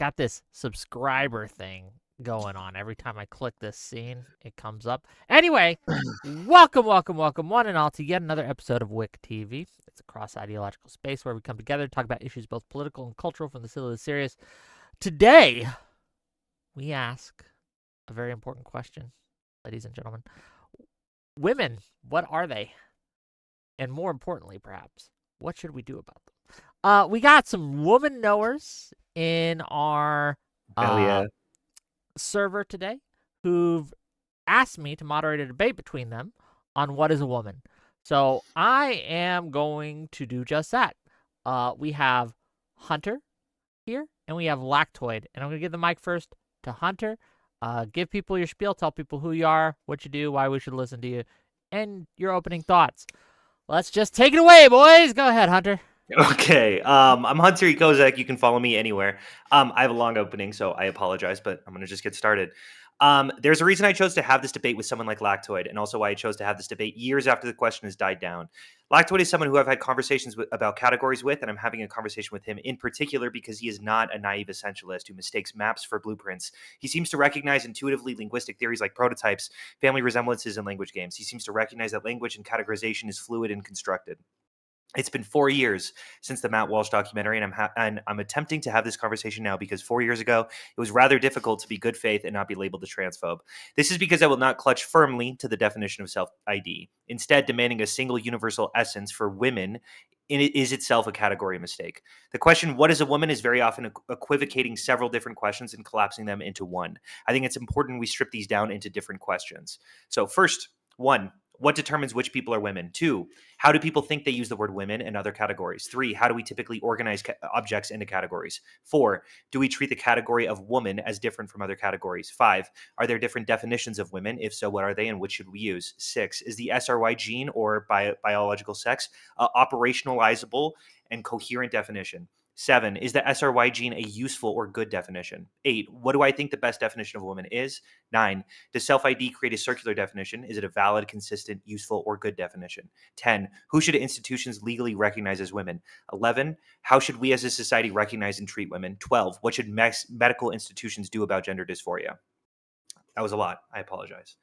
got this subscriber thing going on. Every time I click this scene, it comes up. Anyway, welcome, one and all, to yet another episode of Wick TV. It's a cross-ideological space where we come together to talk about issues both political and cultural, from the silly to the serious. Today, we ask a very important question, ladies and gentlemen. Women, what are they? And more importantly, perhaps, what should we do about them? We got some woman knowers in our server today who've asked me to moderate a debate between them on what is a woman. So I am going to do just that. We have Hunter here, and we have Lactoid. And I'm going to give the mic first to Hunter. Give people your spiel, tell people who you are, what you do, why we should listen to you, and your opening thoughts. Let's just take it away, boys. Go ahead, Hunter. Okay, I'm Hunter Kozak. You can follow me anywhere. I have a long opening, so I apologize, but I'm going to just get started. There's a reason I chose to have this debate with someone like Lactoid, and also why I chose to have this debate years after the question has died down. Lactoid is someone who I've had conversations about categories with, and I'm having a conversation with him in particular because he is not a naive essentialist who mistakes maps for blueprints. He seems to recognize intuitively linguistic theories like prototypes, family resemblances, and language games. He seems to recognize that language and categorization is fluid and constructed. It's been 4 years since the Matt Walsh documentary, and I'm attempting to have this conversation now because 4 years ago, it was rather difficult to be good faith and not be labeled a transphobe. This is because I will not clutch firmly to the definition of self-ID. Instead, demanding a single universal essence for women is itself a category mistake. The question, what is a woman, is very often equivocating several different questions and collapsing them into one. I think it's important we strip these down into different questions. So first, one, what determines which people are women? 2, how do people think they use the word women in other categories? 3, how do we typically organize objects into categories? 4, do we treat the category of woman as different from other categories? 5, are there different definitions of women? If so, what are they and which should we use? 6, is the SRY gene or biological sex operationalizable and coherent definition? 7, is the SRY gene a useful or good definition? 8, what do I think the best definition of a woman is? 9, does self-ID create a circular definition? Is it a valid, consistent, useful, or good definition? 10, who should institutions legally recognize as women? 11, how should we as a society recognize and treat women? 12, what should medical institutions do about gender dysphoria? That was a lot. I apologize.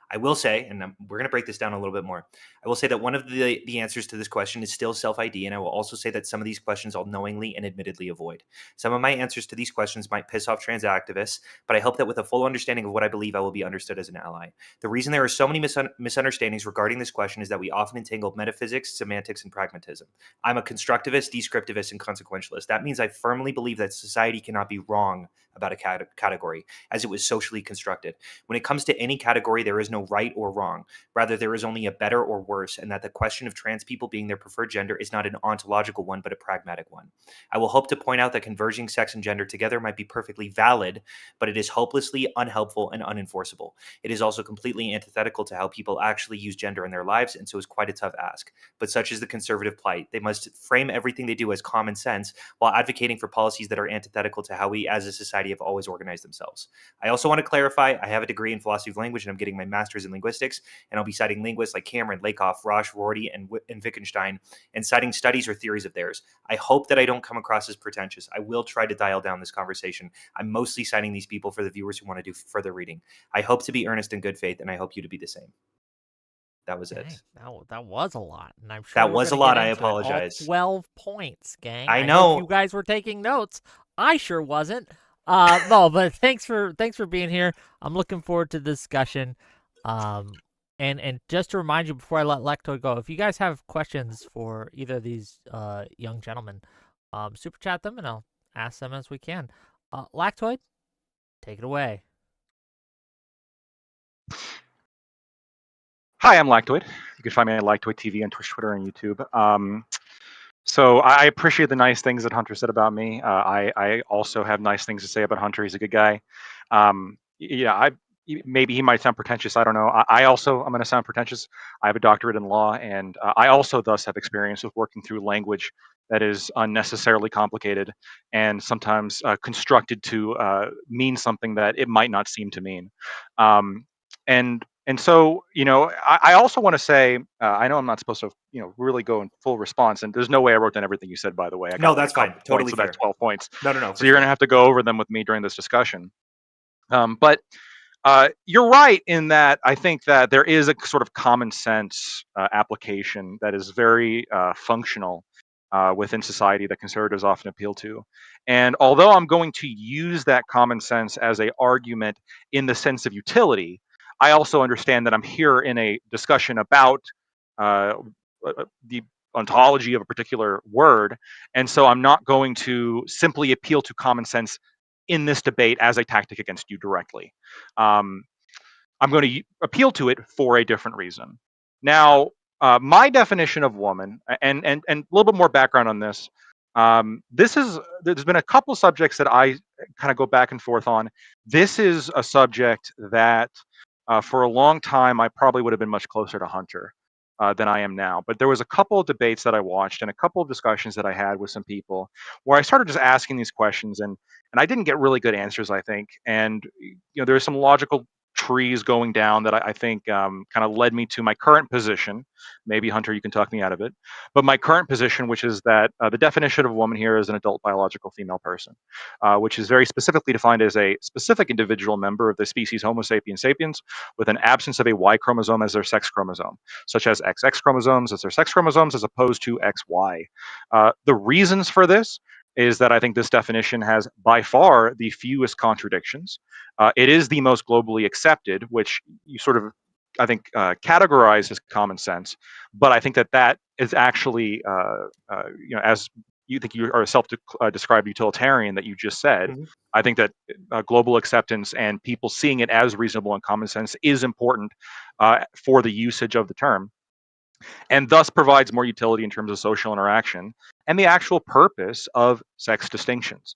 I will say, and we're going to break this down a little bit more, I will say that one of the answers to this question is still self-ID, and I will also say that some of these questions I'll knowingly and admittedly avoid. Some of my answers to these questions might piss off trans activists, but I hope that with a full understanding of what I believe, I will be understood as an ally. The reason there are so many misunderstandings regarding this question is that we often entangle metaphysics, semantics, and pragmatism. I'm a constructivist, descriptivist, and consequentialist. That means I firmly believe that society cannot be wrong about a category, as it was socially constructed. When it comes to any category, there is no right or wrong. Rather, there is only a better or worse, and that the question of trans people being their preferred gender is not an ontological one, but a pragmatic one. I will hope to point out that converging sex and gender together might be perfectly valid, but it is hopelessly unhelpful and unenforceable. It is also completely antithetical to how people actually use gender in their lives, and so is quite a tough ask. But such is the conservative plight. They must frame everything they do as common sense while advocating for policies that are antithetical to how we as a society have always organized themselves. I also want to clarify, I have a degree in philosophy of language and I'm getting my master's in linguistics, and I'll be citing linguists like Cameron, Lakoff, Roche, Rorty, and Wittgenstein, and citing studies or theories of theirs. I hope that I don't come across as pretentious. I will try to dial down this conversation. I'm mostly citing these people for the viewers who want to do further reading. I hope to be earnest and good faith, and I hope you to be the same. That was it. That was a lot, and I'm sure that was a lot. I apologize. All 12 points, gang. I know. Hope you guys were taking notes. I sure wasn't. No, but thanks for being here. I'm looking forward to the discussion. And just to remind you before I let Lactoid go, if you guys have questions for either of these young gentlemen, super chat them and I'll ask them as we can. Lactoid, take it away. Hi, I'm Lactoid. You can find me at Lactoid TV on Twitch, Twitter, and YouTube. So I appreciate the nice things that Hunter said about me. I also have nice things to say about Hunter. He's a good guy. Maybe he might sound pretentious. I don't know. I'm going to sound pretentious. I have a doctorate in law, and I also thus have experience with working through language that is unnecessarily complicated and sometimes constructed to mean something that it might not seem to mean. And And so, I also want to say, I know I'm not supposed to, really go in full response, and there's no way I wrote down everything you said, by the way. I No, got like that's a couple fine. points, Totally so that's fair. 12 points. No, So for you're going sure. to have to go over them with me during this discussion. But you're right in that I think that there is a sort of common sense application that is very functional within society that conservatives often appeal to. And although I'm going to use that common sense as a argument in the sense of utility, I also understand that I'm here in a discussion about uh, the ontology of a particular word, and so I'm not going to simply appeal to common sense in this debate as a tactic against you directly. Um, I'm going to appeal to it for a different reason. Now, my definition of woman, and a little bit more background on this. There's been a couple subjects that I kind of go back and forth on. This is a subject that, for a long time, I probably would have been much closer to Hunter than I am now. But there was a couple of debates that I watched and a couple of discussions that I had with some people where I started just asking these questions, and I didn't get really good answers, I think. And there's some logical trees going down that I think kind of led me to my current position. Maybe Hunter, you can talk me out of it. But my current position, which is that the definition of a woman here is an adult biological female person, which is very specifically defined as a specific individual member of the species Homo sapiens sapiens with an absence of a Y chromosome as their sex chromosome, such as XX chromosomes as their sex chromosomes as opposed to XY. The reasons for this is that I think this definition has by far the fewest contradictions. It is the most globally accepted, which you sort of, I think, categorize as common sense. But I think that is actually, as you think you are a self-described utilitarian that you just said, Mhm. I think that global acceptance and people seeing it as reasonable and common sense is important for the usage of the term, and thus provides more utility in terms of social interaction and the actual purpose of sex distinctions.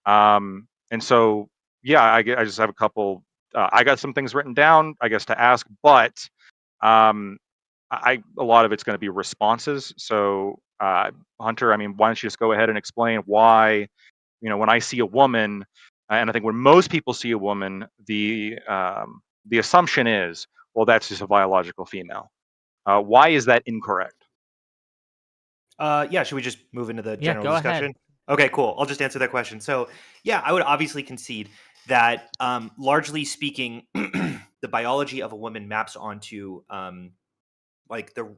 And so, yeah, I just have a couple. I got some things written down, I guess, to ask, but um, a lot of it's going to be responses. So, Hunter, I mean, why don't you just go ahead and explain why, when I see a woman, and I think when most people see a woman, the assumption is, well, that's just a biological female. Why is that incorrect? Yeah, should we just move into the Yeah, general go ahead. discussion? Okay, cool. I'll just answer that question. So, yeah, I would obviously concede that, largely speaking, the biology of a woman maps onto like the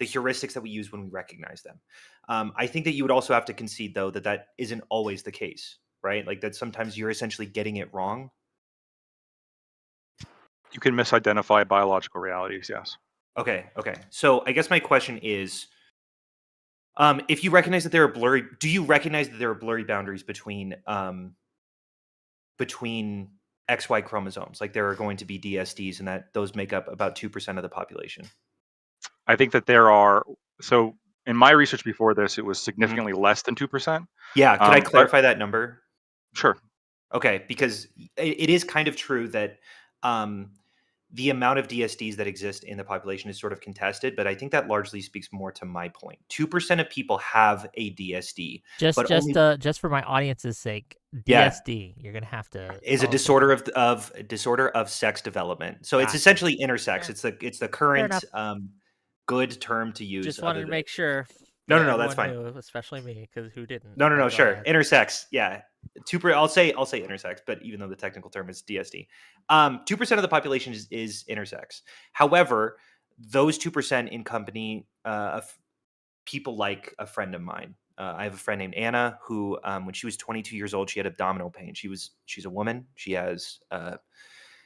heuristics that we use when we recognize them. I think that you would also have to concede, though, that that isn't always the case, right? Like that sometimes you're essentially getting it wrong. You can misidentify biological realities, yes. Okay. So I guess my question is, if you recognize that there are blurry, do you recognize that there are blurry boundaries between XY chromosomes? Like there are going to be DSDs, and that those make up about 2% of the population. I think that there are, so in my research before this, it was Mhm. significantly less than 2%. Yeah, could I But clarify that number? sure. Okay, because it is kind of true that um, the amount of DSDs that exist in the population is sort of contested, but I think that largely speaks more to my point. 2% of people have a DSD, Just but just only uh just for my audience's sake, yeah, DSD. You're gonna have to is a tell us what disorder that. of disorder of sex development. So it's Gotcha. essentially intersex. Eh, It's the fair current enough. good term to use. Just wanted to make sure No, that no, that's everyone fine. knew, especially me, because who didn't? No. But go Sure, ahead. intersex. Yeah, I'll say intersex, but even though the technical term is DSD, 2% of the population is intersex. However, those 2% in company of people like a friend of mine. I have a friend named Anna who, when she was 22 years old, she had abdominal pain. She's a woman. She has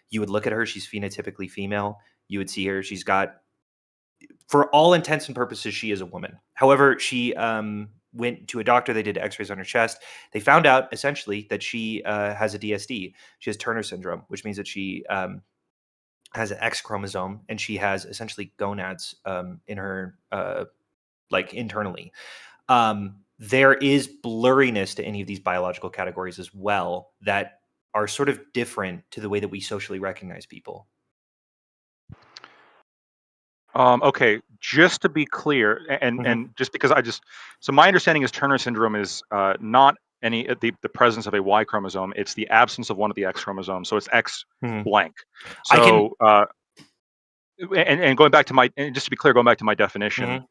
you would look at her. She's phenotypically female. You would see her. She's got, for all intents and purposes, she is a woman. However, she went to a doctor. They did X-rays on her chest. They found out essentially that she has a DSD. She has Turner syndrome, which means that she has an X chromosome, and she has essentially gonads in her like internally. There is blurriness to any of these biological categories as well that are sort of different to the way that we socially recognize people. Okay, just to be clear, and Mhm. just because so my understanding is Turner syndrome is not the presence of a Y chromosome. It's the absence of one of the X chromosomes. So it's X Mhm. blank. I can So and going back to my, and just to be clear, going back to my definition,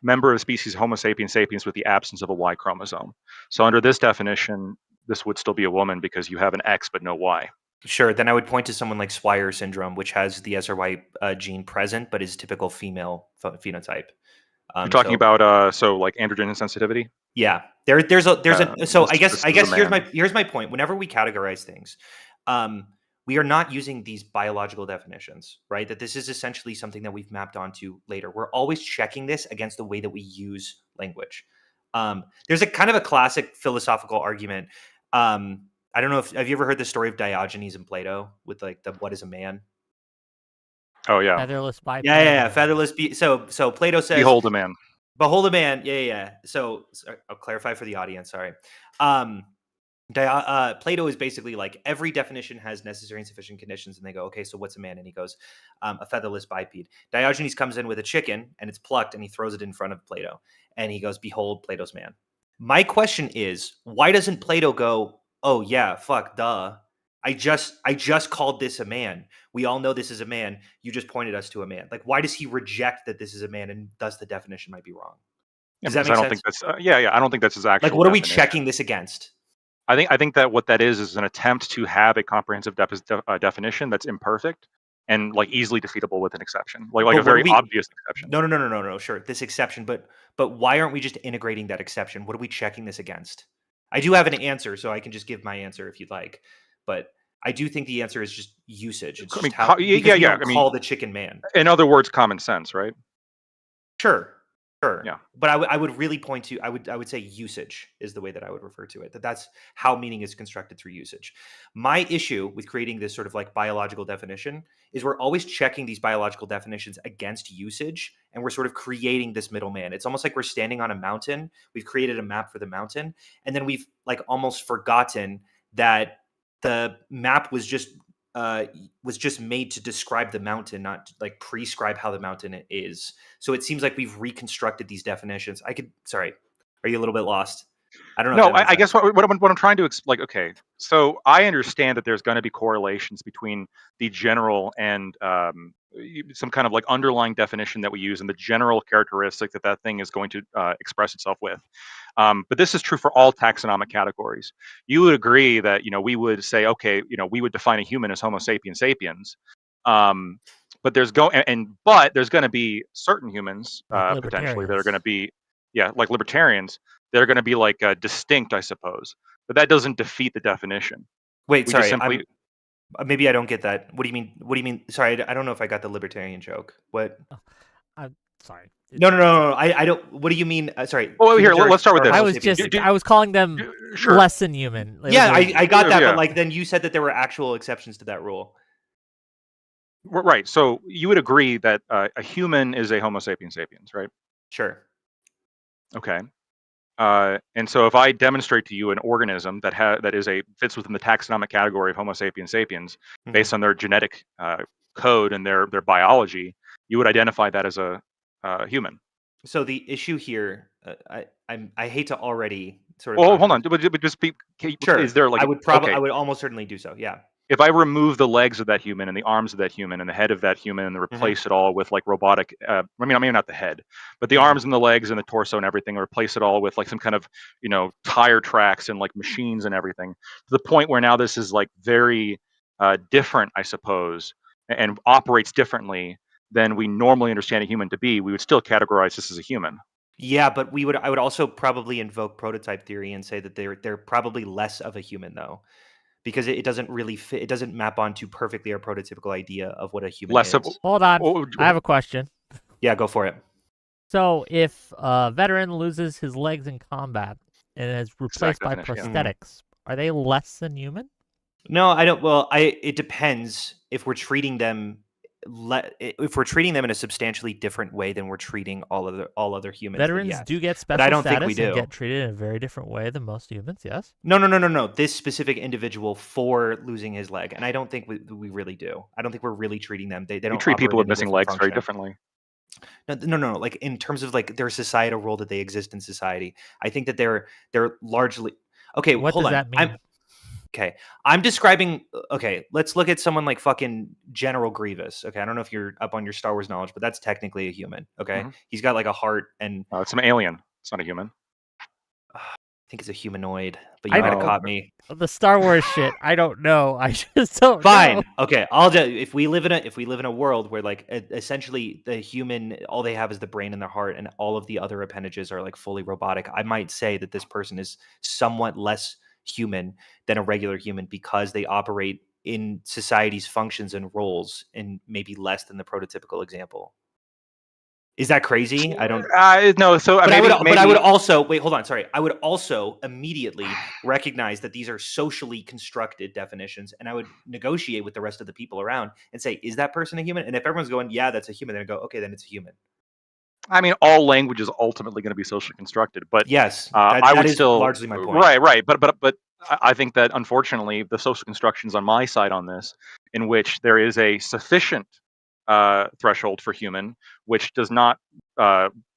member of the species Homo sapiens sapiens with the absence of a Y chromosome. So under this definition, this would still be a woman because you have an X but no Y. Sure. Then I would point to someone like Swyer syndrome, which has the SRY gene present, but is typical female phenotype. You're talking about so like androgen insensitivity. Yeah, there's a so I guess here's my point. Whenever we categorize things, we are not using these biological definitions, right? That this is essentially something that we've mapped onto later. We're always checking this against the way that we use language. There's a kind of a classic philosophical argument. I don't know if have you ever heard the story of Diogenes and Plato with like the what is a man? Oh yeah, featherless biped. Yeah, featherless. So Plato says, "Behold a man." Behold a man. Yeah. So I'll clarify for the audience. Sorry. Plato is basically like every definition has necessary and sufficient conditions, and they go, okay, so what's a man? And he goes, a featherless biped. Diogenes comes in with a chicken, and it's plucked, and he throws it in front of Plato, and he goes, behold, Plato's man. My question is, why doesn't Plato go, oh yeah, fuck, duh. I just called this a man. We all know this is a man. You just pointed us to a man. Like, why does he reject that this is a man and thus the definition might be wrong? Does that make sense? Think that's I don't think that's his actual. Like, what are we checking this against? I think that what that is an attempt to have a comprehensive definition that's imperfect and like easily defeatable with an exception, like a very obvious exception. No. Sure, this exception, but why aren't we just integrating that exception? What are we checking this against? I do have an answer, so I can just give my answer if you'd like, but I do think the answer is just usage. It's just how call the chicken man. In other words, common sense, right? Sure. Yeah. But I would really point to I would say usage is the way that I would refer to it. That's how meaning is constructed through usage. My issue with creating this sort of like biological definition is we're always checking these biological definitions against usage, and we're sort of creating this middleman. It's almost like we're standing on a mountain. We've created a map for the mountain, and then we've like almost forgotten that the map was just made to describe the mountain, not to, like, prescribe how the mountain is. So it seems like we've reconstructed these definitions. Sorry, are you a little bit lost? I don't know. No, I guess what I'm trying to explain. Okay, so I understand that there's going to be correlations between the general and some kind of like underlying definition that we use and the general characteristic that thing is going to express itself with. But this is true for all taxonomic categories. You would agree that we would say, okay, we would define a human as Homo sapiens sapiens. But there's going to be certain humans potentially that are going to be, like libertarians. They're going to be like distinct, I suppose. But that doesn't defeat the definition. Wait, sorry. Maybe I don't get that. What do you mean? Sorry, I don't know if I got the libertarian joke. What? I'm sorry. No. I don't. What do you mean? Sorry. Well, here, let's start with this. I was calling them less than human. Yeah, I got that. But like, then you said that there were actual exceptions to that rule. Right. So you would agree that a human is a Homo sapiens sapiens, right? Sure. Okay. And so if I demonstrate to you an organism that fits within the taxonomic category of Homo sapiens sapiens, based on their genetic code and their biology, you would identify that as a human. So the issue here, I hate to already sort of. Well, hold on. But just sure. Is there like I would almost certainly do so. Yeah. If I remove the legs of that human and the arms of that human and the head of that human and replace it all with like robotic, maybe not the head, but the arms and the legs and the torso and everything, and replace it all with like some kind of, tire tracks and like machines and everything, to the point where now this is like very different, I suppose, and operates differently than we normally understand a human to be, we would still categorize this as a human. Yeah, but I would also probably invoke prototype theory and say that they're probably less of a human though. Because it doesn't really fit. It doesn't map onto perfectly our prototypical idea of what a human is. Hold on. I have a question. Yeah, go for it. So if a veteran loses his legs in combat and is replaced by prosthetics, are they less than human? No, I don't. Well, it depends if we're treating them in a substantially different way than we're treating all other humans. Veterans do get special I don't status think we do. And get treated in a very different way than most humans, yes? No. This specific individual for losing his leg. And I don't think we really do. I don't think we're really treating them. They don't treat people with missing legs very differently. No. Like in terms of like their societal role that they exist in society, I think that they're largely okay. What hold does on. that mean? Okay, I'm describing. Okay, let's look at someone like fucking General Grievous. Okay, I don't know if you're up on your Star Wars knowledge, but that's technically a human. Okay, he's got like a heart, and It's an alien. It's not a human. I think it's a humanoid. But you I might have know. caught me. The Star Wars shit, I don't know. I just don't Fine. know. Okay, I'll just if we live in a world where like essentially the human, all they have is the brain and their heart, and all of the other appendages are like fully robotic. I might say that this person is somewhat less human than a regular human because they operate in society's functions and roles, and maybe less than the prototypical example. Is that crazy? I don't. No. So But maybe I would also wait. Hold on. Sorry. I would also immediately recognize that these are socially constructed definitions, and I would negotiate with the rest of the people around and say, "Is that person a human?" And if everyone's going, "Yeah, that's a human," then I go, "Okay, then it's a human." I mean, all language is ultimately going to be socially constructed, but Yes, I that would is still largely my point. right. But I think that unfortunately the social constructions on my side on this, in which there is a sufficient threshold for human, which does not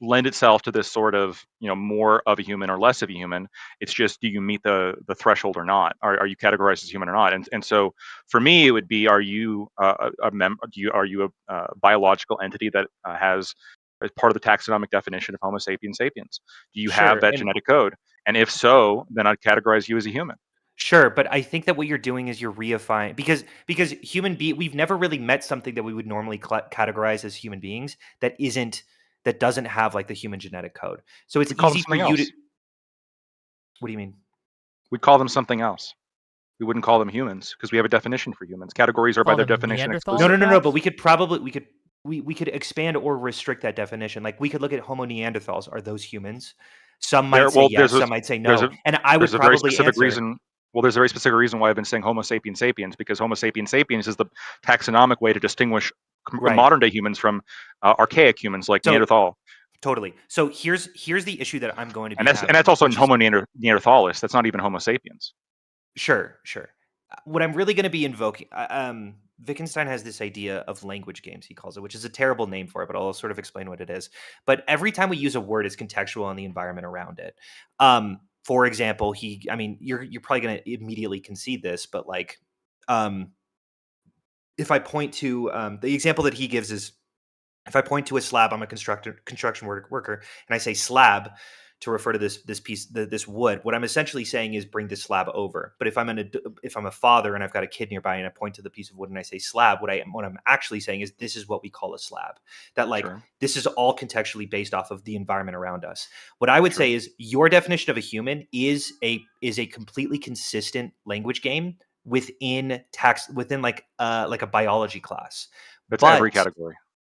lend itself to this sort of more of a human or less of a human. It's just, do you meet the threshold or not? Are you categorized as human or not? And so for me, it would be, are you are you a biological entity that has as part of the taxonomic definition of Homo sapiens sapiens? Do you have Sure, that and genetic code? And if so, then I'd categorize you as a human. sure, but I think that what you're doing is you're reifying because we've never really met something that we would normally categorize as human beings that doesn't have like the human genetic code. So it's We'd call them easy for something you to. else. What do you mean? We'd call them something else. We wouldn't call them humans because we have a definition for humans. Categories are by Call their them definition Neanderthals, No, exclusive. no, no, no. But perhaps? we could probably we could expand or restrict that definition. Like we could look at Homo neanderthals. Are those humans? Some There, might say well, yes. Some might say no. And I would there's a very probably specific answer. reason. Well, there's a very specific reason why I've been saying Homo sapiens sapiens, because Homo sapiens sapiens is the taxonomic way to distinguish Right. modern day humans from archaic humans like So Neanderthal. totally. So here's the issue that I'm going to be And having. that's also which is Homo neanderthalis. That's not even Homo sapiens. Sure, sure. What I'm really going to be invoking, Wittgenstein has this idea of language games, he calls it, which is a terrible name for it, but I'll sort of explain what it is. But every time we use a word, it's contextual on the environment around it. For example, you're probably going to immediately concede this, but like, if I point to the example that he gives is, if I point to a slab, I'm a construction worker, and I say slab to refer to this piece, this wood. What I'm essentially saying is bring this slab over. But if I'm a father and I've got a kid nearby and I point to the piece of wood and I say slab, what I'm actually saying is this is what we call a slab. That like Sure. this is all contextually based off of the environment around us. What I would say is your definition of a human is a completely consistent language game within like a biology class. That's But every category.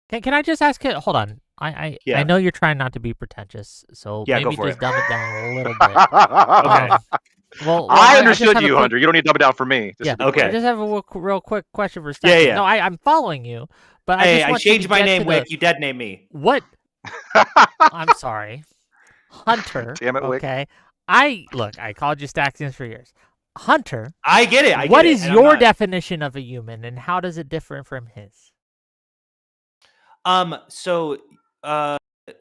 Can I just ask it? Hold on. I Yeah. know you're trying not to be pretentious, so Yeah, go maybe for just it. dumb it down a little bit. Okay. Well, I just understood have a you, quick- Hunter. You don't need to dumb it down for me. Just Yeah, to be Okay. I clear. just have a real quick question for Yeah, Stefan. yeah. No, I'm following you, but Hey, I just I want you to changed my get name, to Wick. You dead name me. what? I'm sorry, Hunter. Damn it, Wick. Okay, I called you Staxians for years. Hunter, I get it. what is and I'm your not- definition of a human, and how does it differ from his? So,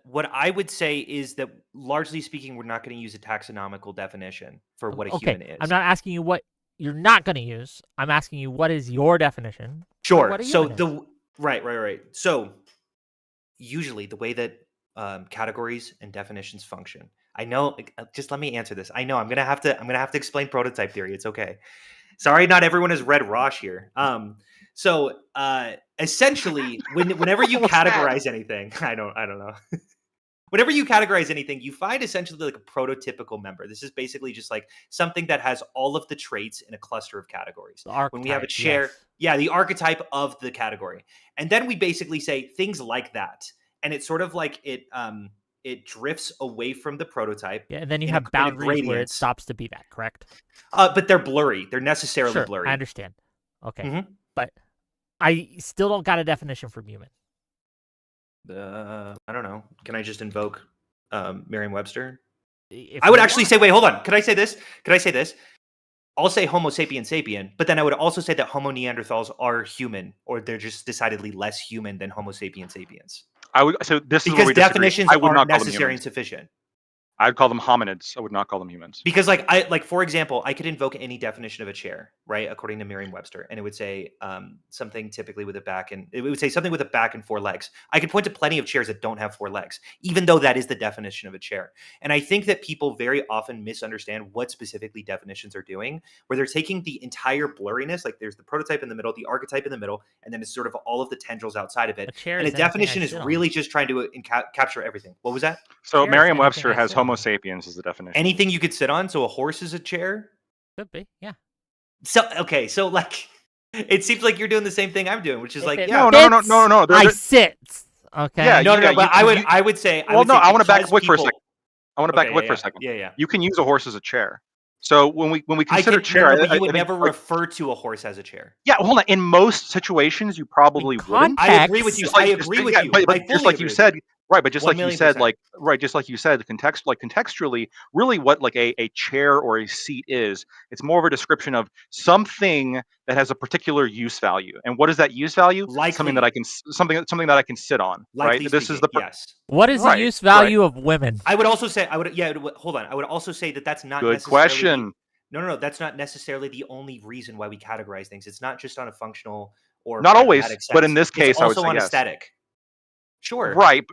what I would say is that, largely speaking, we're not going to use a taxonomical definition for what a Okay, human is. I'm not asking you what you're not going to use. I'm asking you what is your definition. for Sure. what a So human is. right. So usually the way that categories and definitions function. I know. Just let me answer this. I know I'm gonna have to explain prototype theory. It's okay. Sorry, not everyone has read Rosh here. So essentially, whenever you categorize anything, I don't know. Whenever you categorize anything, you find essentially like a prototypical member. This is basically just like something that has all of the traits in a cluster of categories. The When we have a archetype, chair, yes. yeah, the archetype of the category, and then we basically say things like that, and it's sort of like it drifts away from the prototype. Yeah, and then you in have a boundaries where it gradient. stops to be that, correct? But they're blurry. They're necessarily Sure, blurry. I understand. Okay, Mhm. but I still don't got a definition for human. I don't know. Can I just invoke Merriam-Webster? If I would you actually want. say, wait, hold on. Could I say this? I'll say Homo sapien sapien, but then I would also say that Homo neanderthals are human, or they're just decidedly less human than Homo sapien sapiens. So this is where Because we disagree. definitions I would aren't not call them necessary humans. and sufficient. I'd call them hominids. I would not call them humans. Because for example, I could invoke any definition of a chair, right, according to Merriam-Webster, and it would say something typically with a back, and it would say something with a back and 4 legs. I could point to plenty of chairs that don't have 4 legs, even though that is the definition of a chair. And I think that people very often misunderstand what specifically definitions are doing, where they're taking the entire blurriness, like there's the prototype in the middle, the archetype in the middle, and then it's sort of all of the tendrils outside of it. A chair And a is anything I definition is sit on. really just trying to capture everything. What was that? So Chair is Merriam-Webster anything I has sit on. Homo sapiens as the definition. Anything you could sit on. So a horse is a chair. Could be, yeah. So okay, so like it seems like you're doing the same thing I'm doing, which is If like it No. fits, They're- I sit. Okay. Yeah, no, yeah, but I would say. Well, no, I want to back because Wick for a people- second. I want to back Okay, Wick yeah, for a second. Yeah. You can use a horse as a chair. So when we I consider could, chair, but you would I think, never like, refer to a horse as a chair. yeah, hold on. In most situations, you probably wouldn't. I agree with you. Just like- I agree with you. But I just fully like agree you with said, right? But just like you 1,000,000%. said, just like you said, contextually, really, what like a chair or a seat is, it's more of a description of something that has a particular use value. And what is that use value? Something that I can sit on. Likely Right. This is the yes. What is Right, the use value of women? I would also say hold on. I would also say that that's not good necessarily question. No. That's not necessarily the only reason why we categorize things. It's not just on a functional or Not always, pragmatic sense. but in this case, it's I would also say on yes. aesthetic. Sure. Right.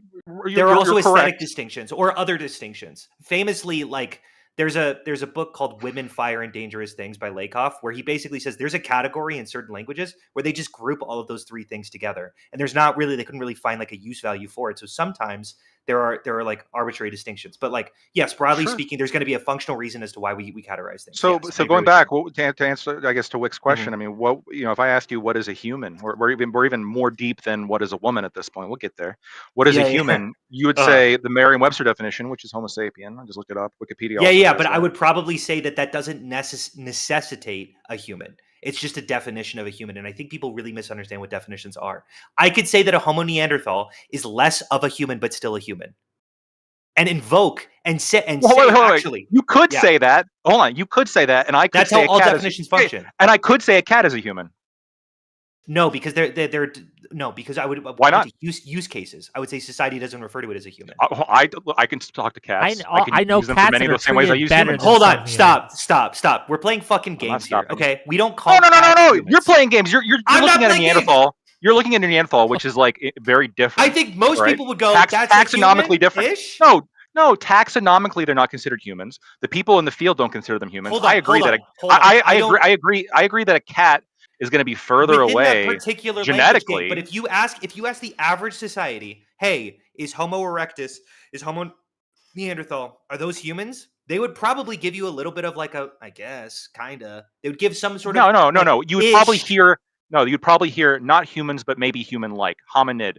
There are also you're aesthetic correct. distinctions or other distinctions. Famously, like there's a book called Women, Fire, and Dangerous Things by Lakoff, where he basically says there's a category in certain languages where they just group all of those 3 things together. And they couldn't really find like a use value for it. So sometimes there are like arbitrary distinctions. But like, yes, broadly Sure. speaking, there's going to be a functional reason as to why we categorize things. So, Yes, I so agree going with back, you. to answer, I guess, to Wick's question, I mean, if I ask you what is a human, we're even more deep than what is a woman at this point. We'll get there. What is Yeah, a yeah. human? You would say the Merriam-Webster definition, which is Homo sapien. I just looked it up. Wikipedia. Also Yeah, says but I that. would probably say that doesn't necessitate a human. It's just a definition of a human, and I think people really misunderstand what definitions are. I could say that a Homo Neanderthal is less of a human, but still a human, and invoke and say Wait. actually, You could yeah. say that. Hold on. You could say that, and I could That's say how all a cat definitions is, function. and I could say a cat is a human. No, because they're no, because I would Why not? use cases. I would say society doesn't refer to it as a human. I can talk to cats. I know use them for cats many that of are the same ways I treated use better humans. than Hold some on, humans. stop. We're playing fucking I'm not games here, stopping. okay? We don't call No. cats humans. You're playing games. You're I'm looking not at a playing games. Neanderthal. You're looking at a Neanderthal, which is like very different. I think most right? people would go, Tax- that's taxonomically different. Ish? No, taxonomically they're not considered humans. The people in the field don't consider them humans. Hold on, I agree hold that on. I agree that a cat is going to be further within away that particular genetically. Language game. But if you ask the average society, hey, is Homo erectus, is Homo Neanderthal, are those humans? They would probably give you a little bit of like I guess, kinda. They would give some sort of No. You would probably hear you'd probably hear not humans, but maybe human-like, hominid.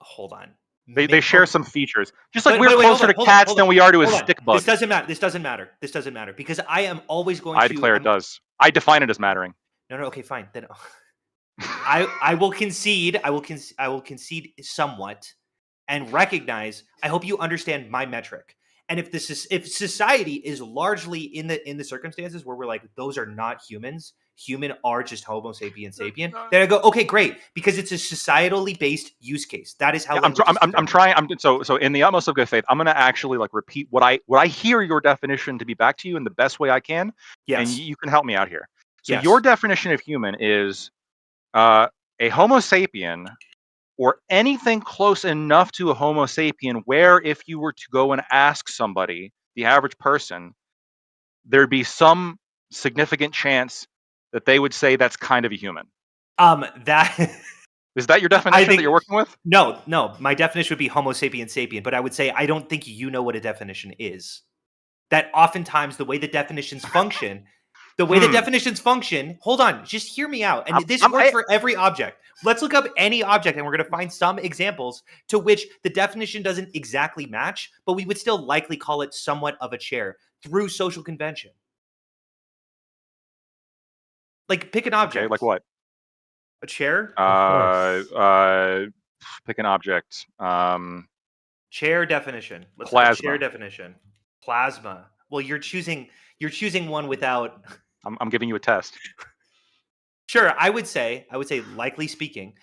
Hold on. They share some features. Just like Wait, we're closer to cats than we are to a stick bug. This doesn't matter. This doesn't matter because I am always going to. I declare it does. I define it as mattering. No, okay, fine. Then I will concede. I will concede somewhat, and recognize. I hope you understand my metric. And if society is largely in the circumstances where we're like those are not humans, human are just Homo sapien sapien, then I go okay, great, because it's a societally based use case. That is how I'm trying. So in the utmost of good faith, I'm going to actually like repeat what I hear your definition to be back to you in the best way I can. Yes. And you can help me out here. So yes. Your definition of human is a Homo sapien or anything close enough to a Homo sapien where if you were to go and ask somebody, the average person, there'd be some significant chance that they would say that's kind of a human. That is that your definition that you're working with? No. My definition would be Homo sapien sapien, but I would say I don't think you know what a definition is. That oftentimes the way the definitions function, hold on, just hear me out. And this works for every object. Let's look up any object and we're going to find some examples to which the definition doesn't exactly match, but we would still likely call it somewhat of a chair through social convention. Like pick an object. Okay, like what? A chair? Pick an object. Chair definition. Let's plasma. Look at chair definition. Plasma. Well, you're choosing one without. I'm giving you a test. Sure, I would say, likely speaking,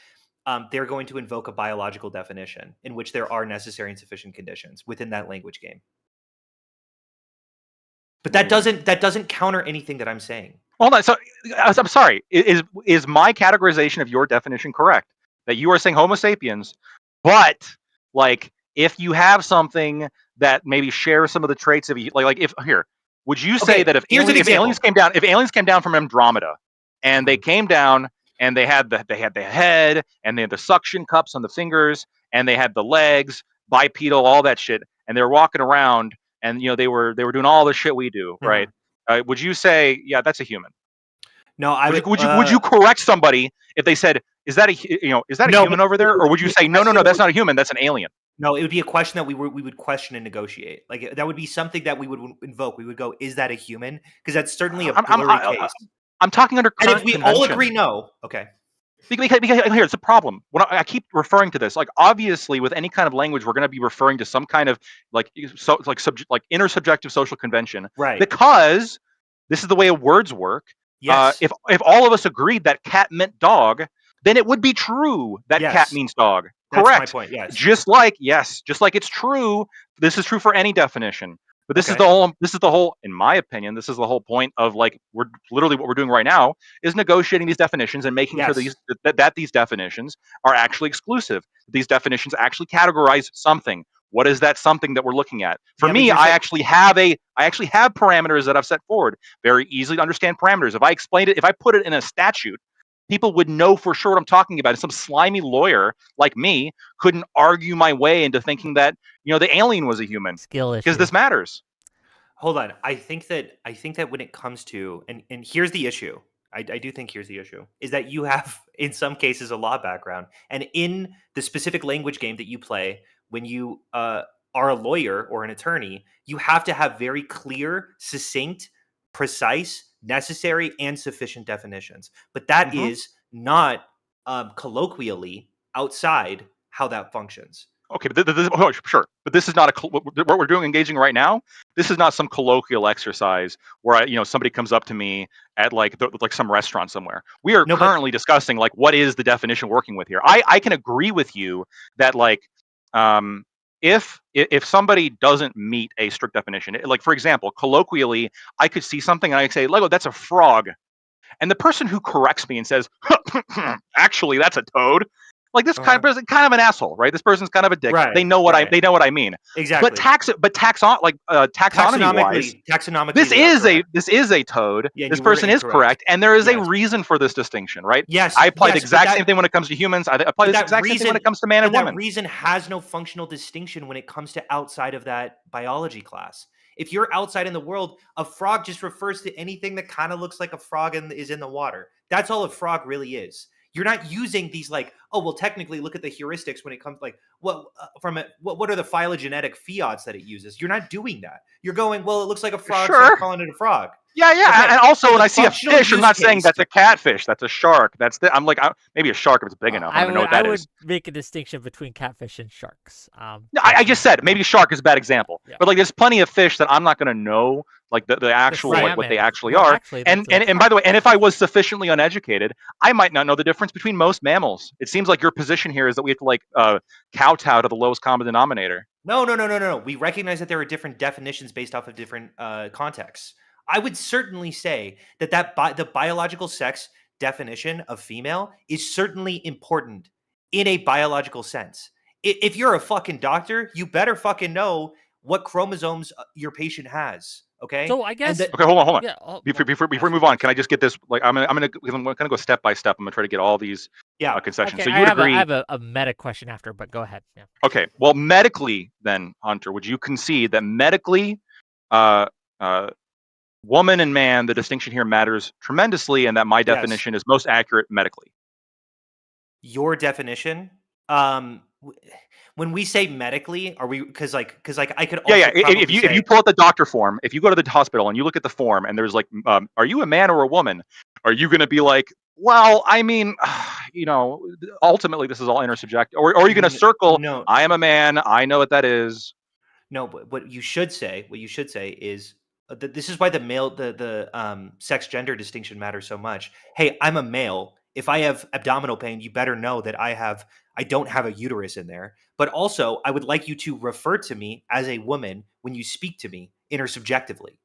they're going to invoke a biological definition in which there are necessary and sufficient conditions within that language game. But that doesn't counter anything that I'm saying. Hold on. So I'm sorry. Is my categorization of your definition correct? That you are saying Homo sapiens, but like if you have something that maybe shares some of the traits of like if here, would you say that Okay, here's an example. if aliens came down from Andromeda and they Mhm. came down and they had the head and they had the suction cups on the fingers and they had the legs, bipedal, all that shit, and they were walking around and they were doing all the shit we do, right? Mhm. Would you say, yeah, that's a human? No, I Would you would. would you correct somebody if they said, is that a No, but human over there, or it would would you be a say, no, no, question no, that that's not a human, that's an alien? no, it would be a question that we would question and negotiate. Like that would be something that we would invoke. We would go, "Is that a human?" Because that's certainly a I'm I'm blurry I, case. I'm talking under And if current we all agree, convention. no, okay, Because here's the problem. When I keep referring to this, like obviously with any kind of language, we're going to be referring to some kind of like intersubjective social convention right, because this is the way words work. yes, If all of us agreed that cat meant dog, then it would be true that cat yes, means dog. that's my Correct. point. Yes, Just like it's true. This is true for any definition. But this is the okay, whole. This is the whole. In my opinion, this is the whole point of like we're literally what we're doing right now is negotiating these definitions and making sure yes, that these definitions are actually exclusive. These definitions actually categorize something. What is that something that we're looking at? For yeah, but me, you're I saying actually have parameters that I've set forward. Very easily to understand parameters. If I explained it, if I put it in a statute, people would know for sure what I'm talking about. And some slimy lawyer like me couldn't argue my way into thinking that the alien was a human Skill because issue. this matters. hold on. I think that when it comes to and here's the issue. I do think here's the issue is that you have in some cases a law background, and in the specific language game that you play when you are a lawyer or an attorney, you have to have very clear, succinct, precise, necessary, and sufficient definitions. But that Mm-hmm. is not colloquially outside how that functions. Okay, but sure, but this is not what we're doing, engaging right now. This is not some colloquial exercise where somebody comes up to me at like some restaurant somewhere. We are No, but currently discussing like what is the definition working with here. I can agree with you that like um, if somebody doesn't meet a strict definition, like for example, colloquially, I could see something and I say, Lego, that's a frog, and the person who corrects me and says, actually, that's a toad. Like this kind of uh person, kind of an asshole, right? This person's kind of a dick. right, right, They know what I mean. But exactly. taxonomy wise, Taxonomically, you are correct. this is a toad. Yeah, and This you were person is incorrect. correct, and there is a Yes, reason for this distinction, right? yes, I apply the yes, but exact same thing when it comes to humans. I apply this that exact same thing when reason it comes to man and that woman. reason has no functional distinction when it comes to outside of that biology class. If you're outside in the world, a frog just refers to anything that kind of looks like a frog and is in the water. That's all a frog really is. You're not using these like, oh well, technically look at the heuristics when it comes like what are the phylogenetic fiats that it uses? You're not doing that. You're going, well, it looks like a frog, so I'm Sure. calling it a frog. Yeah, yeah, Okay, and also so when the I see a functional fish, I'm use not saying case that's a catfish. That's a shark. I'm like, maybe a shark if it's big enough. I'm I gonna know would what I that would is. make a distinction between catfish and sharks. No, I just said maybe shark is a bad example, Yeah. but like there's plenty of fish that I'm not going to know like the The actual like what they salmon. actually Well, are. actually, And, that's a and by carp. the way, and if I was sufficiently uneducated, I might not know the difference between most mammals. It seems like your position here is that we have to like kowtow to the lowest common denominator. No, no, no, no, no. We recognize that there are different definitions based off of different contexts. I would certainly say that the biological sex definition of female is certainly important in a biological sense. If you're a fucking doctor, you better fucking know what chromosomes your patient has. Okay, So I and guess that Okay, hold on. yeah. Oh, Before well, before ask we your move on, can question. I just get this? Like I'm gonna go step by step. I'm gonna try to get all these yeah, concessions. Okay, So you would I agree? have a meta question after, but go ahead. Yeah. Okay. Well, medically, then Hunter, would you concede that medically, uh, uh, woman and man, the distinction here matters tremendously, and that my yes. definition is most accurate medically? Your definition. Um, w- when we say medically, are we because I could Yeah, yeah. also probably If you say pull out the doctor form, if you go to the hospital and you look at the form, and there's like, are you a man or a woman? Are you going to be like, well, I mean, ultimately this is all intersubjective, or are you going to circle, no. I am a man, I know what that is? No, but what you should say is that this is why the sex gender distinction matters so much. Hey, I'm a male. If I have abdominal pain, you better know that I don't have a uterus in there. But also, I would like you to refer to me as a woman when you speak to me intersubjectively.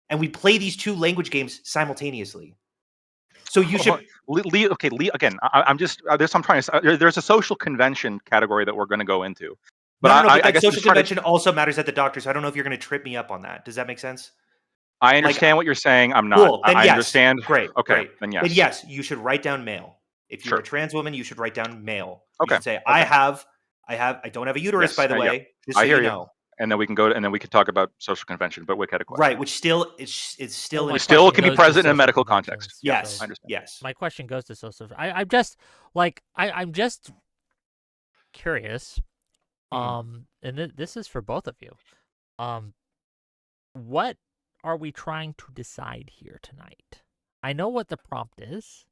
and we play these two language games simultaneously. So you should. Again, I'm just this. I'm trying to. There's a social convention category that we're going to go into, but No. But I that guess social convention also matters at the doctor. So I don't know if you're going to trip me up on that. Does that make sense? I understand what you're saying. I'm not. Cool. Then I yes. understand. Great. Okay. Great. Then yes. Then yes, you should write down male. If you're Sure. a trans woman, you should write down male. Okay. You should say, Okay. I don't have a uterus, Yes. by the Yeah. way. Just so I hear you you. know. And then we can go and then we can talk about social convention, but Wick had a question. Right, which still it's still Well, in my still question can be goes to present in a social medical conventions. context. Yes. I understand. Yes. My question goes to social. I'm just like I'm just curious. And this is for both of you. What are we trying to decide here tonight? I know what the prompt is,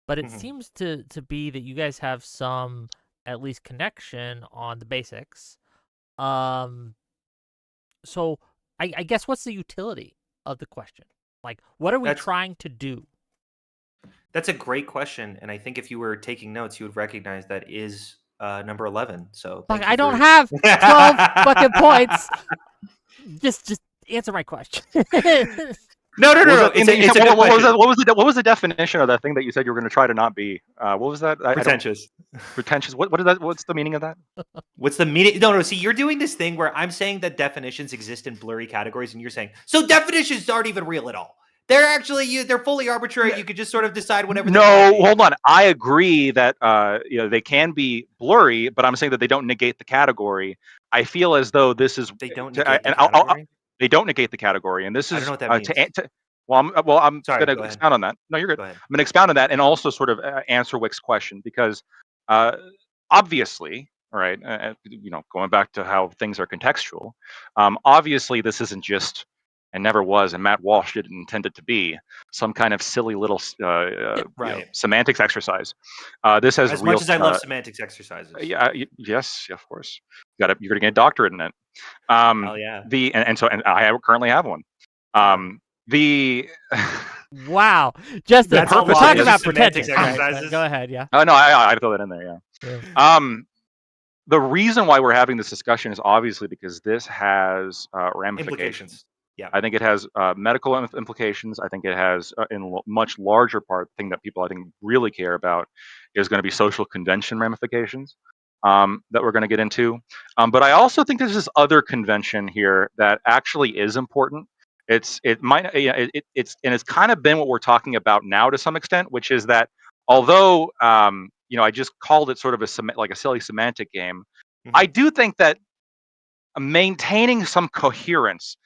but it seems to be that you guys have some at least connection on the basics. So I guess what's the utility of the question? Like, what are we trying to do? That's a great question, and I think if you were taking notes, you would recognize that is number 11. So Like, I don't have 12 fucking points. Just answer my question. No. It's a good question. What was the definition of that thing that you said you were going to try to not be? What was that? Pretentious. Pretentious. What is that? What's the meaning of that? What's the meaning? No. See, you're doing this thing where I'm saying that definitions exist in blurry categories, and you're saying so definitions aren't even real at all. They're actually they're fully arbitrary. You could just sort of decide whatever. No, hold on. I agree that they can be blurry, but I'm saying that they don't negate the category. I feel as though this is they don't negate the category. They don't negate the category, and this is I don't know what that means. I'm Sorry, going to expound on that. No, you're good. Go ahead. I'm going to expound on that and also sort of answer Wick's question because obviously, all right, going back to how things are contextual, obviously this isn't just and never was, and Matt Walsh didn't intend it to be some kind of silly little semantics exercise. This has as real, much as I love semantics exercises. Yes, of course. You're going to get a doctorate in it. Hell yeah. And I currently have one. Wow. Just the purpose talk is about pretentious exercises. Go ahead, yeah. Oh no, I throw that in there, yeah. The reason why we're having this discussion is obviously because this has ramifications. Yeah, I think it has medical implications. I think it has, in much larger part, the thing that people I think really care about is going to be social convention ramifications that we're going to get into. But I also think there's this other convention here that actually is important. It's kind of been what we're talking about now to some extent, which is that although I just called it sort of a silly semantic game, I do think that maintaining some coherence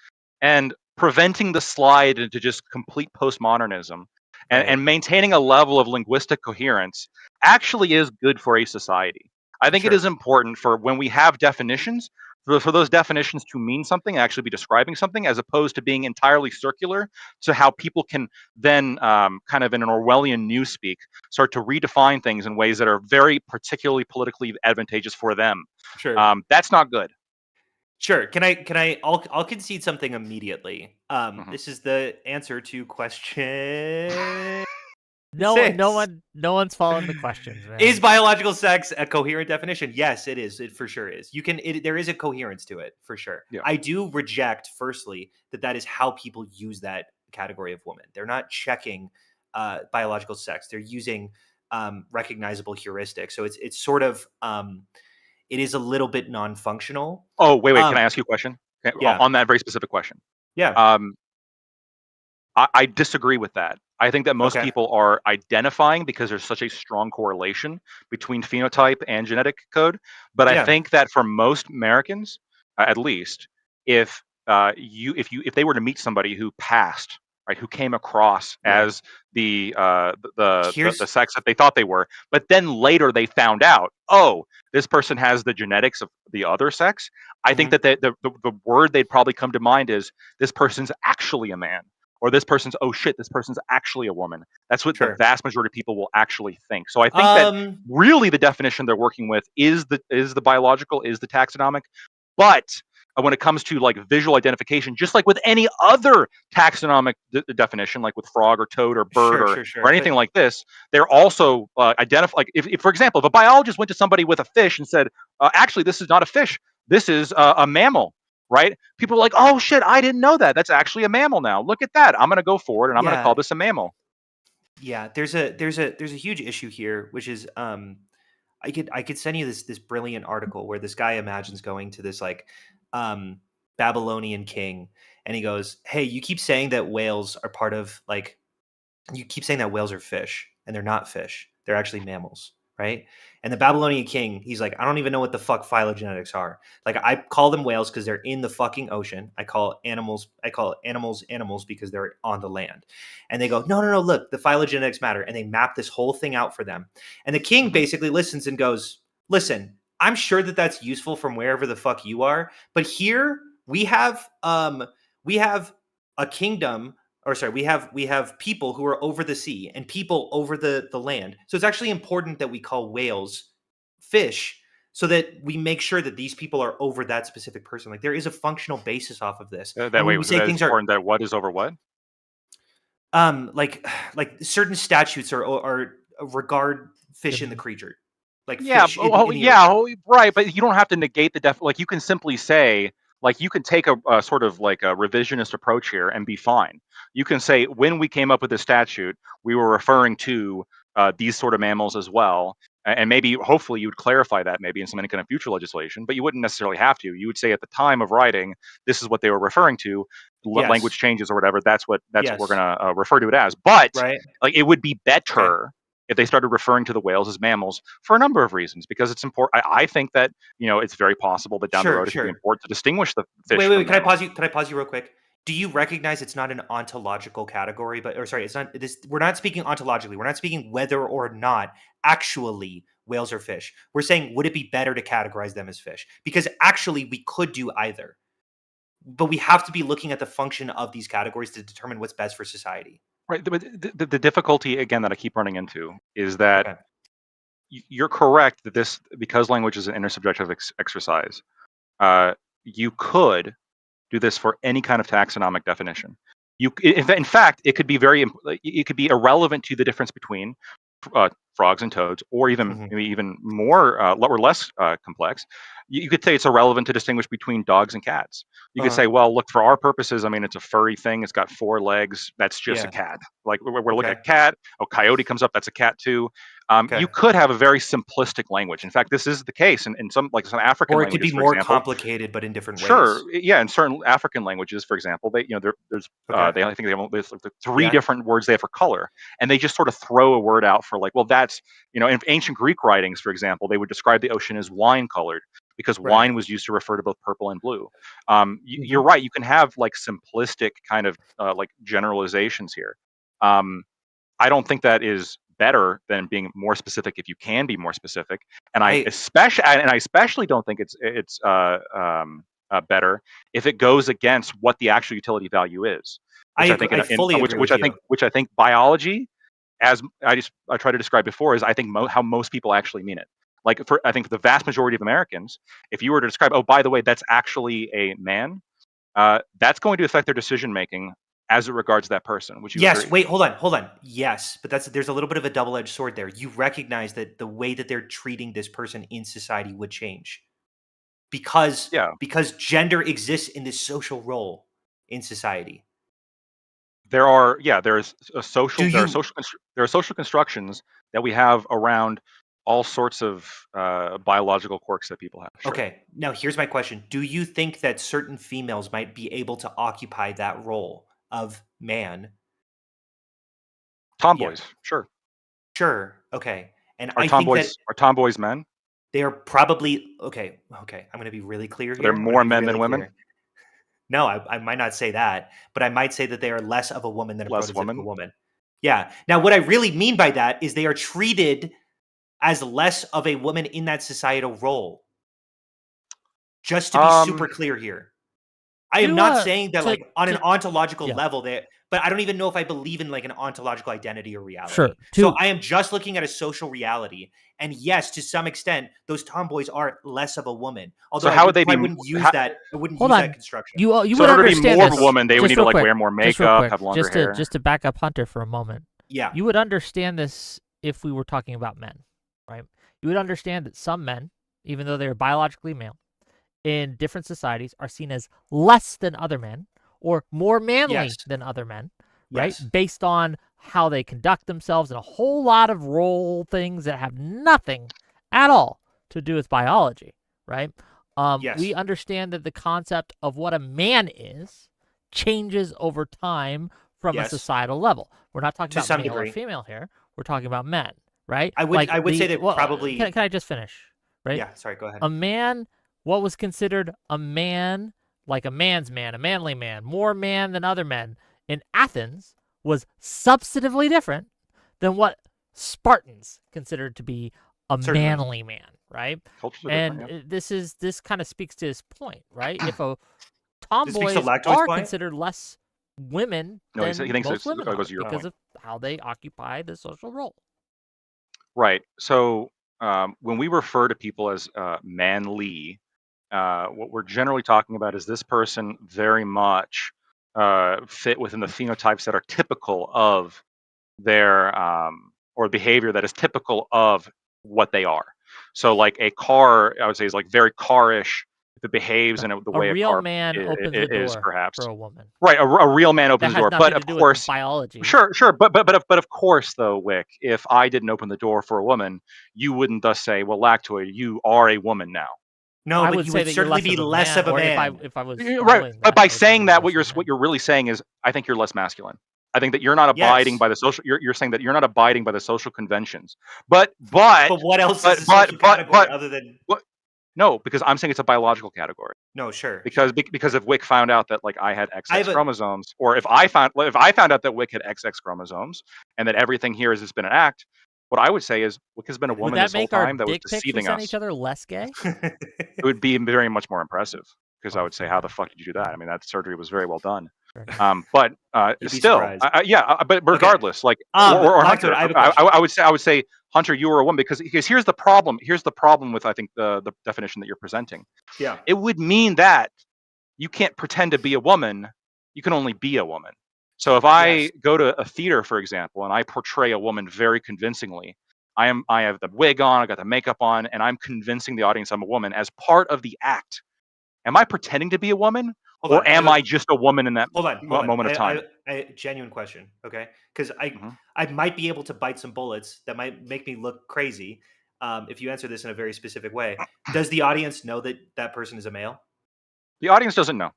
and preventing the slide into just complete postmodernism and maintaining a level of linguistic coherence actually is good for a society. I think it is important for when we have definitions, for those definitions to mean something and actually be describing something, as opposed to being entirely circular, to how people can then kind of in an Orwellian newspeak start to redefine things in ways that are very particularly politically advantageous for them. That's not good. Sure. I'll concede something immediately. This is the answer to question. No one's following the questions, man. Is biological sex a coherent definition? Yes, it is. It for sure is. There is a coherence to it for sure. Yeah. I do reject, firstly, that is how people use that category of woman. They're not checking biological sex. They're using recognizable heuristics. So it's sort of it is a little bit non-functional. Oh, wait. Can I ask you a question? Yeah. On that very specific question. Yeah. I disagree with that. I think that most people are identifying because there's such a strong correlation between phenotype and genetic code. But I think that for most Americans, at least, if they were to meet somebody who passed, right, who came across as the sex that they thought they were, but then later they found out, oh, this person has the genetics of the other sex. I think that the word they'd probably come to mind is this person's actually a man. Or this person's, oh shit, this person's actually a woman. That's what the vast majority of people will actually think. So I think that really the definition they're working with is the biological, is the taxonomic. But when it comes to like visual identification, just like with any other taxonomic definition, like with frog or toad or bird or anything like this, they're also identify. Like if, for example, if a biologist went to somebody with a fish and said, actually, this is not a fish, this is a mammal. right? People are like, oh shit, I didn't know that. That's actually a mammal now. Look at that. I'm going to go forward and I'm going to call Yeah, this a mammal. yeah. There's a huge issue here, which is I could send you this brilliant article where this guy imagines going to this like um Babylonian king, and he goes, "Hey, you keep saying that whales are part of like you keep saying that whales are fish, and they're not fish. They're actually mammals, right?" And the Babylonian king, he's like, "I don't even know what the fuck phylogenetics are. Like, I call them whales because they're in the fucking ocean. I call animals animals because they're on the land." And they go, "No, no, no, look, the phylogenetics matter." And they map this whole thing out for them. And the king Hmm. basically listens and goes, "Listen, I'm sure that that's useful from wherever the fuck you are, but here we have a kingdom, or sorry, we have people who are over the sea and people over the land. So it's actually important that we call whales fish so that we make sure that these people are over that specific person. Like there is a functional basis off of this. That And when way, we say that is things are important. That what is over what? like certain statutes are regard fish in the Mhm. creature, like Yeah, fish oh, in the yeah, ocean. right. But you don't have to negate the like you can simply say, like you can take a sort of like a revisionist approach here and be fine. You can say when we came up with this statute, we were referring to these sort of mammals as well, and maybe hopefully you would clarify that maybe in some kind of future legislation, but you wouldn't necessarily have to. You would say at the time of writing, this is what they were referring to. Language Yes. changes or whatever. That's what we're Yes. gonna refer to it as. But Right. like it would be Okay. better if they started referring to the whales as mammals for a number of reasons, because it's important. I think that it's very possible that down the Sure. road it could be Sure. important to distinguish the Wait, fish wait, from wait. Can I mammals. pause you? Can I pause you real quick? Do you recognize it's not an ontological category, but or sorry, it's not this we're not speaking ontologically. We're not speaking whether or not actually whales are fish. We're saying would it be better to categorize them as fish? Because actually we could do either. But we have to be looking at the function of these categories to determine what's best for society. Right. But the difficulty again that I keep running into is that Okay. you're correct that this, because language is an intersubjective exercise, uh, you could do this for any kind of taxonomic definition. In fact, it could be it could be irrelevant to the difference between frogs and toads, or even Mhm. maybe even more or less complex. You could say it's irrelevant to distinguish between dogs and cats. You could Uh-huh. say, well, look, for our purposes, I mean, it's a furry thing. It's got 4 legs. That's just a Yeah. cat. Like we're looking Okay. at cat. Oh, coyote comes up. That's a cat too. You Okay. could have a very simplistic language. In fact, this is the case in some like some African Or it could be languages, for more example. complicated, but in different Sure. ways. Yeah. In certain African languages, for example, there's Okay. I think they have there's like 3 Yeah. different words they have for color, and they just sort of throw a word out for like, well, that's in ancient Greek writings, for example, they would describe the ocean as wine colored because Right. wine was used to refer to both purple and blue. You're Mhm. right. You can have like simplistic kind of like generalizations here. Um, I don't think that is better than being more specific if you can be more specific. And I I especially don't think it's better if it goes against what the actual utility value is, I which I agree, think I fully agree with you. which I think biology, as I tried to describe before, is I think how most people actually mean it. Like I think for the vast majority of Americans, if you were to describe, oh, by the way, that's actually a man, that's going to affect their decision making as it regards that person. Would you Yes, agree? wait, hold on. Yes, but there's a little bit of a double-edged sword there. You recognize that the way that they're treating this person in society would change because Yeah. because gender exists in this social role in society. There's a Do social you there are social constructions that we have around all sorts of biological quirks that people have. Sure. Okay, now here's my question. Do you think that certain females might be able to occupy that role of man? Yeah, Tomboys, sure. sure. Okay. And Are I think that tomboys men? they are probably okay. Okay, I'm going to be really clear Are there here. I'm going to more be men than really women? clear. No, I might not say that, but I might say that they are less of a woman than a Less prototypical women? woman. Yeah. Now, what I really mean by that is they are treated as less of a woman in that societal role. Just to be super Um, clear here. I am To not saying that to like on an to ontological yeah, level that, but I don't even know if I believe in like an ontological identity or sure. reality. So To I am just looking at a social reality. And yes, to some extent, those tomboys are less of a woman. Although so how would they be? probably wouldn't use How, that. I wouldn't hold use that on. construction. You so would in order to be understand more of a this woman, they would just need to real like quick. wear more Just real makeup, quick. have longer Just hair. to back up Hunter for a moment. Yeah. You would understand this if we were talking about men, right? You would understand that some men, even though they are biologically male, in different societies are seen as less than other men or more manly Yes. than other men, right? Yes. Based on how they conduct themselves and a whole lot of role things that have nothing at all to do with biology, right? Yes. We understand that the concept of what a man is changes over time from a Yes. societal level. We're not talking To about some male or degree. female here. We're talking about men, right? I would say that probably. Can I just finish? Right? Yeah. Sorry. Go ahead. A man, what was considered a man, like a man's man, a manly man, more man than other men in Athens, was substantively different than what Spartans considered to be a Certainly. manly man, right? Cultures are And different. this kind of speaks to his point, right? If a This speaks to tomboys Lactoid's are point? considered less women No, he than thinks most it women are goes to your because point. of how they occupy the social role. Right. So when we refer to people as manly, what we're generally talking about is this person very much fit within the phenotypes that are typical of their or behavior that is typical of what they are. So like a car, I would say, is like very car-ish. If it behaves in the A way a real car man opens the is, door perhaps. for a woman. Right, a real man opens That the has door, but nothing to of do with course, biology. sure, but of course, though, Wick, if I didn't open the door for a woman, you wouldn't thus say, "Well, Lactoid, you are a woman now." No, I but would you say would that you're certainly less be of a less man, of a or man. if I was Right, following but that, by I would say saying you're that, less of a what man. you're really saying is, I think you're less masculine. I think that you're not abiding Yes. by the social. You're saying that you're not abiding by the social conventions. But But what else is a social category other than? what? No, because I'm saying it's a biological category. No, sure. Because if Wick found out that like I had I have XX a. chromosomes, or if I found out that Wick had XX chromosomes, and that everything here has just been an act, what I would say is Wick has been a Would woman that this whole make our time that was dick pics we deceiving send us. each other less gay? It would be very much more impressive because I Oh, would say, fair how the enough. fuck did you do that? I mean, that surgery was very well done. Fair enough. But You'd be still, surprised. But Okay. regardless, like or Lactoid, Hunter, I have a question. I would say Hunter, you were a woman because here's the problem. Here's the problem with I think the definition that you're presenting. Yeah. It would mean that you can't pretend to be a woman. You can only be a woman. So if I Yes. go to a theater, for example, and I portray a woman very convincingly, I have the wig on, I got the makeup on, and I'm convincing the audience I'm a woman as part of the act. Am I pretending to be a woman, Hold on. or am I just a woman in that Hold on. moment of time? I genuine question. Okay, because Mhm. I might be able to bite some bullets that might make me look crazy. If you answer this in a very specific way, does the audience know that that person is a male? The audience doesn't know.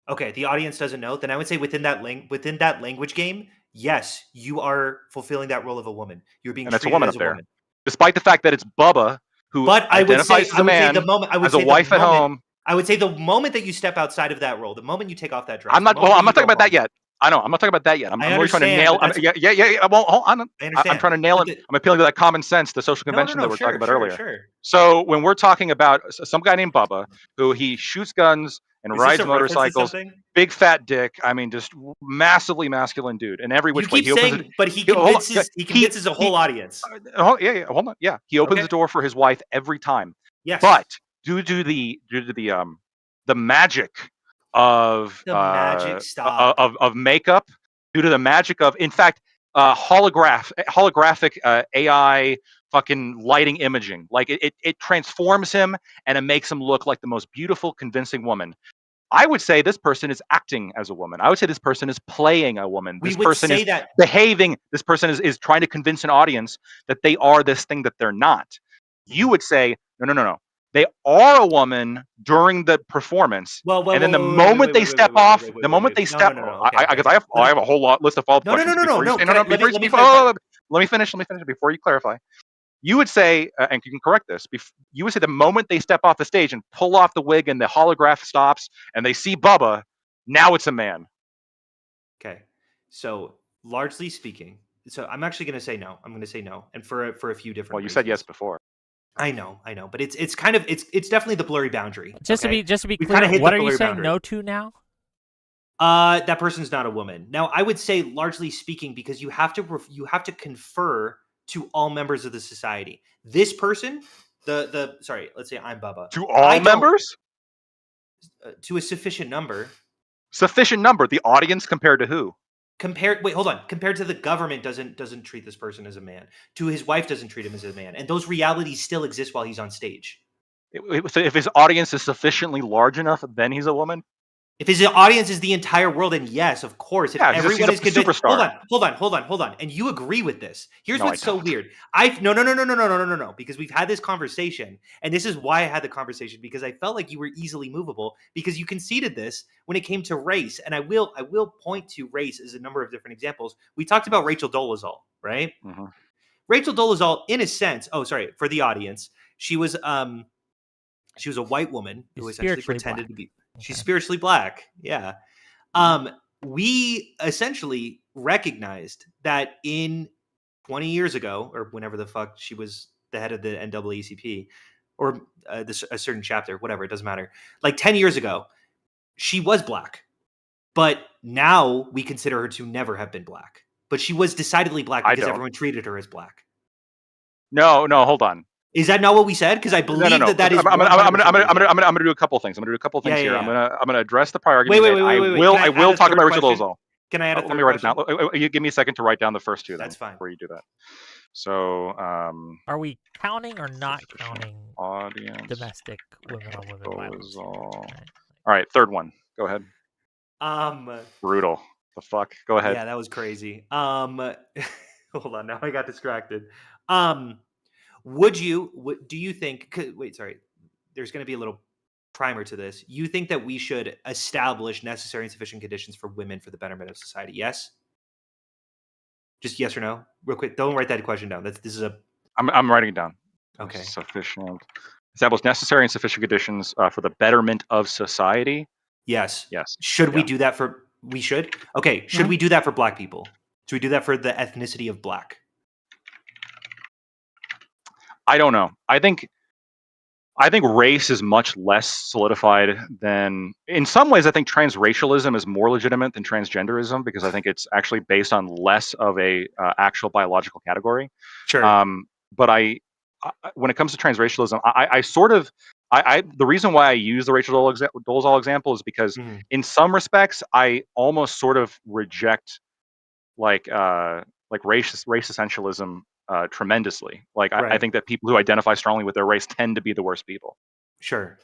Okay, the audience doesn't know. Then I would say within that language game, yes, you are fulfilling that role of a woman. You're being And that's a treated woman as up a there. woman. Despite the fact that it's Bubba who But identifies as a man, has a wife at home. I would say the moment that you step outside of that role, the moment you take off that dress, I'm the not. moment Well, that I'm you not talking go about that home, yet. I know. I'm not talking about that yet. I'm I really trying to understand, nail. but that's Yeah. Well, hold on. I I'm understand. trying to nail But it. I'm appealing to that common sense, the social convention that we're talking about earlier. sure. So when we're talking about some guy named Bubba who he shoots guns and Is this rides a reference to motorcycles, something? big fat dick. I mean, just massively masculine dude in every You which way. keep He opens it. saying, but he Hold on. convinces a He whole audience. yeah. Hold on. Yeah, he opens the Okay. door for his wife every time. Yes. But due to the magic of The magic. Stop. makeup, due to the magic of, in fact, holographic AI fucking lighting imaging, like it transforms him and it makes him look like the most beautiful, convincing woman. I would say this person is acting as a woman. I would say this person is playing a woman. We This would person is say that. behaving. This person is trying to convince an audience that they are this thing that they're not. You would say, no. They are a woman during the performance, Well, and then the moment they step off, the moment they step, Okay. because I have a whole lot list of follow-up questions before you say, Let me clarify. let me finish before you clarify. You would say, and you can correct this, you would say the moment they step off the stage and pull off the wig and the holograph stops and they see Bubba, now it's a man. Okay. So largely speaking, so I'm actually going to say no. I'm going to say no, and for a few different. Well, you reasons. said yes before. I know, but it's kind of it's definitely the blurry boundary. Just okay? to be We've clear, kinda hit what the are you blurry saying boundary. no to now? That person's not a woman. Now, I would say largely speaking, because you have to confer to all members of the society. This person, sorry, let's say I'm Bubba. To all members? To a sufficient number. Sufficient number. The audience compared to who? Compared to the government doesn't treat this person as a man. To his wife doesn't treat him as a man. And those realities still exist while he's on stage. If his audience is sufficiently large enough, then he's a woman. If his audience is the entire world, then yes, of course. If Yeah, everyone is he's a convinced, superstar. hold on, and you agree with this. Here's No, I what's so don't. weird. No, because we've had this conversation, and this is why I had the conversation, because I felt like you were easily movable because you conceded this when it came to race, and I will point to race as a number of different examples. We talked about Rachel Dolezal, right? Mm-hmm. Rachel Dolezal, in a sense, for the audience, she was a white woman who essentially pretended to be. She's spiritually black. Yeah. We essentially recognized that in 20 years ago, or whenever the fuck she was the head of the NAACP, or a certain chapter, whatever, it doesn't matter. Like 10 years ago, she was black, but now we consider her to never have been black. But she was decidedly black I because don't. everyone treated her as black. No, hold on. Is that not what we said? Because I believe No. that is. I'm gonna do a couple things. I'm gonna do a couple things here. Yeah. I'm gonna address the prior argument. Wait. I Can will add a talk about third Rachel question? Dolezal. Can I add a third Let me write question? it down. You give me a second to write down the first two. Then That's fine. before you do that. So, are we counting or not counting audience domestic women on women violence? All right, third one. Go ahead. Brutal. The fuck? Go ahead. Yeah, that was crazy. Hold on, now I got distracted. Do you think? Wait, sorry. There's going to be a little primer to this. You think that we should establish necessary and sufficient conditions for women for the betterment of society? Yes. Just yes or no, real quick. Don't write that question down. I'm writing it down. Okay. Sufficient. Establish necessary and sufficient conditions for the betterment of society. Yes. Yes. Should we do that for? We should. Okay. Should we do that for Black people? Should we do that for the ethnicity of Black? I don't know. I think race is much less solidified than, in some ways, I think transracialism is more legitimate than transgenderism because I think it's actually based on less of a actual biological category. Sure. But when it comes to transracialism, the reason why I use the Rachel Dolezal example is because in some respects, I almost sort of reject race essentialism tremendously. Like I think that people who identify strongly with their race tend to be the worst people. Sure.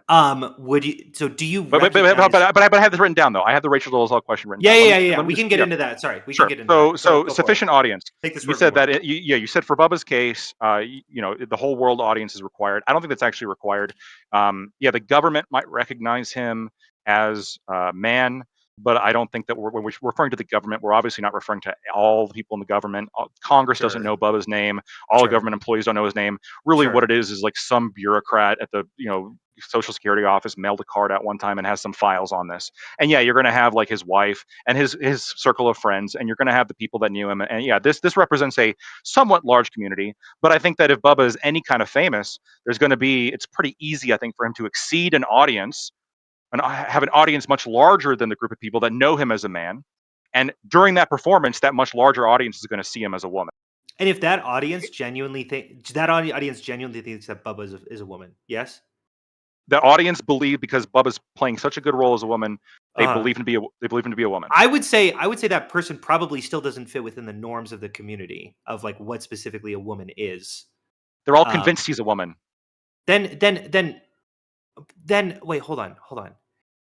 Yeah. Would you? So do you? But I have this written down though. I have the Rachel Dolezal question written down. Yeah. We can get into that. Sorry, we can get into that. So sufficient audience. You said that. You said for Bubba's case, the whole world audience is required. I don't think that's actually required. The government might recognize him as a man, but I don't think that when we're referring to the government, we're obviously not referring to all the people in the government. Congress doesn't know Bubba's name. All the government employees don't know his name. Really, what it is like some bureaucrat at the Social Security office mailed a card out one time and has some files on this. And you're going to have like his wife and his circle of friends, and you're going to have the people that knew him. And this represents a somewhat large community. But I think that if Bubba is any kind of famous, it's pretty easy, I think, for him to exceed an audience and have an audience much larger than the group of people that know him as a man. And during that performance, that much larger audience is going to see him as a woman. And if that audience genuinely thinks that Bubba is a woman, yes? The audience believe because Bubba's playing such a good role as a woman, they believe him to be a woman. I would say that person probably still doesn't fit within the norms of the community of like what specifically a woman is. They're all convinced he's a woman. Then wait, hold on.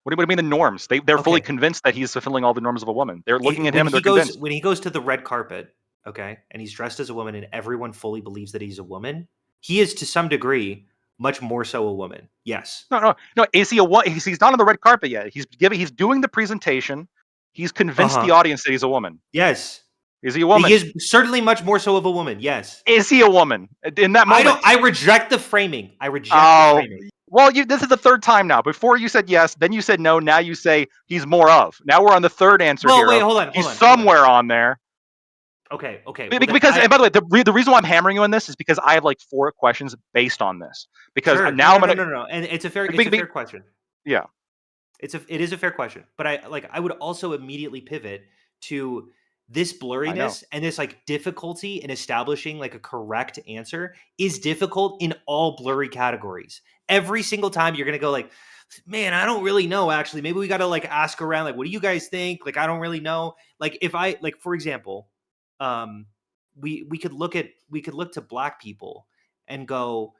What do you mean the norms? They're fully convinced that he's fulfilling all the norms of a woman. They're looking at him and they're convinced. When he goes to the red carpet, and he's dressed as a woman and everyone fully believes that he's a woman, he is to some degree much more so a woman. Yes. No. Is he a woman? He's not on the red carpet yet. He's doing the presentation. He's convinced the audience that he's a woman. Yes. Is he a woman? He is certainly much more so of a woman. Yes. Is he a woman in that moment? I reject the framing. The framing. Well, this is the third time now. Before you said yes, then you said no. Now you say he's more of. Now we're on the third answer here. Wait, hold on. He's somewhere on there. Okay. Because and by the way, the reason why I'm hammering you on this is because I have like 4 questions based on this. Because now I'm gonna no, and it's a fair question. Yeah, it is a fair question, but I would also immediately pivot to this blurriness and this like difficulty in establishing like a correct answer is difficult in all blurry categories. Every single time you're gonna go like, man, I don't really know. Actually, maybe we got to like ask around. Like, what do you guys think? Like, I don't really know. Like, if I like, for example, we could look to Black people and go,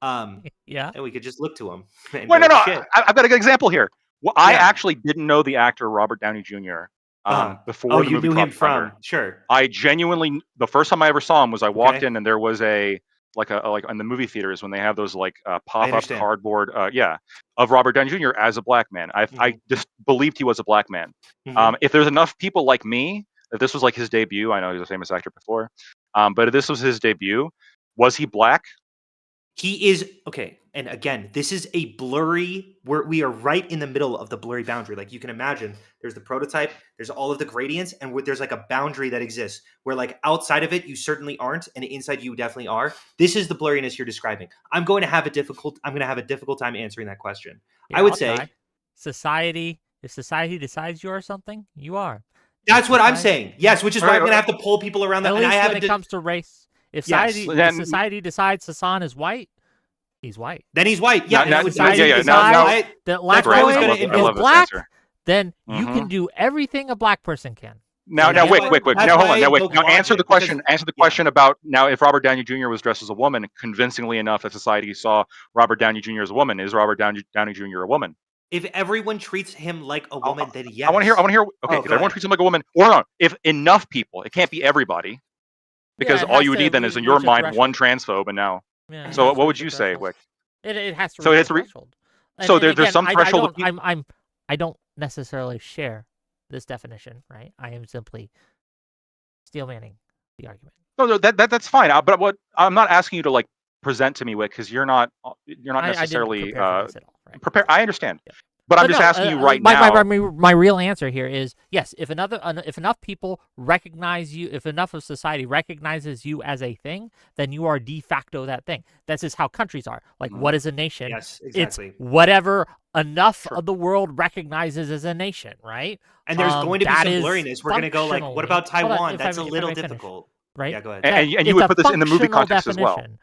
Yeah. and we could just look to him and Wait, go, no. shit. I've got a good example here. Well, I Yeah. actually didn't know the actor Robert Downey Jr. Oh, Before the you movie knew him Tropic Thunder. from sure. I genuinely, the first time I ever saw him was I walked Okay, in and there was a like in the movie theaters when they have those like I pop up understand. cardboard of Robert Downey Jr. as a black man. I Mhm. just believed he was a black man. Mhm. If there's enough people like me, if this was like his debut, I know he was a famous actor before, but if this was his debut, was he black? He is okay. And again, this is a blurry. We are right in the middle of the blurry boundary. Like you can imagine, there's the prototype, there's all of the gradients, and there's like a boundary that exists where, like, outside of it, you certainly aren't, and inside you definitely are. This is the blurriness you're describing. I'm going to have a difficult time answering that question. Here, I would I'll say try. Society. If society decides you are something, you are. If that's what I'm society, saying. Yes, which is All why right, I'm going to have to pull people around at that. And I least when haven't. it comes to race, if Yes. society decides Hassan is white, he's white. Then he's white. Yeah, Now, and now, I would society yeah, yeah. decides Now, that that's great. was Lactoid gonna I embrace- is love this black, answer. then you Mhm. can do everything a black person can. Now, That's Wick. That's Now, hold why on. Now, Wick. the Now, answer logic, the question. because- Answer the question about now if Robert Downey Jr. was dressed as a woman, convincingly enough that society saw Robert Downey Jr. as a woman. Is Robert Downey Jr. a woman? If everyone treats him like a woman, then yes. I want to hear. Okay, Oh, if go everyone ahead. treats him like a woman, or no, if enough people, it can't be everybody, because it all has you would to need then is in reach your a mind one threshold. transphobe, and now. Yeah, it So, has to what would reach a you say, threshold. Wick? It has to So reach it a has to threshold. So And there's again, some threshold. I don't necessarily share this definition, right? I am simply steel manning the argument. No, that's fine. But what I'm not asking you to like present to me, Wick, because you're not I didn't necessarily prepare for this at all, right? prepared. I understand, Yeah. but I'm But just no, asking you right my, now. my real answer here is yes. If enough people recognize you, if enough of society recognizes you as a thing, then you are de facto that thing. That's just how countries are. Like, what is a nation? Yes, exactly. It's whatever enough Sure. of the world recognizes as a nation, right? And there's going to be that some is blurriness. We're going to go like, what about functionally- hold on, Taiwan? if That's I- a if I little may finish, difficult. right? Yeah, go ahead. And you It's would a put this in the movie functional context as well. definition.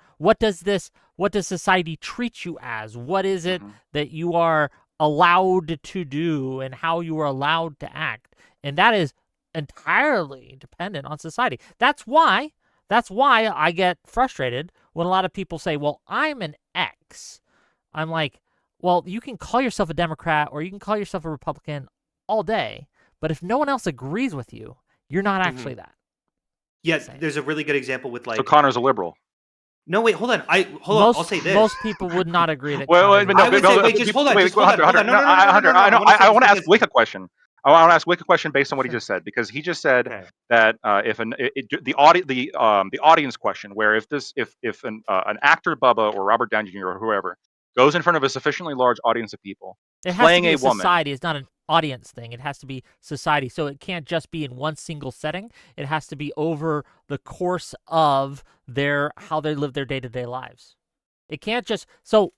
What does society treat you as? What is it Mhm. that you are allowed to do and how you are allowed to act? And that is entirely dependent on society. That's why I get frustrated when a lot of people say, "Well, I'm an X." I'm like, "Well, you can call yourself a Democrat or you can call yourself a Republican all day, but if no one else agrees with you, you're not actually that." Yeah, Same. there's a really good example with So like. Connor's a liberal. No, wait, hold on. I'll say this. Most people would not agree that. Well, Connor's but a no, I would liberal. say, wait, just hold on, just hold on, Hunter, hold on. No, Hunter, I know. I want to ask this. Wick a question. I want to ask Wick a question based on what he just said, because he just said Okay. that if the audience question, where if an actor Bubba or Robert Downey Jr. or whoever goes in front of a sufficiently large audience of people It has playing to be a woman, society. It's not an audience thing. It has to be society. So it can't just be in one single setting. It has to be over the course of how they live their day-to-day lives. It can't just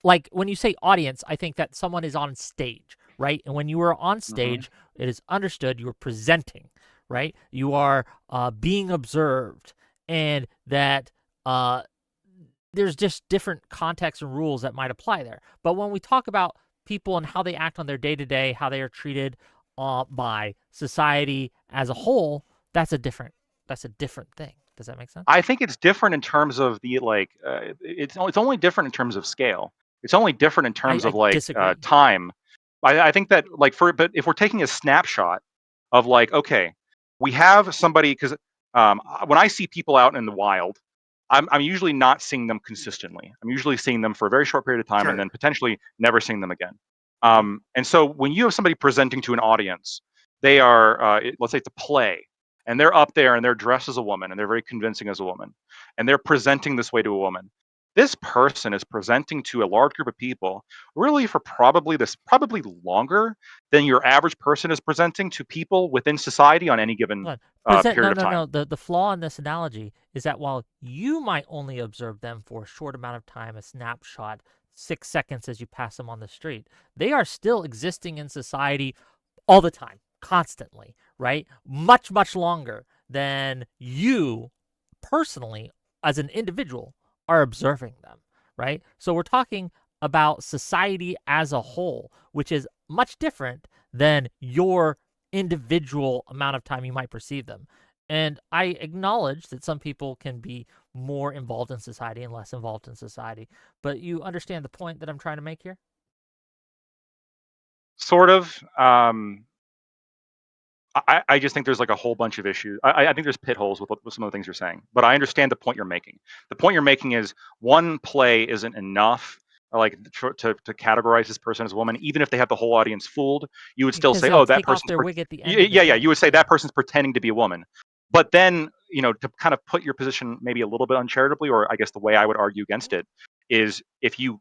like when you say audience, I think that someone is on stage, right? And when you are on stage, it is understood you are presenting, right? You are being observed, and that there's just different contexts and rules that might apply there. But when we talk about people and how they act on their day-to-day, how they are treated by society as a whole, that's a different thing. Does that make sense? I think it's different in terms of the it's only different in terms of scale. It's only different in terms of like disagree. time. I think that but if we're taking a snapshot of like, okay, we have somebody, because when I see people out in the wild, I'm usually not seeing them consistently. I'm usually seeing them for a very short period of time Sure. and then potentially never seeing them again. And so when you have somebody presenting to an audience, they are let's say it's a play, and they're up there and they're dressed as a woman and they're very convincing as a woman, and they're presenting this way to a woman. This person is presenting to a large group of people really for probably longer than your average person is presenting to people within society on any given Hold on. period of time. No. The flaw in this analogy is that while you might only observe them for a short amount of time, a snapshot, 6 seconds as you pass them on the street, they are still existing in society all the time, constantly, right? Much, much longer than you personally, as an individual, are observing them, right? So we're talking about society as a whole, which is much different than your individual amount of time you might perceive them. And I acknowledge that some people can be more involved in society and less involved in society. But you understand the point that I'm trying to make here? Sort of. I just think there's like a whole bunch of issues. I think there's pit holes with some of the things you're saying, but I understand the point you're making. The point you're making is one play isn't enough, like to categorize this person as a woman, even if they have the whole audience fooled. You would still Because say, they'll oh, that take off person's their wig at the end of the yeah. day. You would say that person's pretending to be a woman, but then to kind of put your position maybe a little bit uncharitably, or I guess the way I would argue against it is if you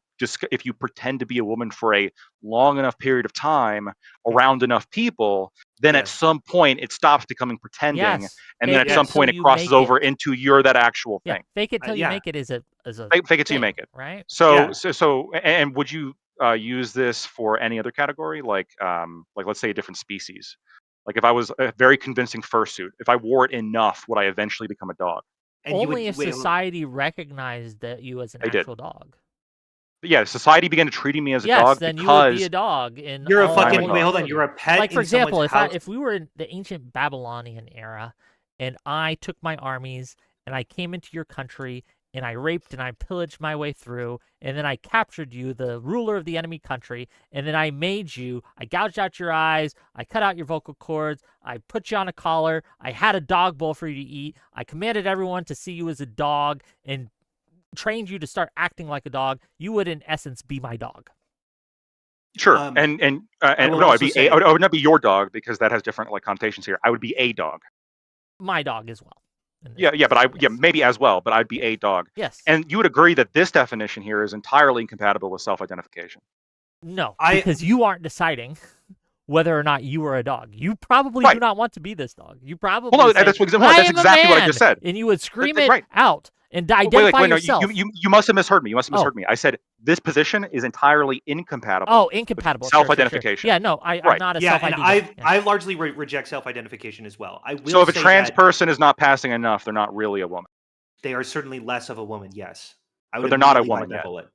pretend to be a woman for a long enough period of time around enough people, then at Yes. some point it stops becoming pretending, Yes. and then at Fake some it till point it you crosses make over it. into you're that actual Yeah, thing. fake it till you Yeah. make it is a Fake it till you thing, make it. right? So Yeah. and would you use this for any other category, like let's say a different species? Like if I was a very convincing fursuit, if I wore it enough, would I eventually become a dog? And you Only would if society recognized that you as an They did. actual dog. But yeah, society began treating me as a Yes, dog then you would be because a dog in you're a all fucking dog. wait. Hold on. utility. You're a pet Like, for in someone's example, house. if we were in the ancient Babylonian era and I took my armies and I came into your country and I raped and I pillaged my way through, and then I captured you, the ruler of the enemy country, and then I made you, I gouged out your eyes, I cut out your vocal cords, I put you on a collar, I had a dog bowl for you to eat, I commanded everyone to see you as a dog and trained you to start acting like a dog, you would in essence be my dog. Sure, I and will no, also say, I would not be your dog because that has different like connotations here. I would be a dog. My dog as well. Yeah, but yes. maybe as well, but I'd be a dog. Yes. And you would agree that this definition here is entirely incompatible with self-identification. No, because you aren't deciding whether or not you are a dog. You probably do not want to be this dog. You probably Well, no, say, that's I am exactly a what I man, just said. and you would scream it Right. out and identify yourself. No, you must have misheard me. You must have misheard me. I said this position is entirely incompatible. Oh, incompatible. With self-identification. Sure. Yeah, no, I'm not a self-ID. And I largely reject self-identification as well. I will so if a say trans that person is not passing enough, they're not really a woman. they are certainly less of a woman. Yes, I would But they're not a immediately woman bite that yet. bullet.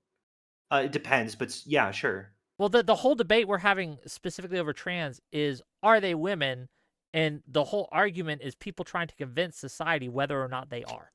It depends, but yeah, sure. Well, the whole debate we're having specifically over trans is, are they women? And the whole argument is people trying to convince society whether or not they are.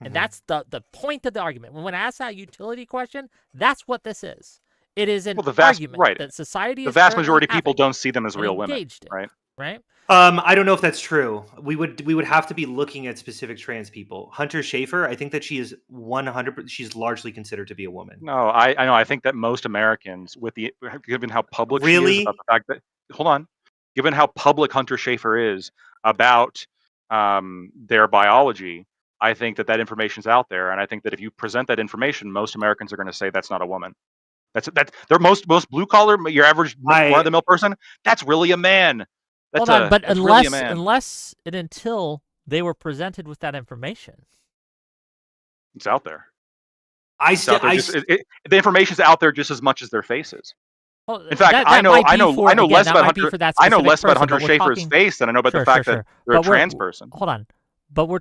And that's the point of the argument. When I ask that utility question, that's what this is. It is an argument that society is the vast majority of people don't see them as real women, right? Right? I don't know if that's true. We would have to be looking at specific trans people. Hunter Schafer, I think that she is 100%. She's largely considered to be a woman. No, I know. I think that most Americans, given how public she is about the fact that given how public Hunter Schafer is about their biology, I think that information is out there, and I think that if you present that information, most Americans are going to say that's not a woman. They're most blue collar, your average run of the mill person. That's really a man. Hold on, but unless and until they were presented with that information, it's out there. The information's out there just as much as their faces. Well, in fact, I know less about Hunter Schafer's face than I know about the fact that they're a trans person. Hold on, but we're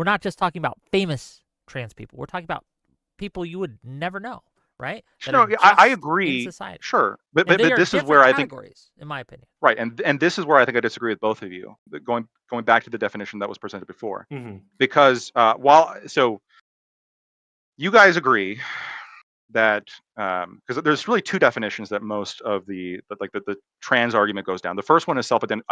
not just talking about famous trans people. We're talking about people you would never know. Right? No, I agree. Sure, but this is where I think, in my opinion, right, and this is where I think I disagree with both of you. Going back to the definition that was presented before, because you guys agree that because there's really two definitions that most of the trans argument goes down. The first one is self ID, and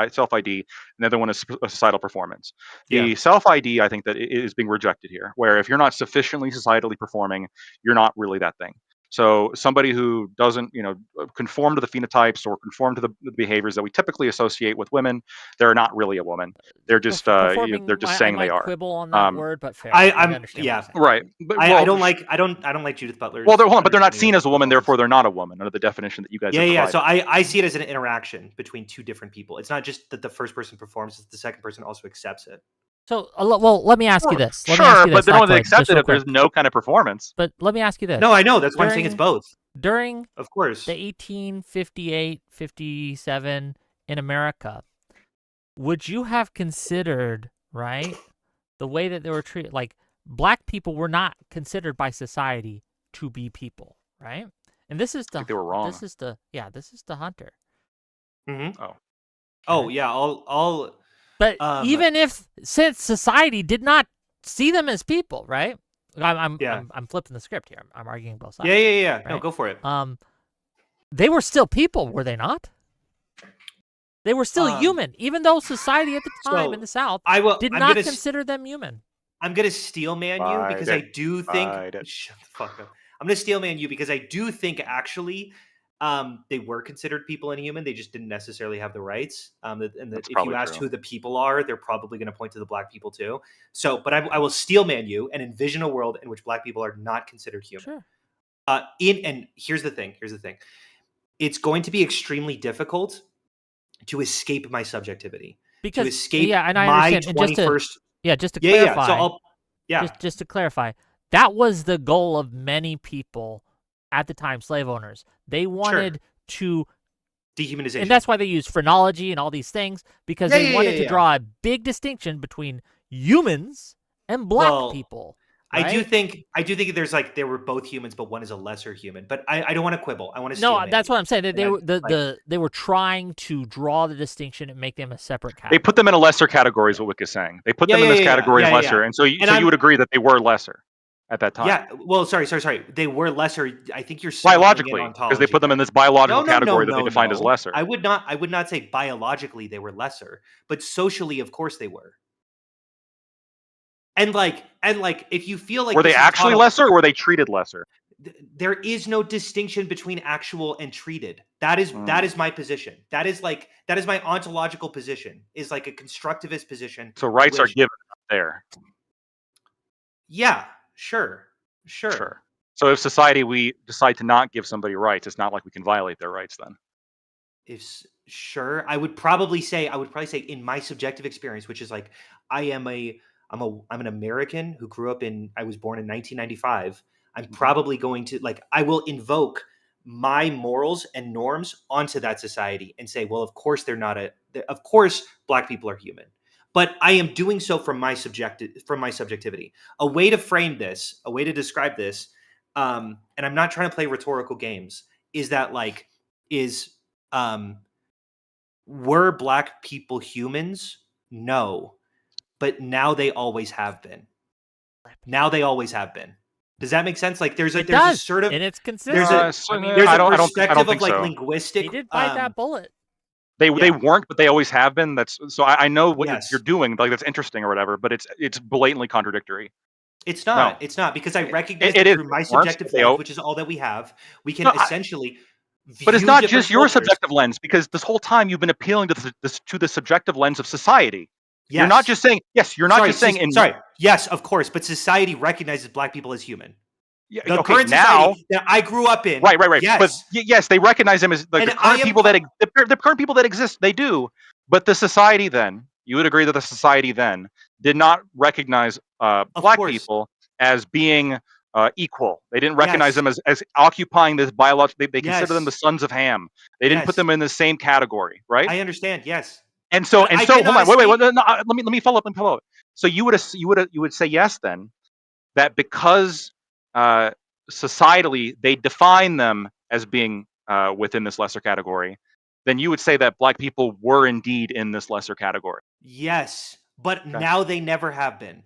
the other one is societal performance. The self ID, I think that is being rejected here, where if you're not sufficiently societally performing, you're not really that thing. So somebody who doesn't, conform to the phenotypes or conform to the behaviors that we typically associate with women, they're not really a woman. They're just they're just saying they are. Quibble on that word, but fair. I understand. Right. But, I don't like Judith Butler. Well, but they're not seen as a woman, therefore they're not a woman under the definition that you guys. Yeah. So I see it as an interaction between two different people. It's not just that the first person performs; it's the second person also accepts it. So, well, let me ask you this. But they don't accept it if there's no kind of performance. But let me ask you this. No, I know. That's why I'm saying it's both. During, of course, the 1858, 57 in America, would you have considered, right, the way that they were treated? Like, black people were not considered by society to be people, right? And this is they were wrong. This is the Hunter. Oh yeah, all. But since society did not see them as people, right? I'm flipping the script here. I'm arguing both sides. Yeah. Right? No, go for it. They were still people, were they not? They were still human, even though society at the time in the South did not consider them human. I'm gonna steel man you because I do think. Shut the fuck up. I'm gonna steel man you because I do think actually, they were considered people and human. They just didn't necessarily have the rights. If you asked who the people are, they're probably going to point to the black people too. So, but I will steel man you and envision a world in which black people are not considered human. Sure. And here's the thing. It's going to be extremely difficult to escape my subjectivity. Because to escape and I my understand. 21st. Just to clarify. So just to clarify, that was the goal of many people at the time, slave owners. They wanted to dehumanization, and that's why they used phrenology and all these things, because they wanted to draw a big distinction between humans and black people. Right? I do think there were both humans, but one is a lesser human. But I don't want to quibble. I want to. No, that's what I'm saying. They were trying to draw the distinction and make them a separate category. They put them in a lesser category, is what Wick is saying. They put them in this category as lesser, and so you would agree that they were lesser at that time. Yeah. Well, sorry. They were lesser. I think you're biologically, because they put them in this biological category that they defined as lesser. I would not say biologically they were lesser, but socially, of course, they were. And if you feel like were they actually lesser, or were they treated lesser? There is no distinction between actual and treated. That is my position. That is my ontological position. Is like a constructivist position. So rights are given up there. Yeah, sure. So if society we decide to not give somebody rights, it's not like we can violate their rights then. I would probably say in my subjective experience, which is like I'm an American who grew up I was born in 1995. I'm probably going to I will invoke my morals and norms onto that society and say, well, of course of course black people are human. But I am doing so from my subjectivity. A way to frame this, a way to describe this, and I'm not trying to play rhetorical games, is that were black people humans? No. But now they always have been. Does that make sense? There's a sort of, and it's consistent. There's a perspective of linguistic. He did bite that bullet. They weren't, but they always have been. I know what you're doing. That's interesting or whatever, but it's blatantly contradictory. It's not. No. It's not, because I recognize that through my subjective lens, which is all that we have. We can essentially. But it's not just your subjective lens, because this whole time you've been appealing to the subjective lens of society. Yes. You're not just saying Yes, of course, but society recognizes black people as human. Yeah, the current society that I grew up in. Right. Yes. But yes, they recognize them as the current people that exist. They do, but the society then, you would agree that the society then did not recognize black people as being equal. They didn't recognize them as occupying this biological. They consider them the sons of Ham. They didn't put them in the same category, right? I understand. Yes. And so hold on, wait, no, let me follow up. So you would say yes then, that because societally they define them as being within this lesser category, then you would say that black people were indeed in this lesser category. Yes, but now they never have been,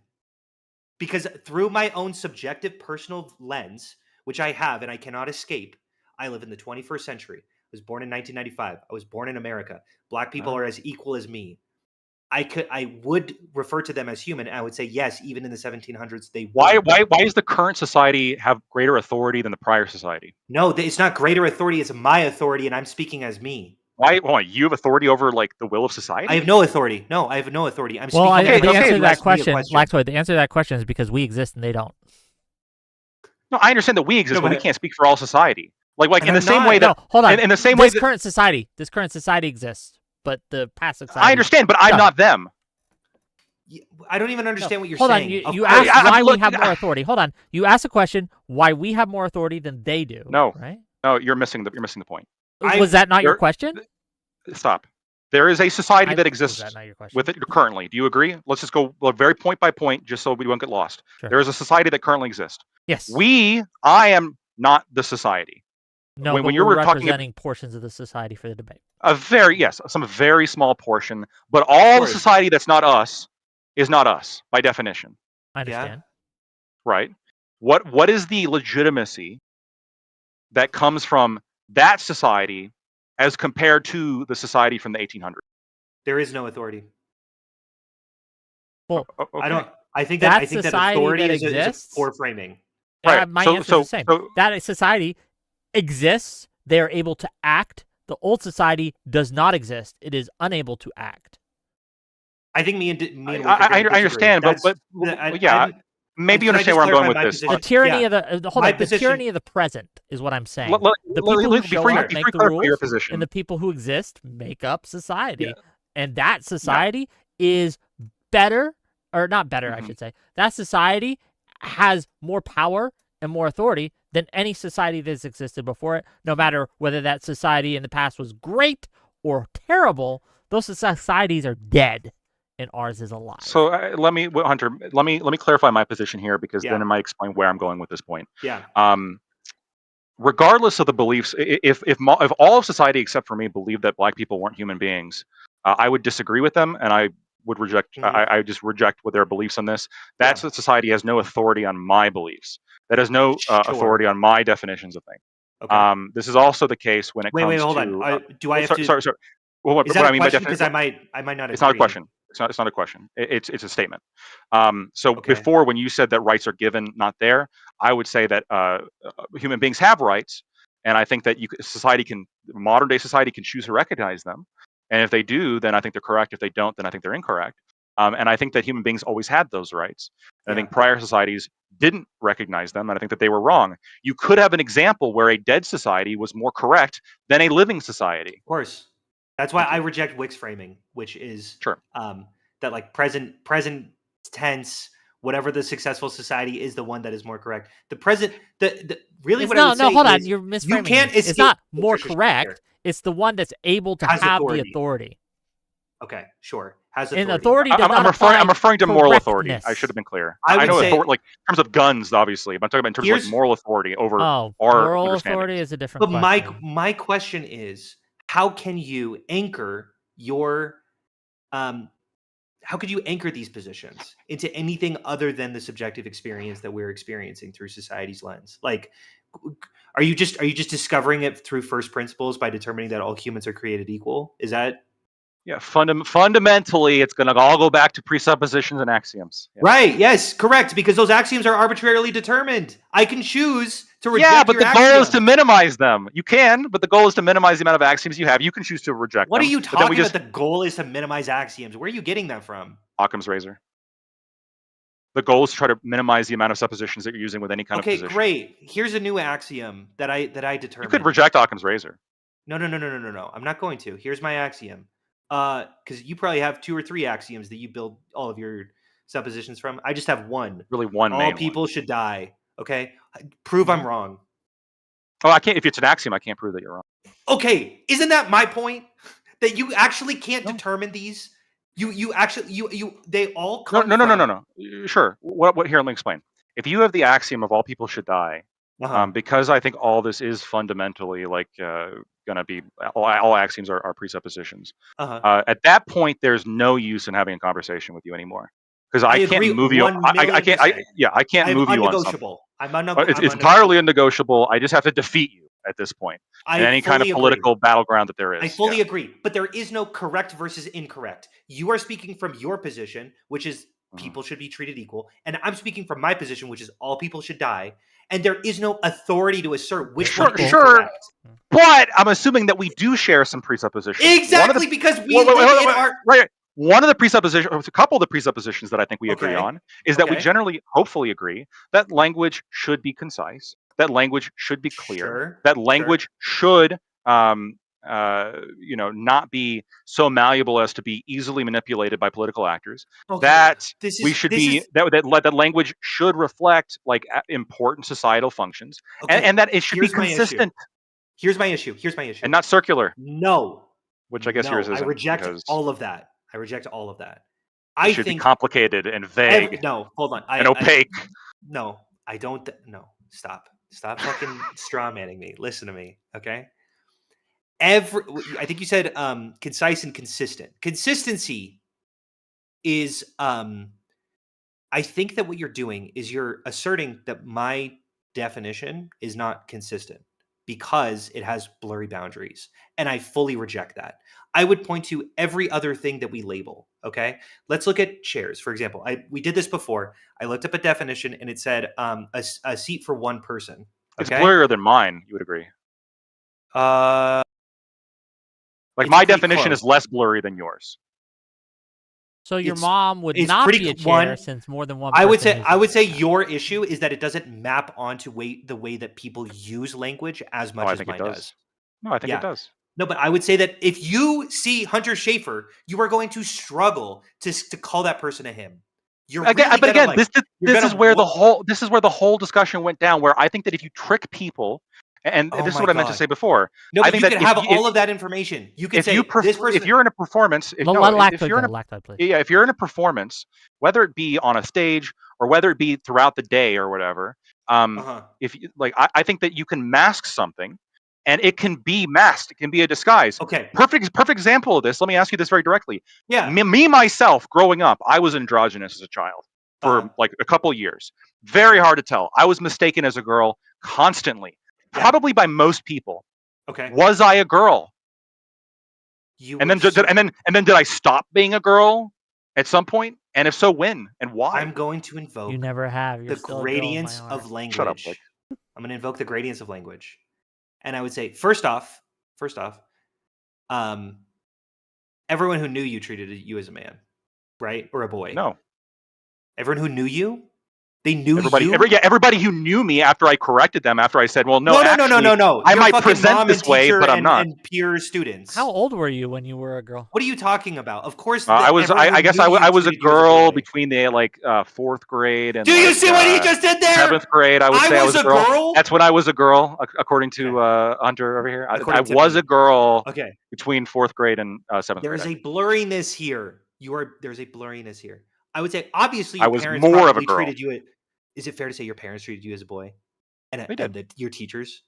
because through my own subjective personal lens, which I have and I cannot escape, I live in the 21st century. I was born in 1995. I was born in America. Black people are as equal as me. I would refer to them as human. And I would say yes, even in the 1700s, they. Why does the current society have greater authority than the prior society? No, it's not greater authority. It's my authority, and I'm speaking as me. Why? You have authority over the will of society? I have no authority. No, I have no authority. I'm speaking. The answer to that question, Lactoid, the answer to that question is because we exist and they don't. No, I understand that we exist, but we can't speak for all society. In the same way that hold on. In the same way this current society exists, but the past society. I understand, but I'm not them. I don't even understand what you're Hold saying. on, you asked why we have more authority. Hold on, you asked a question why we have more authority than they do. No, right? No, you're missing the point. Was that not your question? Stop. There is a society that exists with it currently. Do you agree? Let's just go very point by point, just so we won't get lost. Sure. There is a society that currently exists. Yes. I am not the society. No, when but you're we're talking representing portions of the society for the debate. some very small portion, but Of all the course. society that's not us is not us by definition, I understand. right? What is the legitimacy that comes from that society as compared to the society from the 1800s? There is no authority. Well, Okay. I think that that society authority that is a exists. poor framing. Right. My So- answer so- is the same. so- That society exists. They are able to act. The old society does not exist. It is unable to act. I think me and Wick are I gonna disagree. understand, but yeah, maybe you can I understand just where I'm going clarify with my this. The position? tyranny Yeah. of the hold My on. The position- tyranny of the present is what I'm saying. Let- The people who show before you up make the clarify your rules, position. and the people who exist make up society. Yeah. And that society is better, or not better, I Mhm. should say. That society has more power and more authority than any society that's existed before it, no matter whether that society in the past was great or terrible. Those societies are dead, and ours is alive. So Hunter, let me clarify my position here, because Yeah. then it might explain where I'm going with this point. Yeah. Regardless of the beliefs, if all of society except for me believed that black people weren't human beings, I would disagree with them, and I would reject. Mhm. I just reject what their beliefs on this. That Yeah. society has no authority on my beliefs. That has no Sure. authority on my definitions of things. Okay. This is also the case when it Wait, comes hold to. on. Do I have to? Sorry. Well, what Is that I a mean by question? Because definition? I might not agree. It's not a question. It's not a question. It's a statement. So Okay. before, when you said that rights are given, not there, I would say that human beings have rights, and I think that modern day society can choose to recognize them. And if they do, then I think they're correct. If they don't, then I think they're incorrect. And I think that human beings always had those rights. And I think prior societies didn't recognize them, and I think that they were wrong. You could have an example where a dead society was more correct than a living society. Of course. That's why Thank I you. reject Wick's framing, which is Sure. that like present tense, whatever the successful society is, the one that is more correct. The present, the really It's what I would say hold on. is You're misframing. can't it. It's escape not more patricia correct. here. It's the one that's able to Has have authority. the authority. Okay, sure. Has And authority. authority does not apply I'm referring to moral authority. I correctness. should have been clear. I I would know say- authority, like in terms of guns, obviously, but I'm talking about in terms of like moral authority over our moral understanding. authority is a different But question. my question is, how can you anchor your how could you anchor these positions into anything other than the subjective experience that we're experiencing through society's lens? Like, are you just discovering it through first principles by determining that all humans are created equal? Is that Yeah, fundamentally, it's going to all go back to presuppositions and axioms. Yeah. right? Yes, correct. Because those axioms are arbitrarily determined. I can choose to reject. Yeah, but your the goal is to axiom. minimize them. You can, but the goal is to minimize the amount of axioms you have. You can choose to reject What them. are you but then talking about? The goal is to minimize axioms. Where are you getting that from? Occam's razor. The goal is to try to minimize the amount of suppositions that you're using with any kind of Okay, position. great. Here's a new axiom that I determined. You could reject Occam's razor. No. I'm not going to. Here's my axiom. Because you probably have 2 or 3 axioms that you build all of your suppositions from. I just have one. Really, one All main people one. should die. Okay, prove I'm wrong. Oh, I can't. If it's an axiom, I can't prove that you're wrong. Okay, isn't that my point? That you actually can't determine these. You actually they all come. No. Sure. What? Here, let me explain. If you have the axiom of all people should die, because I think all this is fundamentally like going to be all axioms are presuppositions. At that point, there's no use in having a conversation with you anymore, because I can't move you. I can't. I can't move you on something. It's entirely unnegotiable. I just have to defeat you at this point in any kind of political battleground that there is. I fully agree, but there is no correct versus incorrect. You are speaking from your position, which is people should be treated equal, and I'm speaking from my position, which is all people should die. And there is no authority to assert which one is correct. But I'm assuming that we do share some presuppositions. Exactly, because we live in our... Right. One of the presuppositions, a couple of the presuppositions that I think we agree on is that we generally, hopefully agree, that language should be concise, that language should be clear, that language should, not be so malleable as to be easily manipulated by political actors. That language should reflect like important societal functions, and that it should be consistent. Here's my issue. And not circular. No. Which I guess yours isn't. I reject all of that. It should be complicated and vague. No, hold on. And opaque. No, I don't. No, stop. Stop fucking straw manning me. Listen to me, okay? I think you said concise and consistent. Consistency is I think that what you're doing is you're asserting that my definition is not consistent because it has blurry boundaries. And I fully reject that. I would point to every other thing that we label. Okay. Let's look at chairs. For example, we did this before. I looked up a definition and it said a seat for one person. It's Okay. blurrier than mine. You would agree? Like It's my pretty definition close. is less blurry than yours. So your It's- mom would it's not pretty be a cl- chair one- since more than one. I would person say uses it. your issue is that it doesn't map onto the way that people use language as much I as think mine it does. does. No, I think Yeah. it does. No, but I would say that if you see Hunter Schafer, you are going to struggle to call that person a him. You're Again, really but gonna, again, like, this you're is gonna where wo- this is where the whole discussion went down. Where I think that if you trick people, and Oh this is my what I meant to God. say before, No, I but think you that could if have you, all of that information. You could if say you this person. if you're in a performance, if Let Lactoid you're in go. a Lactoid, please. yeah, if you're in a performance, whether it be on a stage or whether it be throughout the day or whatever, if you, like, I think that you can mask something, and it can be masked. It can be a disguise. Okay. Perfect example of this. Let me ask you this very directly. Yeah. Me myself, growing up, I was androgynous as a child for like a couple years. Very hard to tell. I was mistaken as a girl constantly, Yeah. probably by most people. Okay. Was I a girl? You And were then did I stop being a girl at some point? And if so, when and why? I'm going to invoke You never have. You're the still a girl in my gradients heart. of language. Shut up, Blake. I'm going to invoke the gradients of language. And I would say, first off, everyone who knew you treated you as a man, right? Or a boy. No. Everyone who knew you, they knew Everybody, you. everybody who knew me after I corrected them, after I said, well, no. No. I Your might fucking present mom this and way, teacher but I'm not. And peer students. How old were you when you were a girl? What are you talking about? Of course, I was. I guess I was a girl between the fourth grade and. Do you see what he just did there? 7th grade, I would say I was a girl. That's when I was a girl, according to Hunter over here. I was a girl. Okay. Between 4th grade and 7th grade. There is a blurriness here. There's a blurriness here. I would say, obviously, I your was parents more of a probably girl. treated you. Is it fair to say your parents treated you as a boy, and your teachers,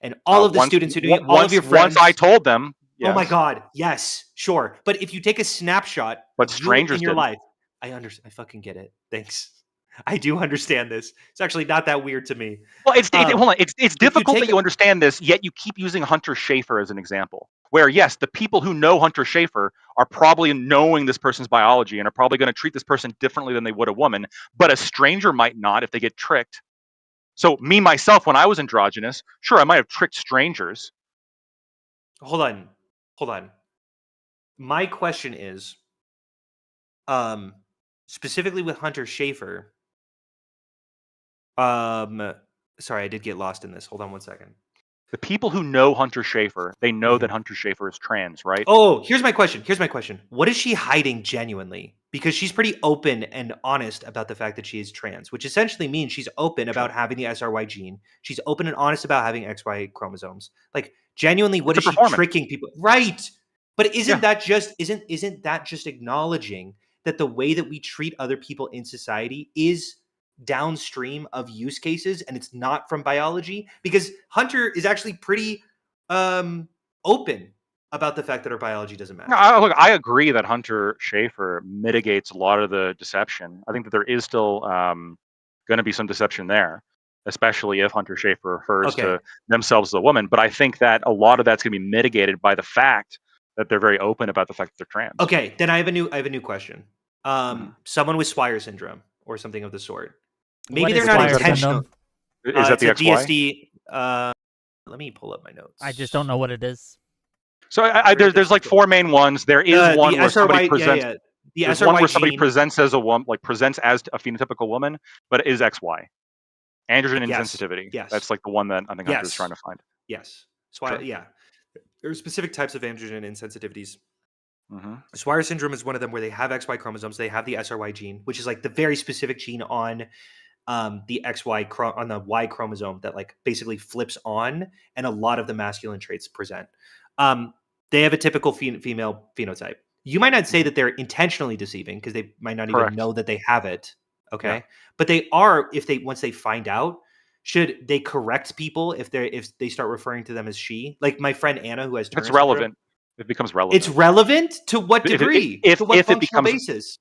and all of the students who knew you, all of your friends? Once I told them. Yes. Oh my God! Yes, sure. But if you take a snapshot, but strangers in your life, I understand. I fucking get it. Thanks. I do understand this. It's actually not that weird to me. Well, hold on. It's difficult that you understand this, yet you keep using Hunter Schafer as an example. Where, yes, the people who know Hunter Schafer are probably knowing this person's biology and are probably going to treat this person differently than they would a woman, but a stranger might not if they get tricked. So me, myself, when I was androgynous, sure, I might have tricked strangers. Hold on. My question is, specifically with Hunter Schafer, sorry, I did get lost in this. Hold on one second. The people who know Hunter Schafer, they know that Hunter Schafer is trans, right? Oh, here's my question. What is she hiding genuinely? Because she's pretty open and honest about the fact that she is trans, which essentially means she's open about having the SRY gene. She's open and honest about having XY chromosomes. Like, genuinely, what is she tricking people? Right. But isn't that just acknowledging that the way that we treat other people in society is downstream of use cases, and it's not from biology? Because Hunter is actually pretty open about the fact that her biology doesn't matter. No, look, I agree that Hunter Schafer mitigates a lot of the deception. I think that there is still going to be some deception there, especially if Hunter Schafer refers to themselves as a woman. But I think that a lot of that's going to be mitigated by the fact that they're very open about the fact that they're trans. Okay, then I have a new question. Someone with Swyer syndrome or something of the sort. Maybe they're not intentional. Is that the XY? DSD. Let me pull up my notes. I just don't know what it is. So there's like 4 main ones. There is one where somebody presents. There's one where somebody presents as a woman, like presents as a phenotypical woman, but is XY. Androgen insensitivity. Yes. That's like the one that I think Hunter's trying to find. Yes. Swyer, yeah. There are specific types of androgen insensitivities. Mm-hmm. Swyer syndrome is one of them where they have XY chromosomes. They have the SRY gene, which is like the very specific gene on the on the Y chromosome that like basically flips on, and a lot of the masculine traits present. They have a typical female phenotype. You might not say that they're intentionally deceiving because they might not even know that they have it. Okay. Yeah. But they are, once they find out, should they correct people if they start referring to them as she? Like my friend Anna, who has If it's Turner syndrome. relevant, it becomes relevant. It's relevant to what degree? To what functional basis?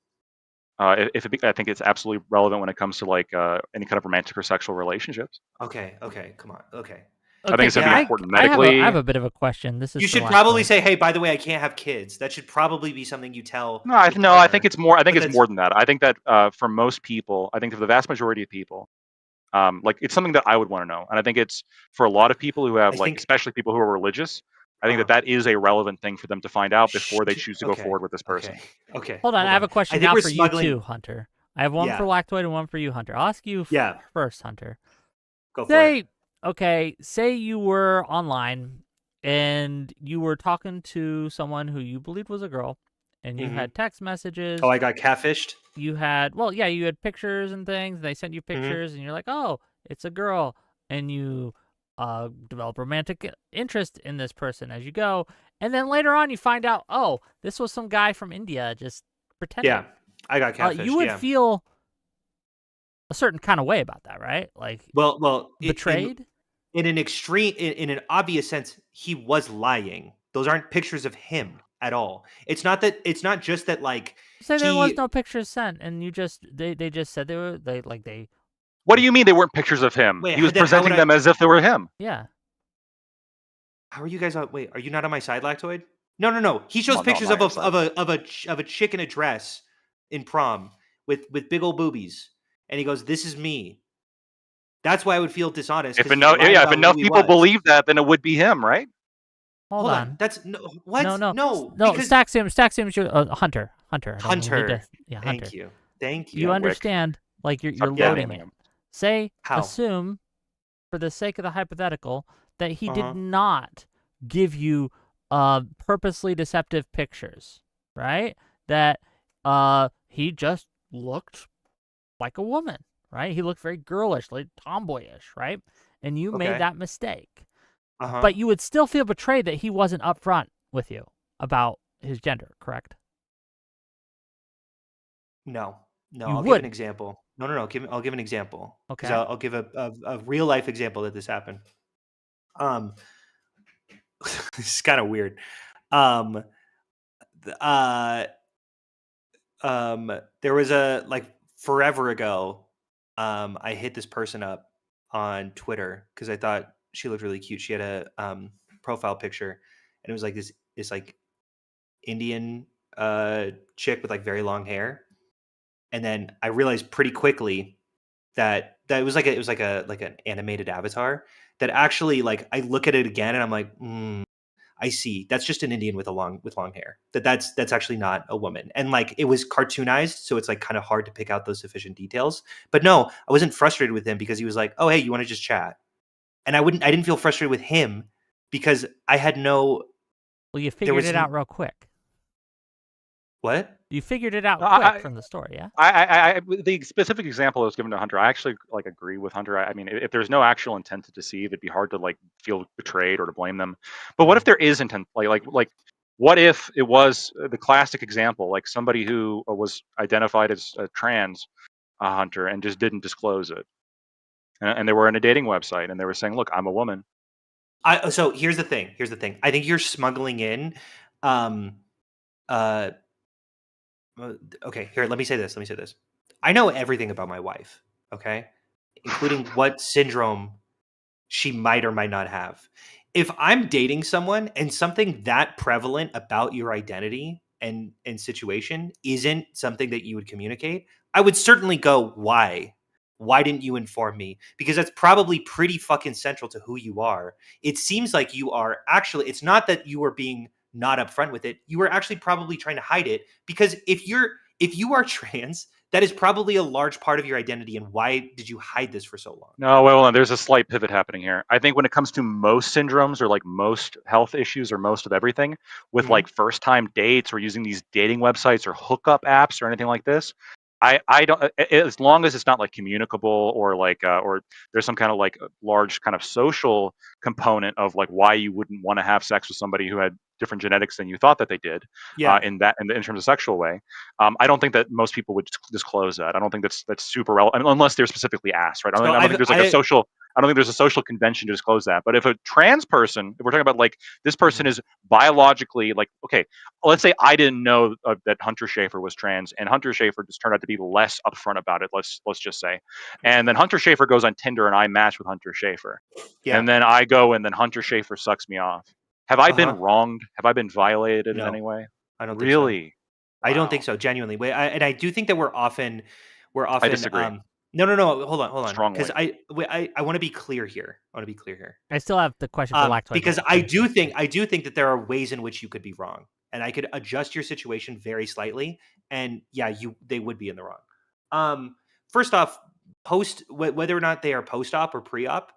I think it's absolutely relevant when it comes to like any kind of romantic or sexual relationships. Okay, come on. Okay. I think it's going to be important I medically. have a bit of a question. This is You for should probably Lactoid. say, "Hey, by the way, I can't have kids." That should probably be something you tell. No, I think it's more. I think But it's more than that. I think that for most people, I think for the vast majority of people, like it's something that I would want to know, and I think it's for a lot of people who have I like, think especially people who are religious. I think that is a relevant thing for them to find out before they choose to go forward with this person. Okay. Hold on, I have a question now for you too, Hunter. I have one for Lactoid and one for you, Hunter. I'll ask you first, Hunter. Go for it. Okay, say you were online and you were talking to someone who you believed was a girl, and you had text messages. Oh, I got catfished? You had, you had pictures and things. They sent you pictures, and you're like, oh, it's a girl. And you develop romantic interest in this person as you go. And then later on, you find out, oh, this was some guy from India just pretending. Yeah, I got catfished. You would feel a certain kind of way about that, right? Like, well, betrayed? In an extreme, in an obvious sense, he was lying. Those aren't pictures of him at all. It's not just that like say there was no pictures sent, and you just they just said they were they. What do you mean they weren't pictures of him? Wait, he was presenting them as if they were him. Yeah. How are you guys? Wait, are you not on my side, Lactoid? No. He shows pictures of a chick in a dress in prom with big old boobies, and he goes, "This is me." That's why I would feel dishonest. If enough people believe that, then it would be him, right? Hold on. That's what? No. Staxium, Hunter. Hunter. Yeah, Thank Hunter. you. Thank you. You understand? Like you're loading it. Assume, for the sake of the hypothetical, that he did not give you purposely deceptive pictures, right? That he just looked like a woman, right? He looked very girlish, like tomboyish, right? And you made that mistake. But you would still feel betrayed that he wasn't upfront with you about his gender, correct? No. I'll give an example. No. I'll give an example. Okay. I'll give a real life example that this happened. This is kind of weird. There was forever ago. I hit this person up on Twitter because I thought she looked really cute. She had a profile picture, and it was like this like Indian chick with like very long hair. And then I realized pretty quickly that it was like an animated avatar. That actually, like, I look at it again and I'm like, I see. That's just an Indian with long hair. That's actually not a woman. And like it was cartoonized, so it's like kind of hard to pick out those sufficient details. But no, I wasn't frustrated with him because he was like, "Oh, hey, you want to just chat?" And I didn't feel frustrated with him because I had no. Well, you figured it out real quick. What? You figured it out quick from the story, yeah? The specific example I was given to Hunter, I actually agree with Hunter. I mean, if there's no actual intent to deceive, it'd be hard to like feel betrayed or to blame them. But what if there is intent? Like what if it was the classic example, like somebody who was identified as a trans Hunter and just didn't disclose it, and they were on a dating website and they were saying, "Look, I'm a woman." So here's the thing. I think you're smuggling in. Okay, here, let me say this. I know everything about my wife, okay? Including what syndrome she might or might not have. If I'm dating someone and something that prevalent about your identity and situation isn't something that you would communicate, I would certainly go, why? Why didn't you inform me? Because that's probably pretty fucking central to who you are. It seems like you are actually, it's not that you are being not upfront with it. You were actually probably trying to hide it because if you are trans, that is probably a large part of your identity. And why did you hide this for so long? No, well, there's a slight pivot happening here. I think when it comes to most syndromes or like most health issues or most of everything with like first time dates or using these dating websites or hookup apps or anything like this, I don't, as long as it's not like communicable or like or there's some kind of like large kind of social component of like why you wouldn't want to have sex with somebody who had different genetics than you thought that they did. In terms of sexual way, I don't think that most people would disclose that. I don't think that's super relevant unless they're specifically asked, right? I don't think there's like I don't think there's a social convention to disclose that. But if a trans person, if we're talking about like this person Mhm. is biologically like, okay, let's say I didn't know that Hunter Schafer was trans, and Hunter Schafer just turned out to be less upfront about it. Let's just say, and then Hunter Schafer goes on Tinder, and I match with Hunter Schafer, Yeah. and then I go, and then Hunter Schafer sucks me off. Have I been Uh-huh. wronged? Have I been violated in No, any way? I don't think so. Really? I don't think Wow. so, genuinely. And I do think that we're I often disagree no, hold on, because strongly. I want to be clear here. I want to be clear here. I still have the question for Lactoid. Because But finish this, please. I do think that there are ways in which you could be wrong, and I could adjust your situation very slightly, and yeah, they would be in the wrong. First off, whether or not they are post op or pre op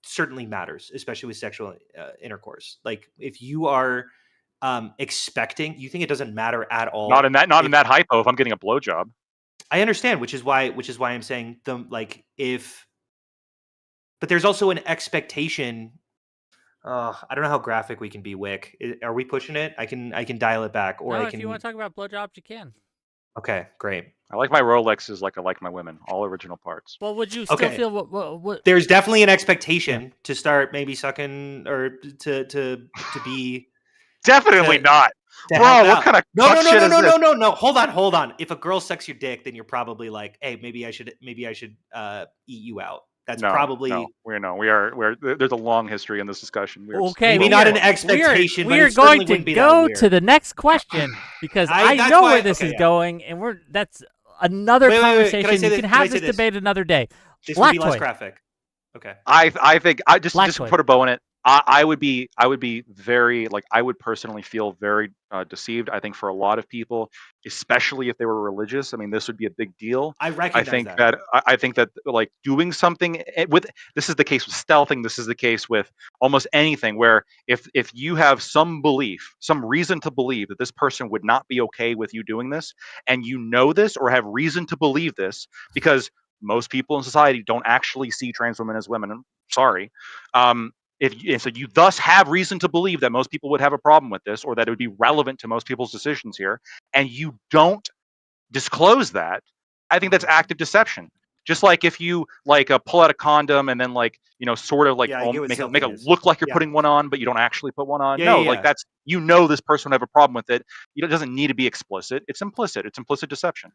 certainly matters, especially with sexual intercourse. Like if you are expecting, you think it doesn't matter at Not all. in that not in If that hypo. If I'm getting a blowjob, I understand, which is why I'm saying like if, but there's also an expectation. I don't know how graphic we can be, Wick. Are we pushing it? I can dial it back, or No, I if you want can. to talk about blowjobs, you can. Okay, great. I like my Rolexes like I like my women, all original parts. Well, would you still Okay, feel what? there's definitely an Yeah. expectation to start maybe sucking or to be Definitely to not, to help bro. What out. kind of No, cuck no, no, shit no, is no, this? no, no, no. Hold on. If a girl sucks your dick, then you're probably like, hey, maybe I should eat you out. That's No, no, probably we're. There's a long history in this discussion. We are just Okay, maybe totally not we an wrong. expectation, but are it going certainly to wouldn't be that go to weird. the next question because I That's know where why. this Okay, is yeah. going, and that's another Wait. Can I conversation. say You this? can Can I have say this this? debate another day. This would be less Lactoid, graphic. Okay. I think I just to Lactoid. put a bow in it. I would be very like I would personally feel very deceived. I think for a lot of people, especially if they were religious, I mean, this would be a big deal. I recognize that. I think that like doing something with this is the case with stealthing. This is the case with almost anything where if you have some belief, some reason to believe that this person would not be okay with you doing this, and you know this or have reason to believe this because most people in society don't actually see trans women as women. I'm sorry. And so you thus have reason to believe that most people would have a problem with this or that it would be relevant to most people's decisions here, and you don't disclose that. I think that's Mhm. active deception. Just like if you like pull out a condom and then like sort of like Yeah, I get what make stealthing it is. look like you're Yeah. putting one on, but you don't actually put one on. Yeah, No, yeah, like yeah. that's this person would have a problem with it. It doesn't need to be explicit. It's implicit. It's implicit deception.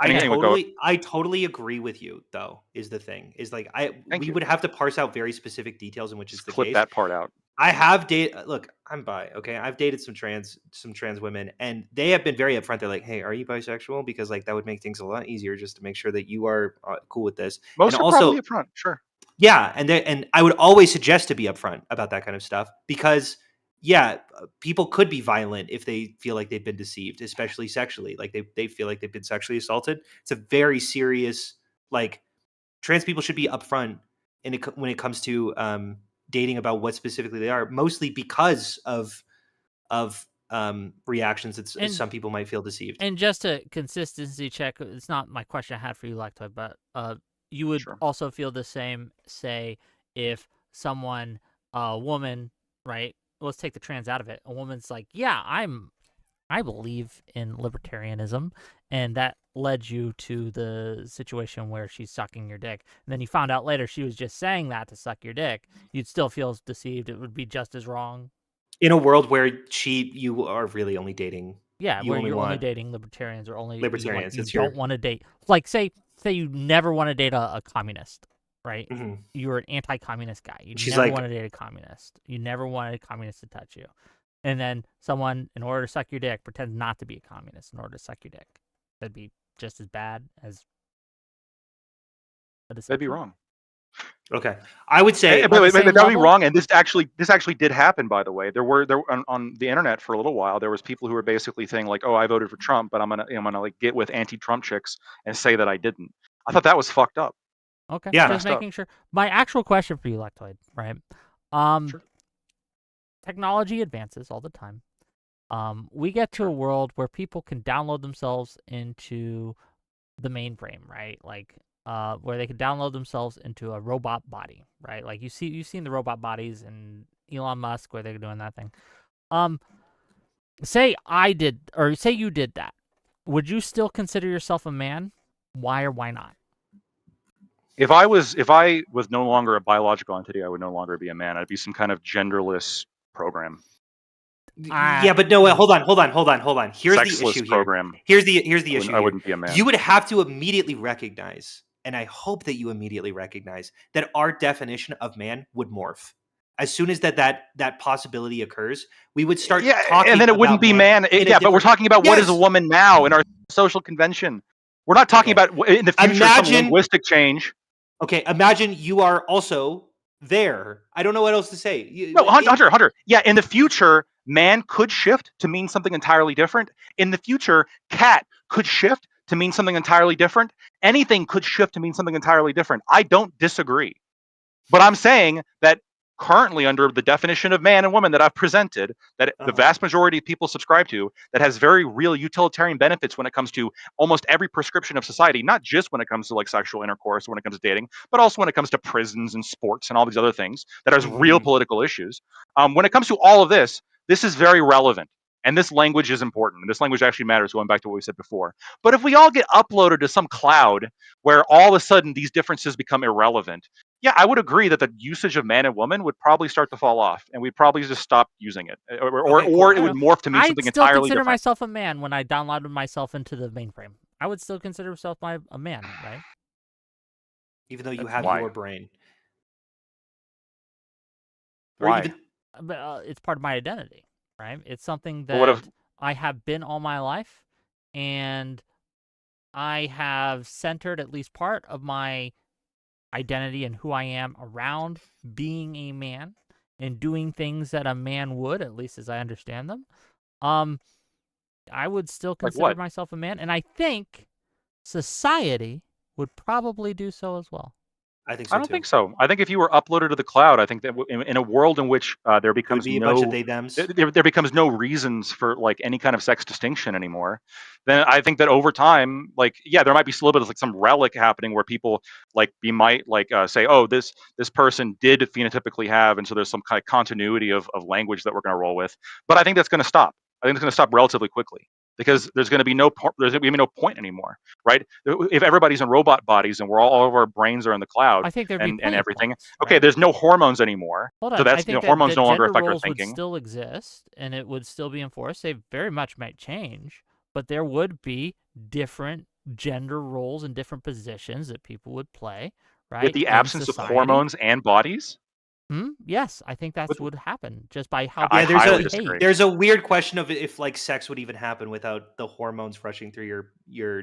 Okay. Anyway, go. I totally agree with you though, is the thing. Is like Thank we you. would have to parse out very specific details in which it's Just the clip case. that part out. I have dated look, I'm bi, okay? I've dated some trans women and they have been very upfront. They're like, "Hey, are you bisexual?" Because like that would make things a lot easier just to make sure that you are cool with this. And Most are also, probably upfront. Sure. yeah, and I would always suggest to be upfront about that kind of stuff because yeah, people could be violent if they feel like they've been deceived, especially sexually. Like they feel like they've been sexually assaulted. It's a very serious like trans people should be upfront when it comes to dating about what specifically they are, mostly because of reactions that And some people might feel deceived. and just a consistency check. It's not my question I had for you, Lactoid, but you would Sure. also feel the same. Say if someone, a woman, right? Let's take the trans out of it. A woman's like, yeah, I believe in libertarianism, and that led you to the situation where she's sucking your dick. And then you found out later she was just saying that to suck your dick. You'd still feel deceived. It would be just as wrong. In a world where you are really only dating, Yeah, you where only you're only want dating libertarians or only libertarians. you It's don't your want to date. Like say you never want to date a communist, right? mhm. You're an anti-communist guy. You She's never like, want to date a communist. You never wanted a communist to touch you. And then someone, in order to suck your dick, pretends not to be a communist in order to suck your dick. That'd be just as bad as a That'd be deception. wrong. okay, I would say But the same that would be level? wrong, and this actually did happen. By the way, there on the internet for a little while. There was people who were basically saying like, "Oh, I voted for Trump, but I'm gonna like get with anti-Trump chicks and say that I didn't." I thought that was fucked up. Okay, yeah, just Messed up. making sure. My actual question for you, Lactoid, right? Um, Sure. technology advances all the time. We get to a world where people can download themselves into the mainframe, right? Like, where they can download themselves into a robot body, right? Like you've seen the robot bodies in Elon Musk where they're doing that thing. Say I did, or say you did that. Would you still consider yourself a man? Why or why not? If I was no longer a biological entity, I would no longer be a man. I'd be some kind of genderless program, Yeah, but no, hold on. Here's the sexless issue here. program. Here's the issue I here. wouldn't be a man. You would have to immediately recognize, and I hope that you immediately recognize that our definition of man would morph. As soon as that possibility occurs, we would start talking and then it wouldn't about be man. But we're talking about what is a woman now in our social convention. We're not talking about in the future some linguistic change. Okay, imagine you are also there. I don't know what else to say. No, Hunter. Yeah, in the future, man could shift to mean something entirely different. In the future, cat could shift to mean something entirely different. Anything could shift to mean something entirely different. I don't disagree. But I'm saying that currently, under the definition of man and woman that I've presented, that the vast majority of people subscribe to, that has very real utilitarian benefits when it comes to almost every prescription of society, not just when it comes to like sexual intercourse, when it comes to dating, but also when it comes to prisons and sports and all these other things that has real political issues. When it comes to all of this, this is very relevant. And this language is important. And this language actually matters, going back to what we said before. But if we all get uploaded to some cloud where all of a sudden these differences become irrelevant, yeah, I would agree that the usage of man and woman would probably start to fall off, and we'd probably just stop using it, or it would morph to mean something entirely different. I'd still consider myself a man when I downloaded myself into the mainframe. I would still consider myself a man, right? Even though you have your brain. Why? But it's part of my identity, right? It's something that I have been all my life, and I have centered at least part of my identity and who I am around being a man and doing things that a man would, at least as I understand them. I would still consider myself a man, and I think society would probably do so as well. I think so. I don't think so. I think if you were uploaded to the cloud, I think that in a world in which there becomes a bunch of they-thems. There becomes no reasons for like any kind of sex distinction anymore, then I think that over time, like, yeah, there might be a little bit of like some relic happening where people like might say, oh, this person did phenotypically have, and so there's some kind of continuity of language that we're going to roll with. But I think that's going to stop. I think it's going to stop relatively quickly, because there's going to be no point anymore, right? If everybody's in robot bodies and all of our brains are in the cloud, I think and everything. Points, okay, right? There's no hormones anymore, so that's hormones no longer affect our thinking. Would still exist, and it would still be enforced. They very much might change, but there would be different gender roles and different positions that people would play, right? With the absence of hormones and bodies. Yes, I think that would happen just by how. There's a weird question of if like sex would even happen without the hormones rushing through your.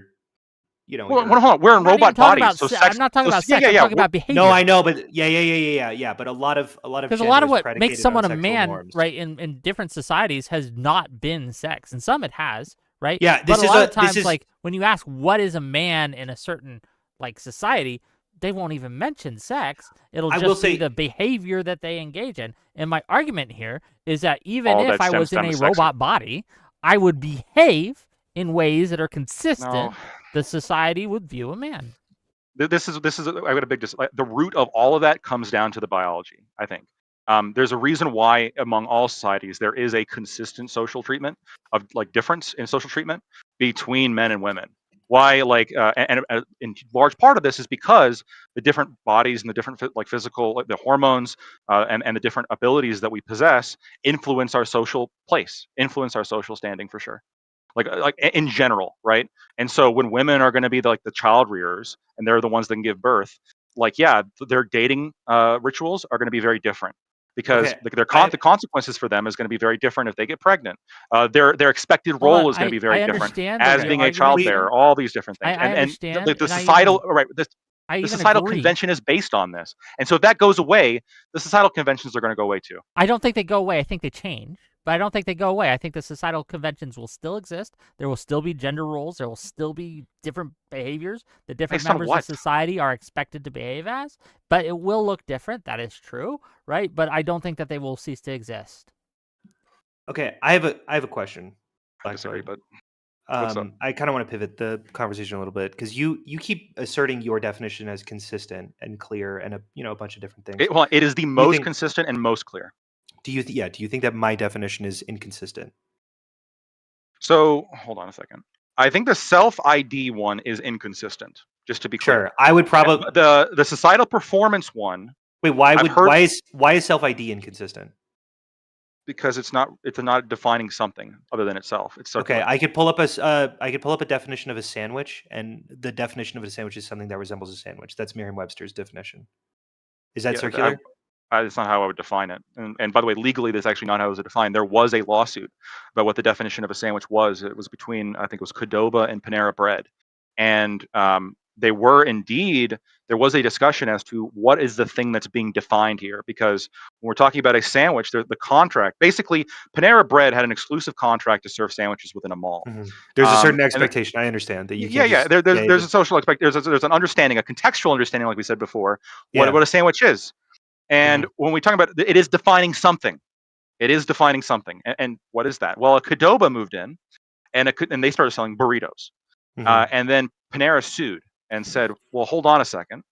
Hold on. We're in robot bodies, so sex. I'm not talking about sex. I'm talking about behavior. No, I know, but yeah. But a lot of because a lot of what makes someone a man, right, in different societies has not been sex, and some it has, right? Yeah, but a lot of times, like when you ask what is a man in a certain like society, they won't even mention sex. It'll just be the behavior that they engage in. And my argument here is that even if I was in a robot body, I would behave in ways that are consistent. The society would view a man. This is I got a big the root of all of that comes down to the biology, I think. There's a reason why among all societies there is a consistent social treatment of like difference in social treatment between men and women. Why, and in large part of this is because the different bodies and the different physical, like the hormones and the different abilities that we possess influence our social place, influence our social standing for sure. Like in general, right? And so when women are going to be the child rearers and they're the ones that can give birth, their dating rituals are going to be very different. Because the consequences for them is going to be very different if they get pregnant. Their expected role is going to be very different as being a child bearer. All these different things. And the societal the societal convention is based on this. And so if that goes away, the societal conventions are going to go away too. I don't think they go away. I think they change. But I don't think they go away. I think the societal conventions will still exist. There will still be gender roles. There will still be different behaviors that different members of society are expected to behave as. But it will look different. That is true, right? But I don't think that they will cease to exist. Okay, I have a question. I disagree, but I kind of want to pivot the conversation a little bit because you keep asserting your definition as consistent and clear and a bunch of different things. It is the most consistent and most clear. Do you think that my definition is inconsistent? So hold on a second. I think the self-ID one is inconsistent. Just to be clear, Sure, I would probably the societal performance one. wait. I've heard Why is self ID inconsistent? because it's not defining something other than itself. It's Okay, circular. I could pull up a definition of a sandwich, and the definition of a sandwich is something that resembles a sandwich. That's Merriam-Webster's definition. Is that Yeah, circular? that's not how I would define it. And by the way, legally, that's actually not how it was defined. There was a lawsuit about what the definition of a sandwich was. It was between, I think it was Qdoba and Panera Bread. And they were indeed, there was a discussion as to what is the thing that's being defined here. Because when we're talking about a sandwich, the contract, basically, Panera Bread had an exclusive contract to serve sandwiches within a mall. Mhm. There's a certain And expectation. I understand that you yeah, can't yeah. just There's a social there's an understanding, a contextual understanding, like we said before, yeah. what a sandwich is. And Mhm. when we talk about it, is defining something. It is defining something. And what is that? Well, a Qdoba moved in, and they started selling burritos. Mhm. And then Panera sued and said, "Well, hold on a second.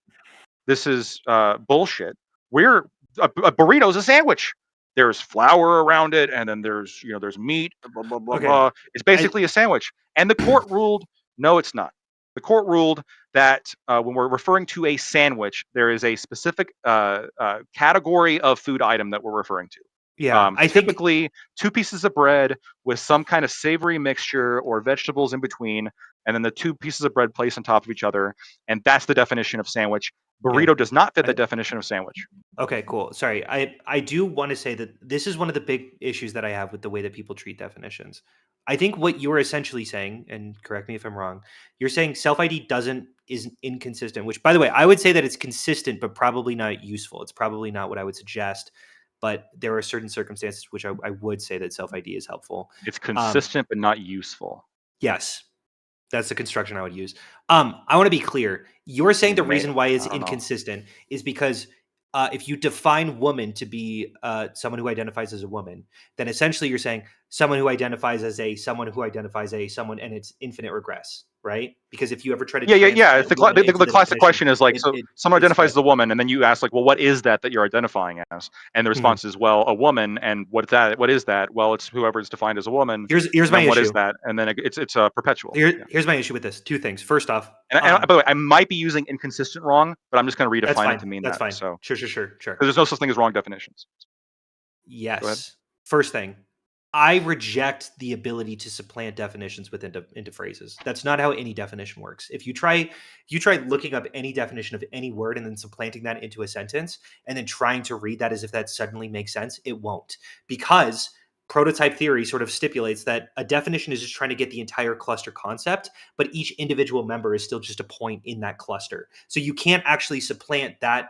This is bullshit. We're a burrito is a sandwich. There's flour around it, and then there's meat. Blah blah blah Okay. blah. It's I basically a sandwich." And the court ruled, no, it's not. The court ruled that when we're referring to a sandwich, there is a specific category of food item that we're referring to. yeah, I think Typically, two pieces of bread with some kind of savory mixture or vegetables in between, and then the two pieces of bread placed on top of each other, and that's the definition of sandwich. yeah. Burrito does not fit the I, definition of sandwich. okay, cool. Sorry. I do want to say that this is one of the big issues that I have with the way that people treat definitions. I think what you're essentially saying, and correct me if I'm wrong, you're saying self ID is inconsistent, which by the way, I would say that it's consistent but probably not useful. It's probably not what I would suggest, but there are certain circumstances which I would say that self ID is helpful. It's Um, consistent but not useful. yes, that's the construction I would use. I want to be clear. You're saying the reason why it's I don't know. inconsistent is because if you define woman to be someone who identifies as a woman, then essentially you're saying someone who identifies as a someone who identifies a someone, and it's infinite regress, right? Because if you ever try to Yeah, yeah, yeah. transplant It's woman into the the classic definition, question is like, it, so it someone it's identifies just as a woman, and then you ask like, well, what is that you're identifying as? And the mhm. response is, well, a woman. And what's that? What is that? Well, it's whoever is defined as a woman. Here's And my then what is issue. that? And then it's perpetual. Yeah. Here's my issue with this. Two things. First off, And by the way, I might be using inconsistent wrong, but I'm just going to that's redefine it fine. to mean That's that. fine. So Sure. because there's no such thing as wrong definitions. Go ahead. Yes. First thing, I reject the ability to supplant definitions into phrases. That's not how any definition works. If you try looking up any definition of any word and then supplanting that into a sentence and then trying to read that as if that suddenly makes sense, it won't. Because prototype theory sort of stipulates that a definition is just trying to get the entire cluster concept, but each individual member is still just a point in that cluster. So you can't actually supplant that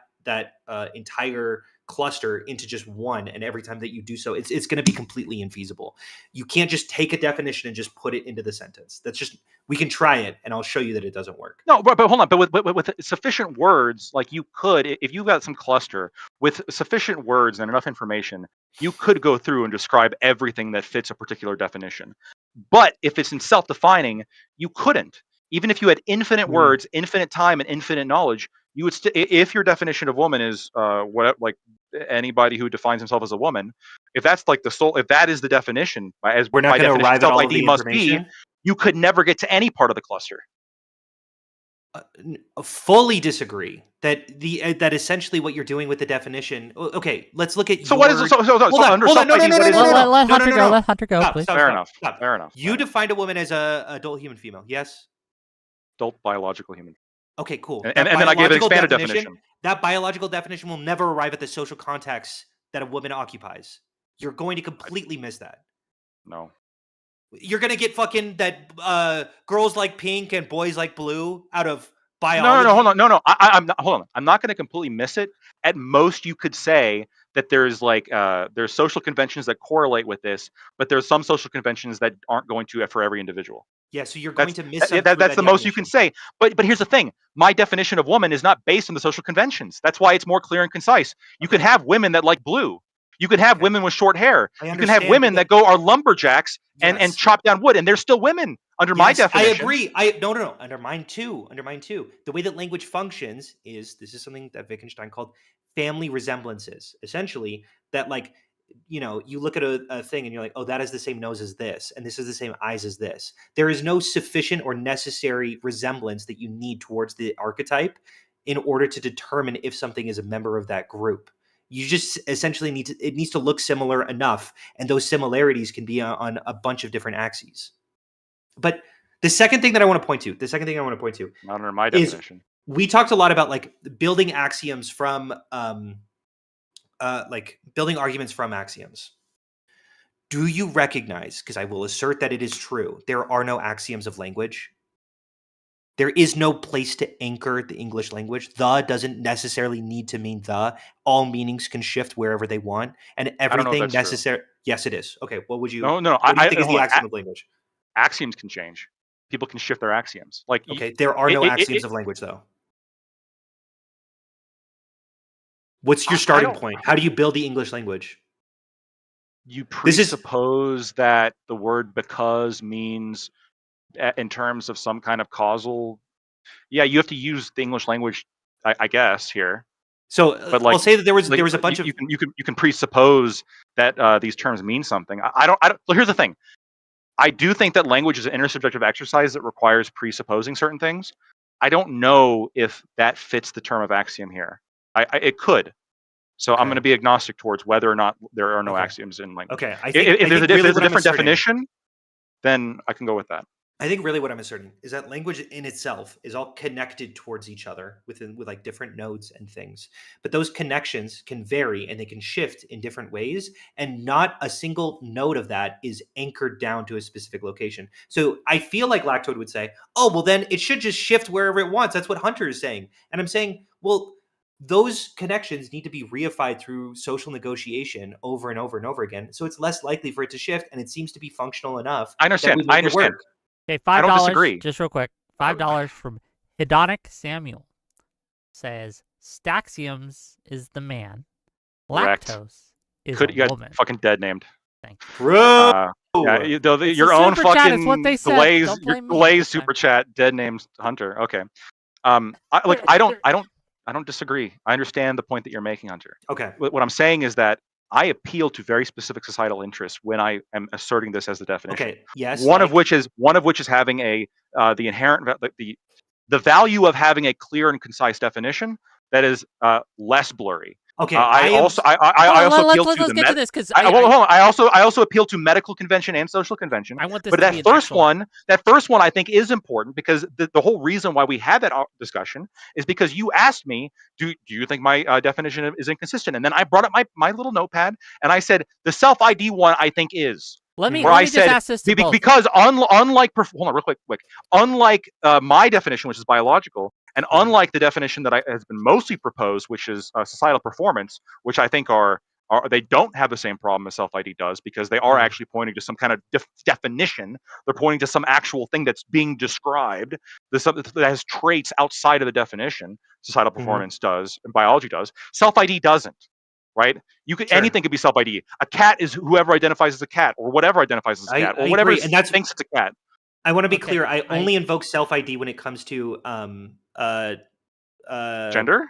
entire cluster into just one, and every time that you do so it's going to be completely infeasible. You can't just take a definition and just put it into the sentence. That's just, we can try it and I'll show you that it doesn't work. No, but hold on. But with sufficient words, like you could, if you've got some cluster with sufficient words and enough information, you could go through and describe everything that fits a particular definition. But if it's in self-defining, you couldn't. Even if you had infinite Mm. words, infinite time, and infinite knowledge, you would if your definition of woman is what like anybody who defines himself as a woman, if that's like if that is the definition, as We're not by going to definition arrive at self all of ID the must be, information. you could never get to any part of the cluster. Fully disagree that essentially what you're doing with the definition. Okay, let's look at So your what is the hold on, under hold on, self ID? What is it? Let Hunter go. Let Hunter go, please. Fair enough. Stop. Fair enough. You defined a woman as a adult human female, yes? Adult biological human. Okay, cool. And then I gave an expanded definition. That biological definition will never arrive at the social context that a woman occupies. You're going to completely miss that. No. You're going to get fucking that girls like pink and boys like blue out of biology. No, hold on. No. I'm not, hold on. I'm not going to completely miss it. At most, you could say that there's like there's social conventions that correlate with this, but there's some social conventions that aren't going to for every individual. Yeah, so you're going That's to miss something with that's that the most you can definition. say. But here's the thing: my definition of woman is not based on the social conventions. That's why it's more clear and concise. You could Okay. have women that like blue. You could have Okay. women with short hair. I You can understand, have women but that are lumberjacks and yes. chop down wood, and they're still women under my Yes, I definition. agree. No. Under mine too. The way that language functions is, this is something that Wittgenstein called family resemblances. Essentially, that like you look at a thing and you're like, oh, that has the same nose as this, and this is the same eyes as this. There is no sufficient or necessary resemblance that you need towards the archetype in order to determine if something is a member of that group. You just essentially it needs to look similar enough, and those similarities can be on a bunch of different axes. But the second thing I want to point to Not under my is definition. we talked a lot about like building axioms from like building arguments from axioms. Do you recognize, because I will assert that it is true, there are no axioms of language? There is no place to anchor the English language. The doesn't necessarily need to mean the. All meanings can shift wherever they want, and I don't know if everything that's true. necessary. Yes, it is. Okay, what do you think is hold the on. axiom of language? Axioms can change. People can shift their axioms. Like Okay, there are no axioms of language, though. What's your starting point? How do you build the English language? You presuppose that the word because means in terms of some kind of causal. Yeah, you have to use the English language, I guess, here. So, but like, I'll say that there was a bunch of you can presuppose that these terms mean something. I don't. Well, here's the thing. I do think that language is an intersubjective exercise that requires presupposing certain things. I don't know if that fits the term of axiom here. It could. So I'm going to be agnostic towards whether or not there are no axioms in language. Okay, if there's a different definition, then I can go with that. I think really what I'm asserting is that language in itself is all connected towards each other with like different nodes and things. But those connections can vary and they can shift in different ways. And not a single node of that is anchored down to a specific location. So I feel like Lactoid would say, oh, well, then it should just shift wherever it wants. That's what Hunter is saying. And I'm saying, well, those connections need to be reified through social negotiation over and over and over again. So it's less likely for it to shift. And it seems to be functional enough. I understand. I understand. Okay, $5. I don't disagree. Just real quick, $5 from Hedonic Samuel says Staxioms is the man, Correct. Lactose is you a got woman. Fucking dead named. Thank you. Bro. Yeah, your own fucking Blaze super chat dead names Hunter. Okay. I don't disagree. I understand the point that you're making, Hunter. Okay. What I'm saying is that I appeal to very specific societal interests when I am asserting this as the definition. Okay. Yes. One of which is having the inherent the value of having a clear and concise definition that is less blurry. Okay. I also appeal to get to this because I also appeal to medical convention and social convention. I want this but that first one I think is important because the whole reason why we had that discussion is because you asked me, do you think my definition is inconsistent? And then I brought up my little notepad and I said the self ID one I think is. Let me just ask this to both. Because unlike hold on real quick. Unlike my definition, which is biological, and unlike the definition that has been mostly proposed, which is societal performance, which I think are they don't have the same problem as self-ID does because they are actually pointing to some kind of definition. They're pointing to some actual thing that's being described that has traits outside of the definition. Societal performance does, and biology does. Self-ID doesn't. Right? Anything could be self-ID. A cat is whoever identifies as a cat, or whatever identifies as a cat, or whatever thinks it's a cat. I want to be clear. I only invoke self-ID when it comes to gender.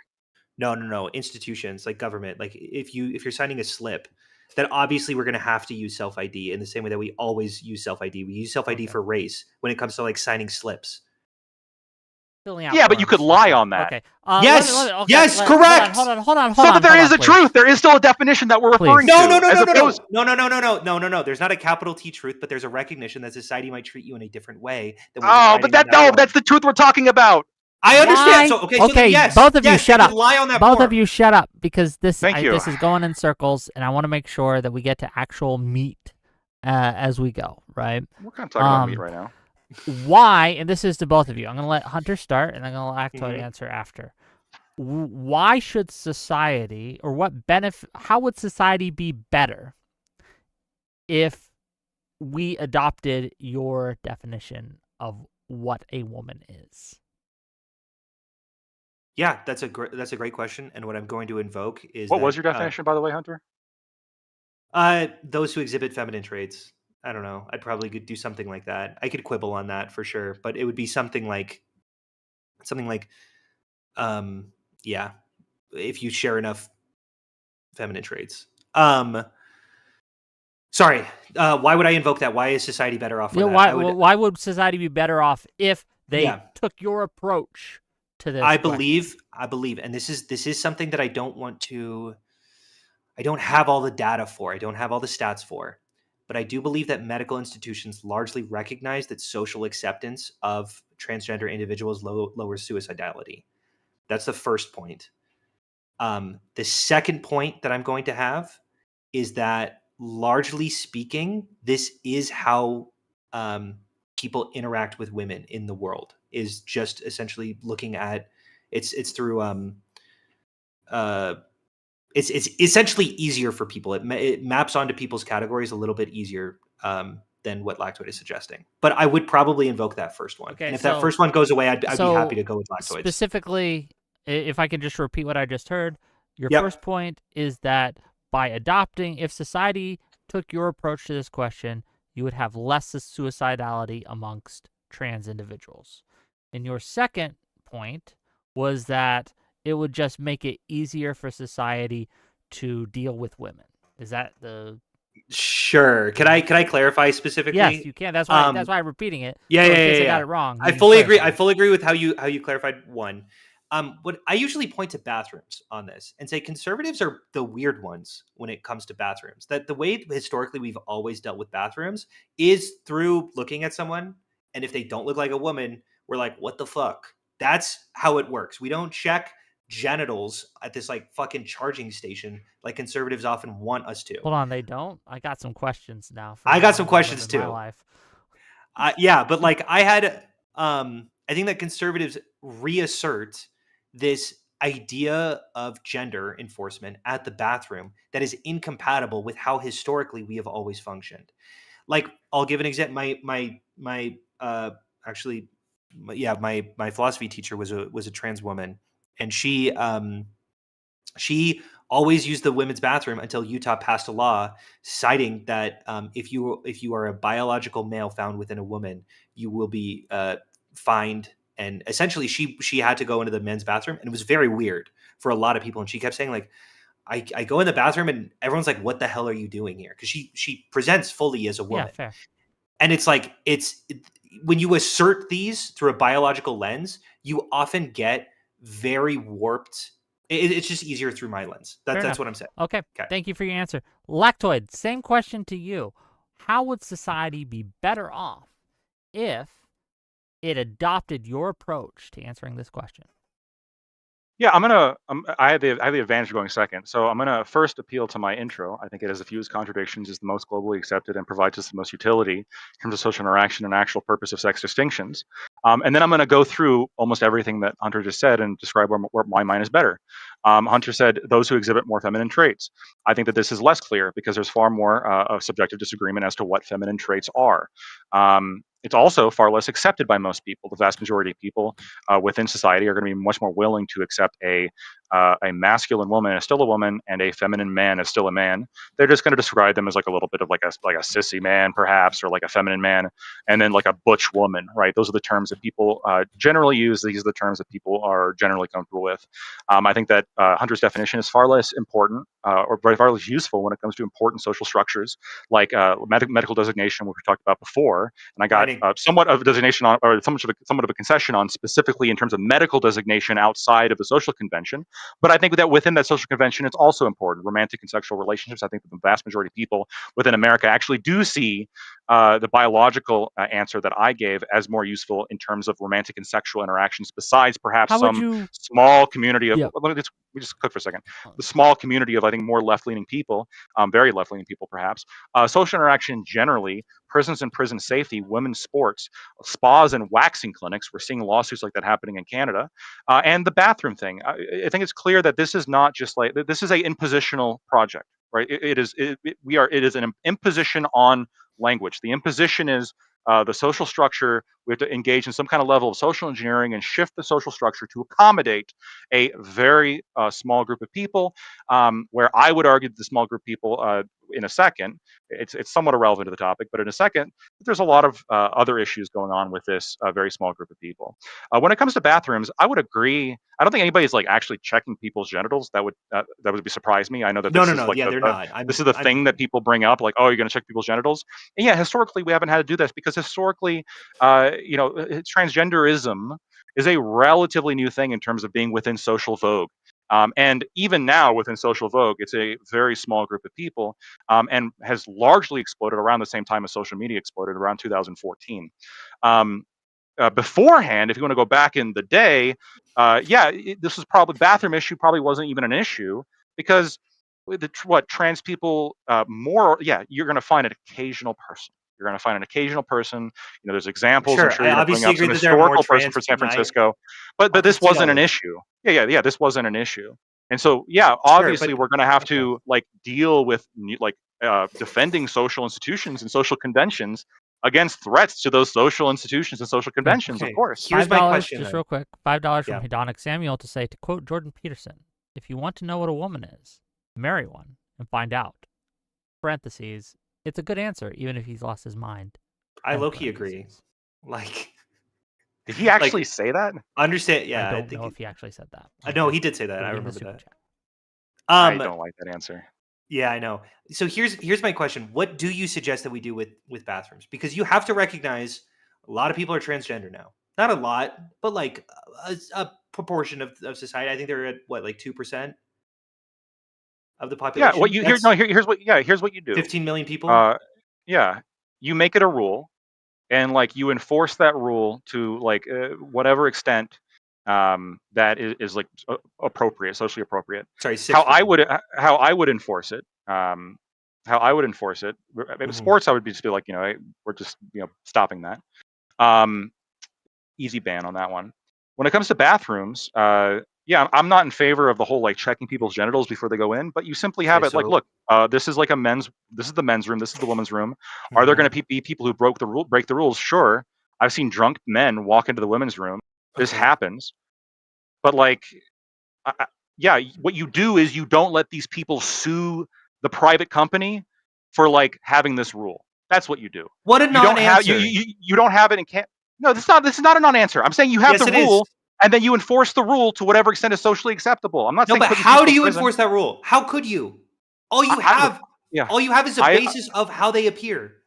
No. Institutions like government. Like if you're signing a slip, then obviously we're going to have to use self-ID in the same way that we always use self-ID. We use self-ID for race when it comes to like signing slips. Yeah, but you could lie on that. Okay. Yes, correct. Hold on. So that there is a truth. There is still a definition that we're referring to. No. There's not a capital T truth, but there's a recognition that society might treat you in a different way. That's the truth we're talking about. I understand. Okay. Yes, both of you shut up. Lie on that. Both of you shut up because this is going in circles, and I want to make sure that we get to actual meat as we go. Right? We're kind of talking about meat right now. Why, and this is to both of you, I'm going to let Hunter start, and I'm going to let Lactoid answer after. Why should society, or how would society be better if we adopted your definition of what a woman is? Yeah, that's a great question, and what I'm going to invoke is what was your definition, by the way, Hunter? Those who exhibit feminine traits. I don't know. I'd probably do something like that. I could quibble on that for sure, but it would be something like, if you share enough feminine traits. Sorry. Why would I invoke that? Why is society better off for that? Why would society be better off if they Yeah. took your approach to this I question? believe, and this is something that I don't have all the data for. I don't have all the stats for, but I do believe that medical institutions largely recognize that social acceptance of transgender individuals lowers suicidality. That's the first point. The second point that I'm going to have is that, largely speaking, this is how um, people interact with women in the world. Is just essentially looking at it's through uh, it's essentially easier for people. It maps onto people's categories a little bit easier than what Lactoid is suggesting. But I would probably invoke that first one. Okay, And if that first one goes away, I'd be happy so to go with Lactoids. specifically, if I can just repeat what I just heard, your Yep. first point is that by adopting, if society took your approach to this question, you would have less suicidality amongst trans individuals. And your second point was that it would just make it easier for society to deal with women. Is that the Sure. Can I clarify specifically? Yes, you can. That's why I'm repeating it. Yeah, So yeah, in case yeah, I got yeah. it wrong, I you can fully agree. I clarify. fully agree with how you clarified one. What I usually point to bathrooms on this and say conservatives are the weird ones when it comes to bathrooms. That the way historically we've always dealt with bathrooms is through looking at someone, and if they don't look like a woman, we're like, what the fuck? That's how it works. We don't check genitals at this like fucking charging station like conservatives often want us to. Hold on, they don't? I got some questions now for I how got I'm some gonna live questions in my too. life. Yeah, but like I think that conservatives reassert this idea of gender enforcement at the bathroom that is incompatible with how historically we have always functioned. Like, I'll give an example. My actually, yeah, my philosophy teacher was a trans woman, and she always used the women's bathroom until Utah passed a law citing that if you are a biological male found within a woman, you will be fined. And essentially, she had to go into the men's bathroom, and it was very weird for a lot of people. And she kept saying like, I go in the bathroom, and everyone's like, "What the hell are you doing here?" Because she presents fully as a Yeah, woman, fair. and it's like when you assert these through a biological lens, you often get very warped. It's just easier through my lens. Fair That's enough. what I'm saying. Okay, Okay. thank you for your answer. Lactoid, same question to you. How would society be better off if it adopted your approach to answering this question? Yeah, I have the advantage of going second, so I'm gonna first appeal to my intro. I think it has the fewest contradictions, is the most globally accepted, and provides us the most utility in terms of social interaction and actual purpose of sex distinctions. And then I'm gonna go through almost everything that Hunter just said and describe where my mind is better. Hunter said those who exhibit more feminine traits. I think that this is less clear because there's far more of subjective disagreement as to what feminine traits are. It's also far less accepted by most people. The vast majority of people within society are going to be much more willing to accept a masculine woman as still a woman and a feminine man as still a man. They're just going to describe them as like a little bit of like a sissy man, perhaps, or like a feminine man, and then like a butch woman, right? Those are the terms that people generally use. These are the terms that people are generally comfortable with. I think that Hunter's definition is far less important or far less useful when it comes to important social structures like medical designation, which we talked about before. And I got somewhat of a designation on, or somewhat of a concession on, specifically in terms of medical designation outside of the social convention. But I think that within that social convention, it's also important. Romantic and sexual relationships, I think that the vast majority of people within America actually do see the biological answer that I gave as more useful in terms of romantic and sexual interactions, besides perhaps How would some you? small community of, Yeah. let me just cook for a second. The small community of, I think, more left-leaning people, very left-leaning people perhaps, social interaction generally, prisons and prison safety, women's sports, spas and waxing clinics. We're seeing lawsuits like that happening in Canada, and the bathroom thing. I think it's clear that this is not just like, this is a impositional project, right? It is an imposition on language. The imposition is the social structure We have to engage in some kind of level of social engineering and shift the social structure to accommodate a very small group of people. Where I would argue that the small group of people, in a second, it's somewhat irrelevant to the topic, but in a second, there's a lot of other issues going on with this very small group of people. When it comes to bathrooms, I would agree. I don't think anybody's like actually checking people's genitals. That would be surprise me. I know that No, this no, is no. like Yeah, they're not. this is the I'm thing that people bring up, like, oh, you're going to check people's genitals. And yeah, historically, we haven't had to do this because historically, transgenderism is a relatively new thing in terms of being within social vogue. And even now, within social vogue, it's a very small group of people, and has largely exploded around the same time as social media exploded, around 2014. Beforehand, if you want to go back in the day, this was probably bathroom issue probably wasn't even an issue because what trans people you're going to find an occasional person. You're going to find an occasional person. There's examples. I'm sure. sure I you're going to bring obviously up agree some that there are more historical person trans. for San No, Francisco, but I'll this concede all wasn't an this. issue. Yeah. This wasn't an issue. And so, yeah, Sure, obviously but we're going to have okay. to like deal with defending social institutions and social conventions against threats to those social institutions and social conventions, of Okay. course. Here's my $5, question just then. real quick. $5 from Yeah. Hedonic Samuel to say, to quote Jordan Peterson, if you want to know what a woman is, marry one and find out. Parentheses, it's a good answer, even if he's lost his mind. I End low-key agree. parentheses. Like, Did he actually like say that? understand? Yeah, I I don't think. know if he actually said that. No, he did say that. I Reading his remember super that. chat. I don't like that answer. Yeah, I know. So here's my question: what do you suggest that we do with bathrooms? Because you have to recognize a lot of people are transgender now. Not a lot, but like a proportion of society. I think they're at what, like 2% of the Yeah, population. here's what you do. 15 million people. Uh, yeah, you make it a rule, and like you enforce that rule to like whatever extent that is like appropriate, socially appropriate. Sorry, How 6 I billion. would how I would enforce it. How I would enforce it. Mhm. Sports, I would just be like, we're just stopping that. Um, Easy ban on that one. When it comes to bathrooms, yeah, I'm not in favor of the whole like checking people's genitals before they go in, but you simply have Okay, it like, so look, this is like this is the men's room, this is the woman's room. Are there mhm. going to be people who break the rules? Sure. I've seen drunk men walk into the women's room. This Okay. happens, but like, yeah, what you do is you don't let these people sue the private company for like having this rule. That's what you do. What a You don't have non-answer. you don't have it and can't. No, this is not a non-answer. I'm saying you have Yes, the it is. rule and then you enforce the rule to whatever extent is socially acceptable. I'm not No, saying but putting how people do in you prison. enforce that rule? How could you? All you Look, have, yeah, all you have is a I basis of how they appear.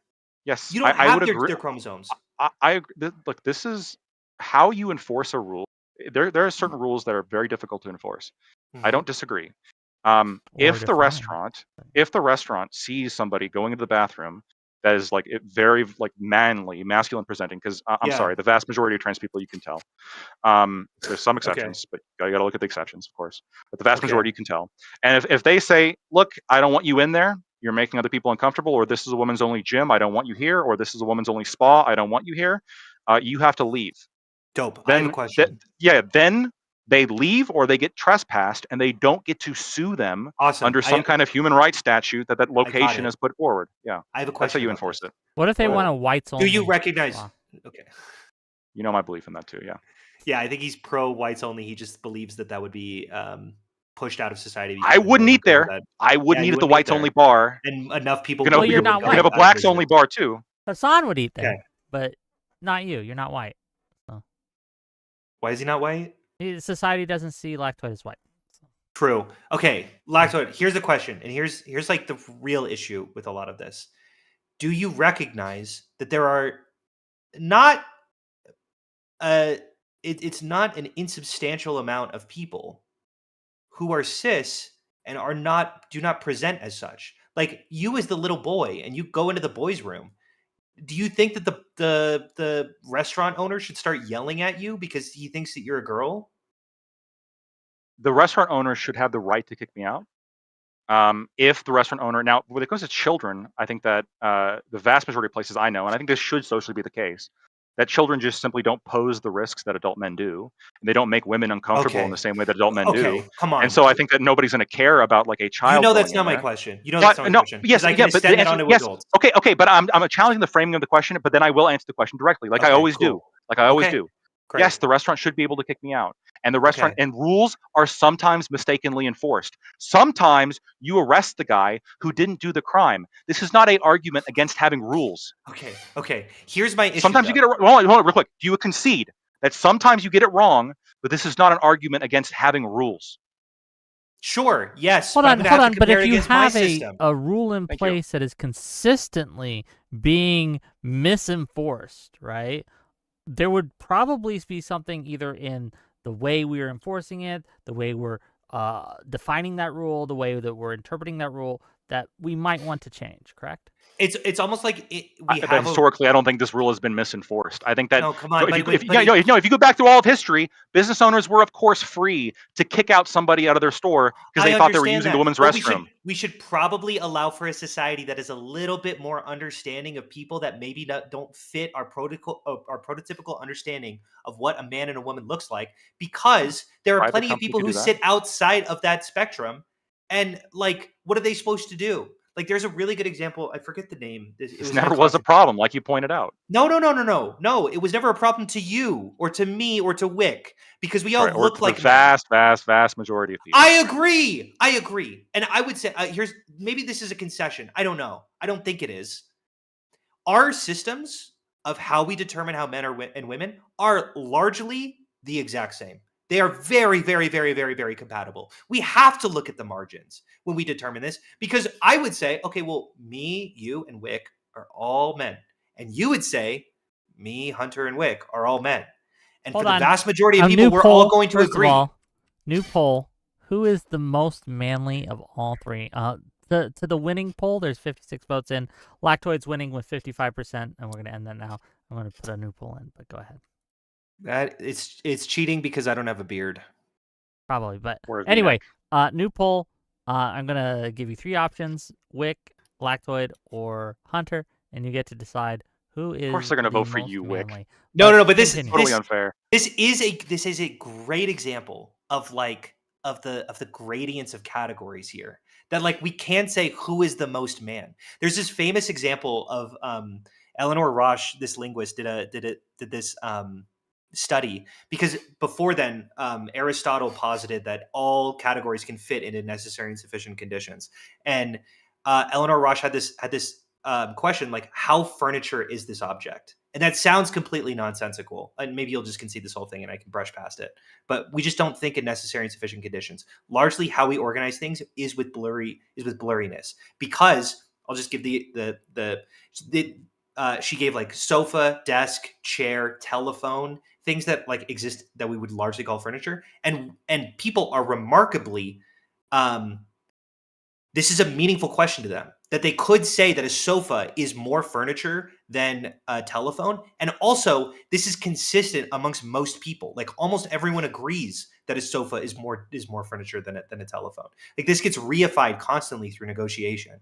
yes, You don't I would have agree. their chromosomes. I agree. Look, this is how you enforce a rule. There are certain rules that are very difficult to enforce. I Mhm. don't disagree. Or define. If the restaurant sees somebody going into the bathroom that is like very like manly, masculine presenting, because I'm Yeah. sorry, the vast majority of trans people you can tell. There's some Okay. exceptions, but you got to look at the exceptions, of course. But the vast Okay. majority you can tell. And if they say, look, I don't want you in there, you're making other people uncomfortable, or this is a woman's only gym, I don't want you here, or this is a woman's only spa, I don't want you here, you have to leave. Dope. I have a Then, question. then they leave or they get trespassed, and they don't get to sue them Awesome. under some kind of human rights statute that I got location it. has put forward. Yeah, I have a that's how question you about enforce this. it. What if they want Well, a whites do only? you recognize? spa? Okay. You know my belief in that too. Yeah. Yeah, I think he's pro whites only. He just believes that would be pushed out of society I because wouldn't no one eat comes there. that. I Yeah, wouldn't eat you at the wouldn't eat whites only there, bar. and enough people Well, you're not You can have white. a blacks only bar too. Hassan would eat there, Okay. but not you. You're not white. So Why is he not white? society doesn't see Lactoid as white. So. True. Okay, Lactoid. Here's the question, and here's like the real issue with a lot of this. Do you recognize that there are not it's not an insubstantial amount of people who are cis and do not present as such? Like you as the little boy, and you go into the boys' room. Do you think that the restaurant owner should start yelling at you because he thinks that you're a girl? The restaurant owner should have the right to kick me out. If the restaurant owner now, when it comes to children, I think that the vast majority of places I know, and I think this should socially be the case, that children just simply don't pose the risks that adult men do. And they don't make women uncomfortable in the same way that adult men do. Okay, come on. And so I think that nobody's going to care about like a You child know going that's not in my there. question. You know that's not my question. Yes, I can yeah, but extend the that answer, onto yes, adults. okay, but I'm challenging the framing of the question, but then I will answer the question directly, like I always do. Like I always do. Great. Yes, the restaurant should be able to kick me out. And the restaurant and rules are sometimes mistakenly enforced. Sometimes you arrest the guy who didn't do the crime. This is not an argument against having rules. Okay. Here's my issue. Sometimes you get it wrong. Hold on, real quick. Do you concede that sometimes you get it wrong, but this is not an argument against having rules? Sure, yes. Hold on. But if you have a rule in Thank place that is consistently being misenforced, right? There would probably be something either in the way we are enforcing it, the way we're defining that rule, the way that we're interpreting that rule, that we might want to change, correct? It's almost like historically, I don't think this rule has been misenforced. I think that no, come on, if you go back through all of history, business owners were of course free to kick out somebody out of their store because they thought they were using the women's restroom. We should probably allow for a society that is a little bit more understanding of people that maybe don't fit our prototypical understanding of what a man and a woman looks like, because there are plenty of people who sit outside of that spectrum, and like, what are they supposed to do? Like, there's a really good example. I forget the name. It never was a problem, like you pointed out. No. It was never a problem to you or to me or to Wick, because we all look like the vast majority of people. I agree. And I would say, maybe this is a concession. I don't know. I don't think it is. Our systems of how we determine how men and women are largely the exact same. They are very, very, very, very, very compatible. We have to look at the margins when we determine this, because I would say, okay, well, me, you, and Wick are all men. And you would say, me, Hunter, and Wick are all men. And for the vast majority of people, we're all going to agree. New poll. Who is the most manly of all three? To the winning poll, there's 56 votes in. Lactoid's winning with 55%, and we're going to end that now. I'm going to put a new poll in, but go ahead. It's cheating because I don't have a beard. Probably, but anyway, new poll. I'm gonna give you three options: Wick, Lactoid, or Hunter, and you get to decide who is. Of course, they're gonna vote for you, Wick. No, but this is totally unfair. This is a great example of the gradients of categories here. That, like, we can't say who is the most man. There's this famous example of Eleanor Roche, this linguist, did this study, because before then Aristotle posited that all categories can fit into necessary and sufficient conditions, and Eleanor Roche had this question, like, how furniture is this object? And that sounds completely nonsensical, and maybe you'll just concede this whole thing and I can brush past it, but we just don't think in necessary and sufficient conditions. Largely how we organize things is with blurriness, because I'll just give she gave like sofa, desk, chair, telephone, things that like exist that we would largely call furniture. And people are remarkably, this is a meaningful question to them, that they could say that a sofa is more furniture than a telephone. And also, this is consistent amongst most people. Like, almost everyone agrees that a sofa is more furniture than a telephone. Like, this gets reified constantly through negotiation.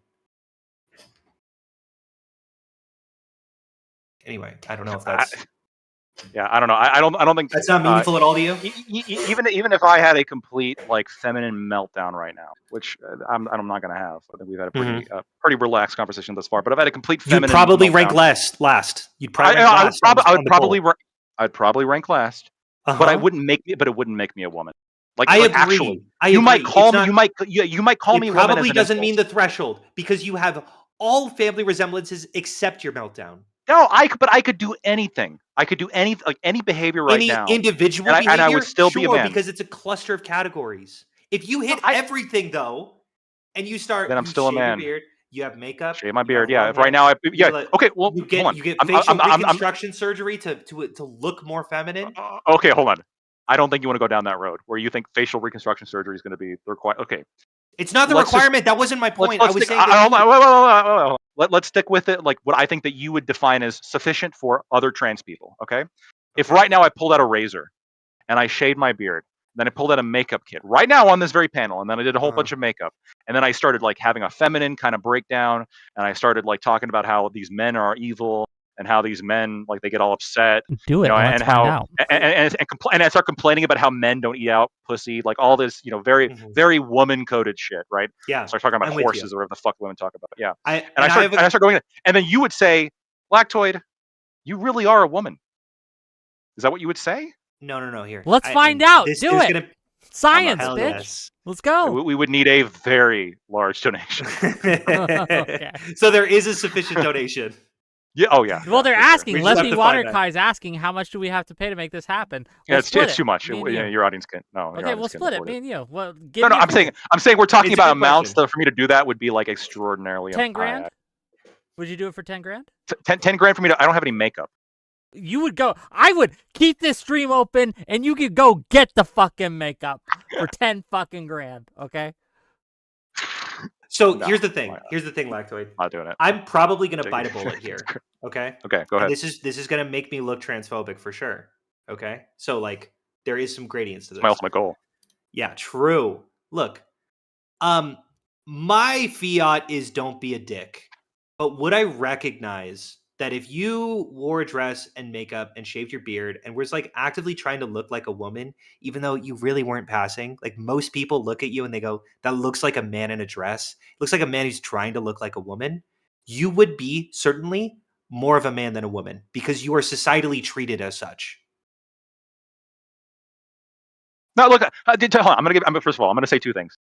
Anyway, I don't know if that's. Yeah, I don't know. I don't think that's not meaningful at all to you. Even if I had a complete like feminine meltdown right now, which I'm not going to have. I think we've had a pretty relaxed conversation thus far. But if I had a complete feminine, you'd probably rank last. You'd probably rank last. I'd probably rank last. But it wouldn't make me a woman. Like, I agree. Actually, you might call me. You might call me. It probably doesn't mean the threshold, because you have all family resemblances except your meltdown. No, I could do anything. I could do any behavior now. Any individual behavior, and I would still be a man, because it's a cluster of categories. If you hit everything though, and you start, then I'm still a man. Beard, you have makeup. Shave my beard. Yeah. Right now, okay. Well, you get facial reconstruction surgery to look more feminine. Okay, hold on. I don't think you want to go down that road where you think facial reconstruction surgery is going to be required. Okay. It's not the requirement. That wasn't my point. I was saying. Let's stick with it. Like, what I think that you would define as sufficient for other trans people. Okay. If right now I pulled out a razor and I shaved my beard, then I pulled out a makeup kit right now on this very panel, and then I did a whole bunch of makeup, and then I started like having a feminine kind of breakdown, and I started like talking about how these men are evil, and how these men like they get all upset, Do it, you know, and and let's find how out. and I start complaining about how men don't eat out pussy, like all this, you know, very Mhm. very woman coded shit, right? Yeah, Start talking about I'm with you. horses or whatever the fuck women talk about, yeah. I And and I have I start going, and then you would say, Lactoid, you really are a woman. Is that what you would say? no here. Let's find out. This Do is it. gonna Science, hell bitch. yes. Let's go. We would need a very large donation. Okay. So there is a sufficient donation. Yeah. Oh yeah. Well, yeah, they're for sure. asking. We just have Leslie to find that. Waterkai is asking, how much do we have to pay to make this happen? Yeah, We'll it's split too much. Me and you. Your audience can't. No. your Okay, audience we'll can't split it. afford Me and you. Well, give No, me I'm saying we're talking It's a about good amounts question. that for me to do that would be like extraordinarily 10 high. grand. Would you do it for 10 grand? 10 grand for me to. I don't have any makeup. You would go. I would keep this stream open, and you could go get the fucking makeup for 10 fucking grand. Okay. So No, here's the thing. why not? Here's the thing, Lactoid. Not doing it. I'm probably gonna Take bite a it. bullet here. Okay. Okay, go And ahead. this is gonna make me look transphobic for sure. Okay. So like there is some gradients to It's my this. ultimate goal. Yeah, true. Look, my fiat is don't be a dick. But would I recognize that if you wore a dress and makeup and shaved your beard and was like actively trying to look like a woman, even though you really weren't passing, like most people look at you and they go, that looks like a man in a dress, looks like a man who's trying to look like a woman, you would be certainly more of a man than a woman because you are societally treated as such. No, look. Hold on. First of all, I'm gonna say two things.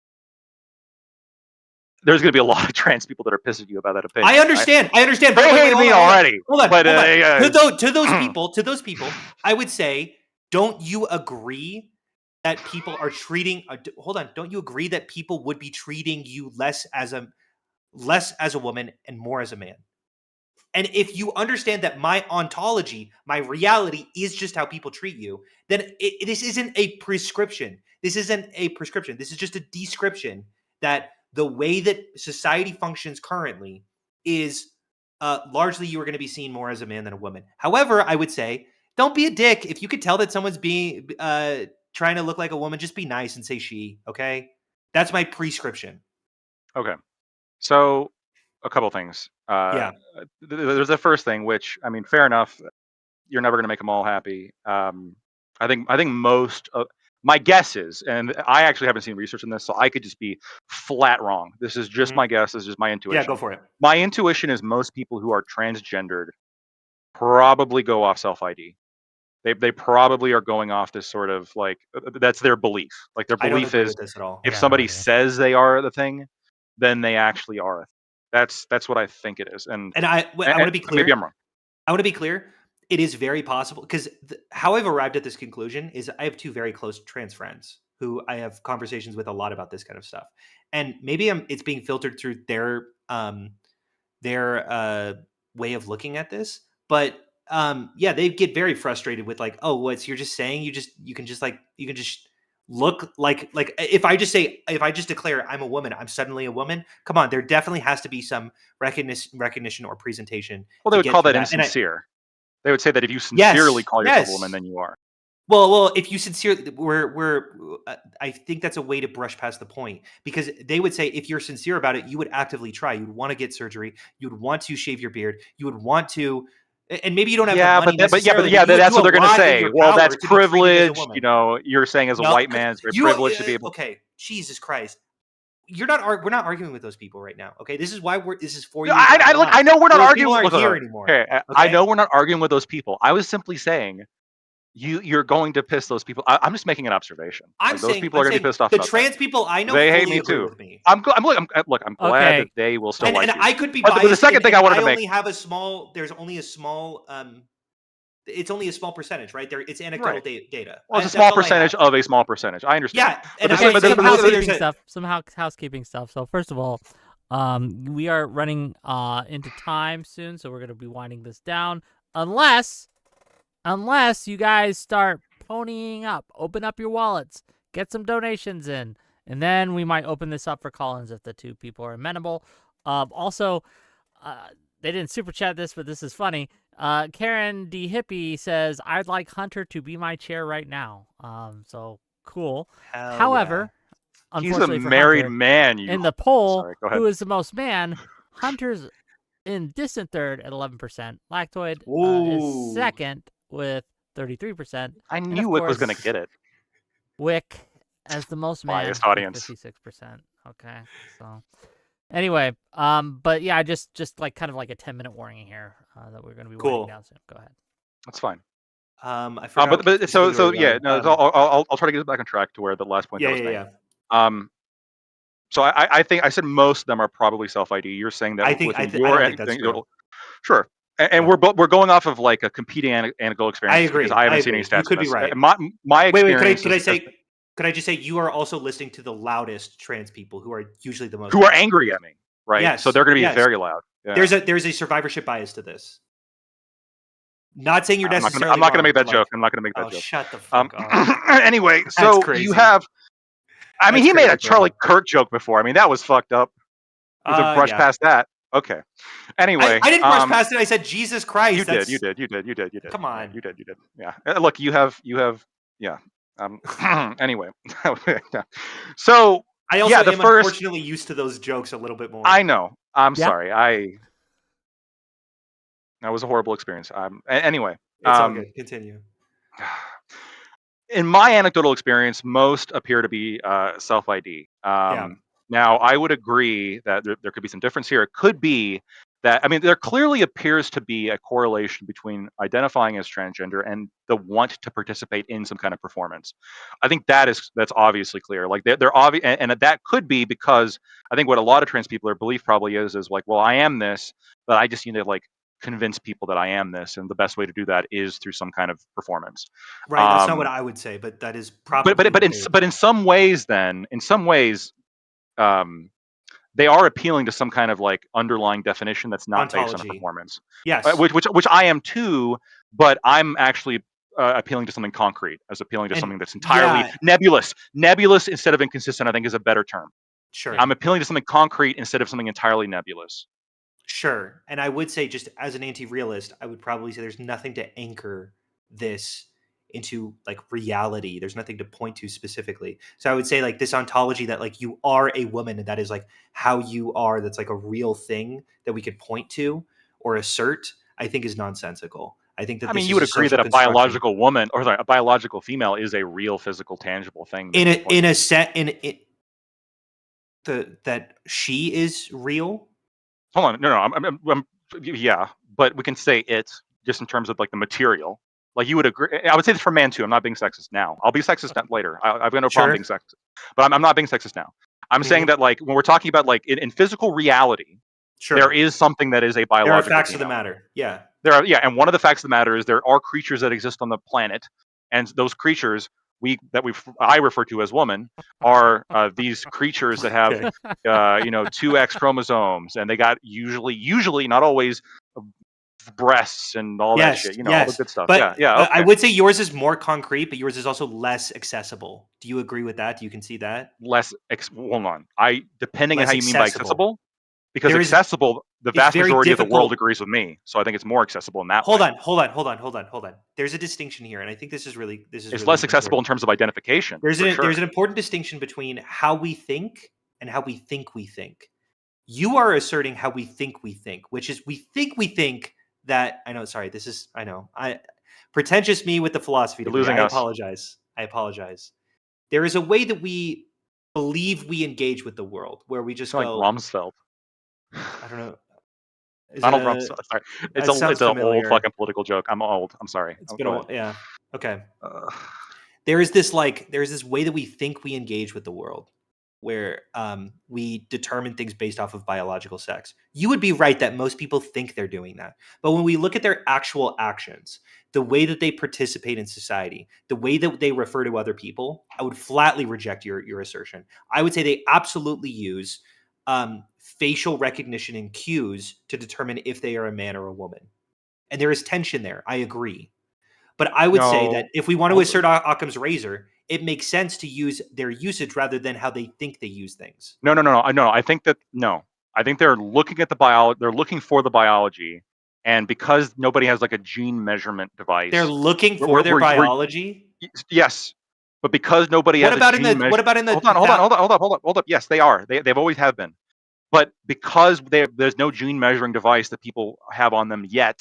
There's going to be a lot of trans people that are pissing you about that opinion. I understand. I understand. They hated me already. Hold on. But, To those people, I would say, don't you agree that people are treating? Hold on. Don't you agree that people would be treating you less as a woman and more as a man? And if you understand that my ontology, my reality is just how people treat you, then this isn't a prescription. This isn't a prescription. This is just a description that the way that society functions currently is largely you are going to be seen more as a man than a woman. However, I would say don't be a dick. If you could tell that someone's being trying to look like a woman, just be nice and say she. Okay, that's my prescription. Okay, so a couple things. Yeah. There's the first thing, which I mean, fair enough. You're never going to make them all happy. I think most of my guess is, and I actually haven't seen research on this, so I could just be flat wrong. This is just my guess. This is just my intuition. Yeah, go for it. My intuition is most people who are transgendered probably go off self ID. They probably are going off this sort of like that's their belief. Like their I don't belief agree is with this at all. if Yeah, somebody no idea. says they are the thing, then they actually are. That's what I think it is. And I want to be clear. Maybe I'm wrong. I want to be clear. It is very possible because how I've arrived at this conclusion is I have two very close trans friends who I have conversations with a lot about this kind of stuff, and maybe it's being filtered through their way of looking at this. But yeah, they get very frustrated with like, oh, what's you're just saying you can just look like if I just declare I'm a woman, I'm suddenly a woman. Come on, there definitely has to be some recognition or presentation. Well, they would call that And insincere. They would say that if you sincerely call yourself a woman, then you are. Well, if you sincerely, I think that's a way to brush past the point because they would say if you're sincere about it, you would actively try. You'd want to get surgery. You would want to shave your beard. You would want to, and maybe you don't have the money that's that's what they're going to say. Well, that's privilege. You know, you're saying as a white man, it's very privileged to be able. Okay, Jesus Christ. We're not arguing with those people right now. Okay, this is why this is for you. I know we're not arguing with here anymore. Okay, I know we're not arguing with those people. I was simply saying you're going to piss those people. I'm just making an observation. Those people are going to be pissed off. The trans people I know, they hate me too. With me. I'm glad that they will still like you. And I could be biased. But the second thing I wanted to make, there's only a small it's only a small percentage, right? There, it's anecdotal data. Well, it's a small percentage of a small percentage. I understand. Yeah, and some housekeeping stuff. So first of all, we are running into time soon, so we're gonna be winding this down. Unless you guys start ponying up, open up your wallets, get some donations in, and then we might open this up for call-ins if the two people are amenable. Also, they didn't super chat this, but this is funny. Karen D. Hippie says, I'd like Hunter to be my chair right now. So cool. However, he's a unfortunately for married Hunter, man. In the poll, who is the most man, Hunter's In distant third at 11%. Lactoid is Ooh. second with 33%. I And knew of Wick was course, going to get it. Wick as the most man Biased with audience. 56%. Okay, so anyway, but yeah, just like kind of like a 10-minute warning here that we're going to be winding Cool. down soon. Go ahead. That's fine. I forgot. But specifically where so we yeah, are. no, I'll try to get it back on track to where the last point that was made. Yeah. So I think I said most of them are probably self ID. You're saying that I think within I your don't think that's true. sure, and Yeah. we're going off of like a competing anecdotal experience. I agree. Because I haven't seen any stats. You could on be this. right. My Wait. experience Could I just say you are also listening to the loudest trans people who are usually the most who are angry at me, right? Yes. So they're going to be yes. very loud. Yeah. There's a survivorship bias to this. Not saying you're I'm necessarily. not going to make that wrong, joke. I'm not going to make that Oh, joke. shut the fuck up. Anyway, so crazy. you have. I mean, That's he made a crazy, bro. Charlie Kirk joke before. I mean, that was fucked up. You have to brush Yeah. past that. Okay. Anyway, I didn't brush past it. I said Jesus Christ. You did. Come on. Yeah, you did. Yeah. Look, you have. Yeah. Anyway, so I also yeah, the am first. Unfortunately used to those jokes a little bit more. I know. I'm Yeah. sorry. That was a horrible experience. Anyway, it's all good. Continue. In my anecdotal experience, most appear to be self ID. Now, I would agree that there could be some difference here. It could be that, I mean, there clearly appears to be a correlation between identifying as transgender and the want to participate in some kind of performance. I think that's obviously clear. Like they're obvious, and that could be because I think what a lot of trans people, their belief probably is like, well, I am this, but I just need to like convince people that I am this, and the best way to do that is through some kind of performance. Right. That's not what I would say, but that is probably. But in some ways, they are appealing to some kind of like underlying definition that's not Ontology. based on a performance. Yes. Which I am too, but I'm actually appealing to something concrete as appealing to something that's entirely nebulous. Nebulous instead of inconsistent, I think, is a better term. Sure. I'm appealing to something concrete instead of something entirely nebulous. Sure. And I would say, just as an anti-realist, I would probably say there's nothing to anchor this into like reality. There's nothing to point to specifically. So I would say like this ontology that like you are a woman and that is like how you are, that's like a real thing that we could point to or assert, I think is nonsensical. I think that I mean, you would agree that a biological woman or a biological female is a real physical tangible thing that she is real. Hold on, no, yeah, but we can say it just in terms of like the material. Like you would agree. I would say this for man too. I'm not being sexist now. I'll be sexist later. I've got no problem being sexist, but I'm not being sexist now. I'm saying that like when we're talking about like in physical reality, there is something that is a biological. There are facts of the matter. Yeah. And one of the facts of the matter is there are creatures that exist on the planet, and those creatures I refer to as woman are these creatures that have 2X chromosomes, and they got usually not always breasts and all that shit, all the good stuff. But okay. I would say yours is more concrete, but yours is also less accessible. Do you agree with that? Do you concede that? Hold on. Depending on how you mean by accessible, because accessible, the vast majority of the world agrees with me, so I think it's more accessible in that way. Hold on. There's a distinction here, and I think this is really less accessible in terms of identification. There's an important distinction between how we think and how we think we think. You are asserting how we think, which is we think that pretentious me with the philosophy. You're losing us. I apologize. There is a way that we believe we engage with the world where we just go like Rumsfeld. I don't know. Donald Rumsfeld. Sorry, it's an old fucking political joke. I'm old. I'm sorry. It's been yeah. Okay. There's this way that we think we engage with the world, where we determine things based off of biological sex. You would be right that most people think they're doing that. But when we look at their actual actions, the way that they participate in society, the way that they refer to other people, I would flatly reject your assertion. I would say they absolutely use facial recognition and cues to determine if they are a man or a woman. And there is tension there. I agree. But I would say that if we want to assert Occam's razor, it makes sense to use their usage rather than how they think they use things. No. I think they're looking at the biology. They're looking for the biology, and because nobody has like a gene measurement device, they're looking for their biology. Yes, but because nobody has a gene measurement. Hold up. Yes, they are. They've always have been. But because there's no gene measuring device that people have on them yet,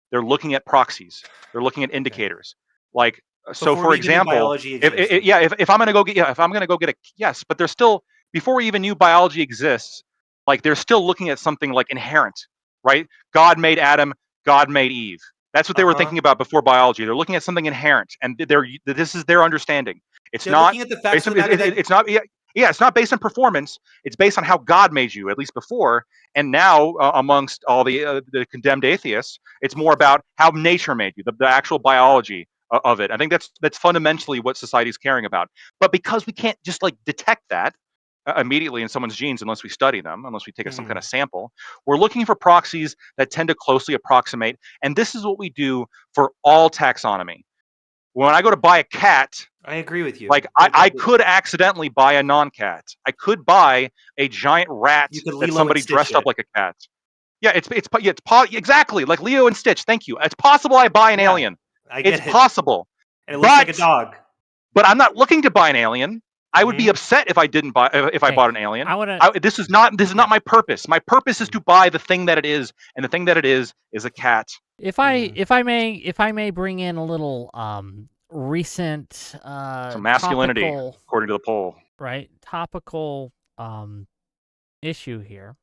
they're looking at proxies. They're looking at indicators. Like, so Before for we even knew example, biology existed. if I'm gonna go get if I'm gonna go get a yes, but there's still, before we even knew biology exists, like they're still looking at something like inherent, right? God made Adam, God made Eve. That's what they were thinking about before biology. They're looking at something inherent, and this is their understanding. It's They're not looking at the facts based of on the matter that it's not it's not based on performance. It's based on how God made you, at least before. And now, amongst all the condemned atheists, it's more about how nature made you, the actual biology of it. I think that's fundamentally what society is caring about. But because we can't just like detect that immediately in someone's genes unless we study them, unless we take some kind of sample, we're looking for proxies that tend to closely approximate. And this is what we do for all taxonomy. When I go to buy a cat, I agree with you. like I could accidentally buy a non-cat. I could buy a giant rat You could that Lilo somebody and Stitch dressed up it. like a cat. Yeah, exactly like Leo and Stitch. Thank you. It's possible I buy an Yeah, alien. I get It's it. possible, And it looks like a dog. but I'm not looking to buy an alien. I would be upset if I didn't buy if I Okay, bought an alien. I wanna. This is not my purpose. My purpose is to buy the thing that it is, and the thing that it is a cat. If I may bring in a little recent Some masculinity, topical, according to the poll. right? Topical issue here.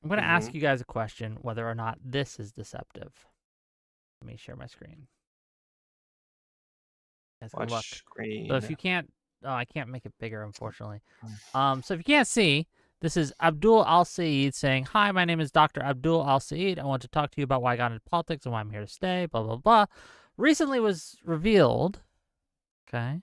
I'm going to ask you guys a question whether or not this is deceptive. Let me share my screen. Watch look. screen. So if you can't, I can't make it bigger, unfortunately. So if you can't see, this is Abdul Al Saeed saying, "Hi, my name is Dr. Abdul Al Saeed. I want to talk to you about why I got into politics and why I'm here to stay, blah, blah, blah." Recently was revealed, okay,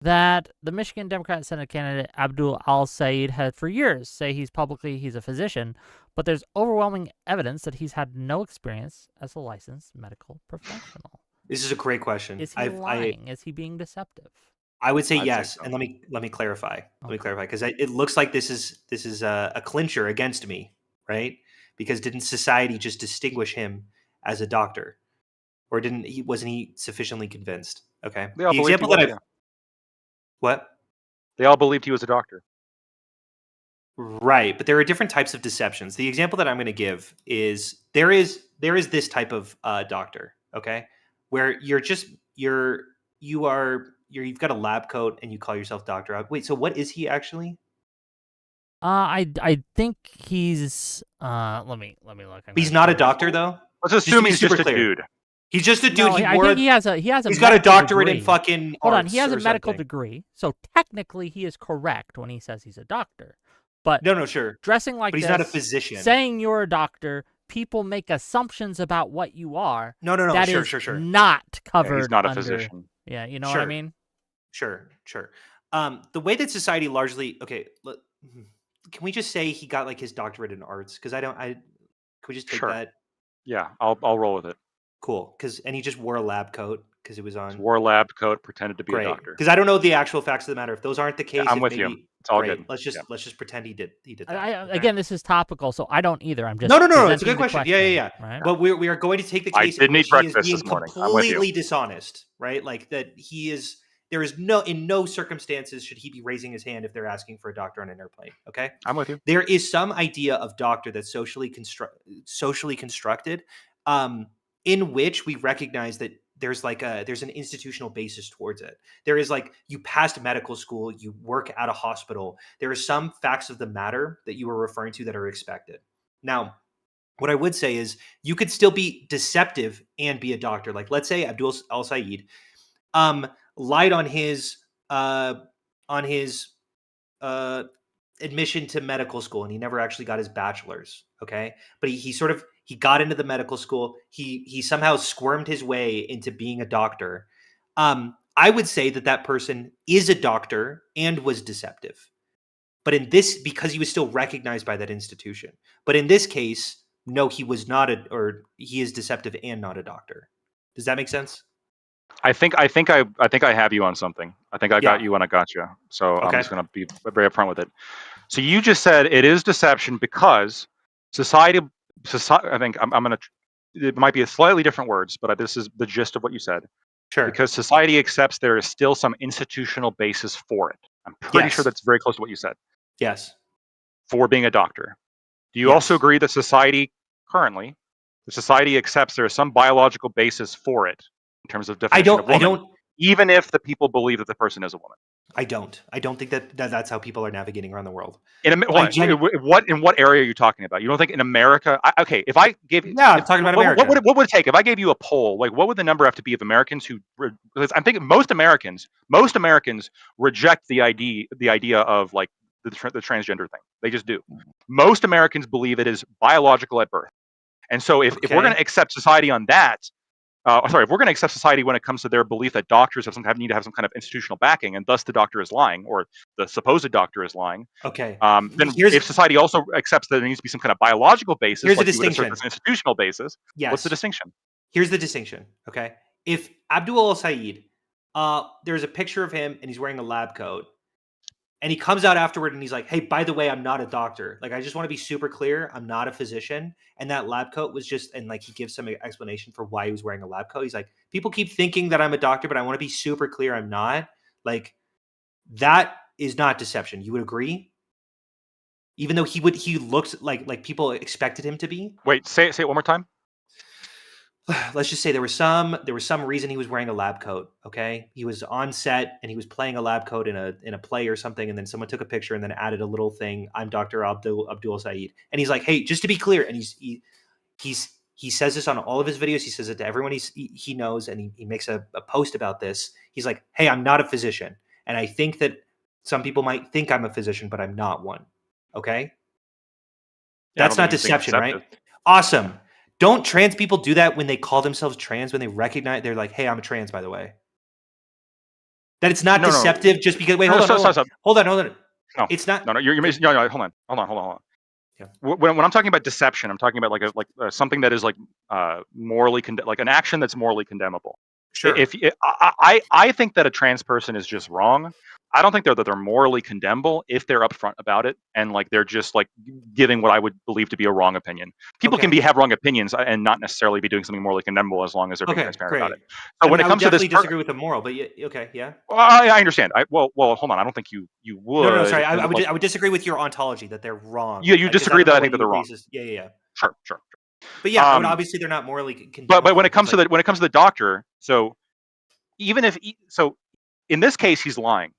that the Michigan Democrat Senate candidate Abdul Al Saeed had for years say he's a physician, but there's overwhelming evidence that he's had no experience as a licensed medical professional. This is a great question. Is he lying? Is he being deceptive? I would say I'd yes, say so. and let me clarify. Let me clarify, because it looks like this is a clincher against me, right? Because didn't society just distinguish him as a doctor, or wasn't he sufficiently convinced? Okay, They all the believed example he that was, I've what They all believed he was a doctor. right, but there are different types of deceptions. The example that I'm going to give is there is this type of doctor, okay, where you've got a lab coat and you call yourself doctor. Wait, so what is he actually? I think he's let me look. He's not a doctor though. Let's assume he's just a clear. dude. He's just a dude. No, I think he has a he's got a doctorate in fucking Hold on, arts he has a or medical something. degree, so technically he is correct when he says he's a doctor. But No, sure. dressing like But he's this, not a physician. saying you're a doctor, people make assumptions about what you are. No. That Sure, is sure. not covered. Yeah, he's not a under, physician. Yeah, you know what I mean? Sure. The way that society largely can we just say he got like his doctorate in arts? Because can we just take that? Yeah, I'll roll with it. Cool. And he just wore a lab coat because it was on. Just wore a lab coat, pretended to be a doctor. Because I don't know the actual facts of the matter. If those aren't the case, I'm with you. It's all good. Let's just pretend he did that. Again, this is topical, so I don't either. I'm just no. It's a good question. Yeah. Right? But we are going to take the case I didn't eat he is breakfast being this morning. I'm with you. completely dishonest, right? Like that he is. There is in no circumstances should he be raising his hand if they're asking for a doctor on an airplane. Okay, I'm with you. There is some idea of doctor that's socially constructed, in which we recognize that there's an institutional basis towards it. There is you passed medical school, you work at a hospital. There are some facts of the matter that you were referring to that are expected. Now, what I would say is you could still be deceptive and be a doctor. Like let's say Abdul Al Saeed lied on his admission to medical school, and he never actually got his bachelor's. Okay, but he got into the medical school. He somehow squirmed his way into being a doctor. I would say that person is a doctor and was deceptive, but because he was still recognized by that institution. But in this case, no, he was not he is deceptive and not a doctor. Does that make sense? I think I have you on something. I think I got you when I got you. So I'm just going to be very upfront with it. So you just said it is deception because society. I think I'm going to. It might be a slightly different words, but this is the gist of what you said. Sure. Because society accepts there is still some institutional basis for it. I'm pretty sure that's very close to what you said. Yes. For being a doctor. Do you also Yes. agree that society accepts there is some biological basis for it in terms of definition of I woman, don't. even if the people believe that the person is a woman? I don't. I don't think that's how people are navigating around the world. Hold on, in what area are you talking about? You don't think in America? Okay, if I gave Yeah, I'm talking about America. what would it take if I gave you a poll? Like, what would the number have to be of Americans who? Because I'm thinking most Americans reject the idea of like the transgender thing. They just do. Most Americans believe it is biological at birth, and so if we're going Okay. to accept society on that, if we're going to accept society when it comes to their belief that doctors need to have some kind of institutional backing, and thus the doctor is lying, or the supposed doctor is lying, Okay. then Here's if society also accepts that there needs to be some kind of biological basis, here's the like you would assert distinction. this institutional basis, what's the Yes. distinction? Here's the distinction. Okay. If Abdul Saeed, there's a picture of him and he's wearing a lab coat, and he comes out afterward and he's like, "Hey, by the way, I'm not a doctor. Like, I just want to be super clear. I'm not a physician." And that lab coat was just, and like he gives some explanation for why he was wearing a lab coat. He's like, "People keep thinking that I'm a doctor, but I want to be super clear. I'm not." Like, that is not deception. You would agree? Even though he looks like people expected him to be. Wait, say it one more time. Let's just say there was some reason he was wearing a lab coat. Okay, he was on set and he was playing a lab coat in a play or something, and then someone took a picture and then added a little thing. I'm Dr. Abdul Saeed, and he's like, "Hey, just to be clear," and he says this on all of his videos. He says it to everyone he knows, and he makes a post about this. He's like, "Hey, I'm not a physician, and I think that some people might think I'm a physician, but I'm not one." Okay, Yeah, I that's don't think not he's being deception, right? deceptive. Awesome. Don't trans people do that when they call themselves trans, when they recognize they're like, "Hey, I'm a trans, by the way." That it's not No, no, deceptive just because wait, no, hold no, on, hold on. stop. Hold on, hold on. No, It's not no, you're okay. no, no, hold on. Yeah. When I'm talking about deception, I'm talking about something that is like morally like an action that's morally condemnable. Sure. I think that a trans person is just wrong. I don't think they're morally condemnable if they're upfront about it and like they're just like giving what I would believe to be a wrong opinion. People can Okay. have wrong opinions and not necessarily be doing something morally condemnable as long as they're being Okay, transparent about great. it. So I when mean, it I would comes to this, definitely disagree with the moral, but yeah, okay, yeah. well, I understand. Well, hold on. I don't think you No, sorry. would. I would disagree with your ontology that they're wrong. You Because I disagree don't that know I what think that your they're wrong. basis. Yeah, yeah, yeah. Sure. But yeah, I would obviously they're not morally But when condemnable. it comes It's to like the doctor, so even if so, in this case he's lying,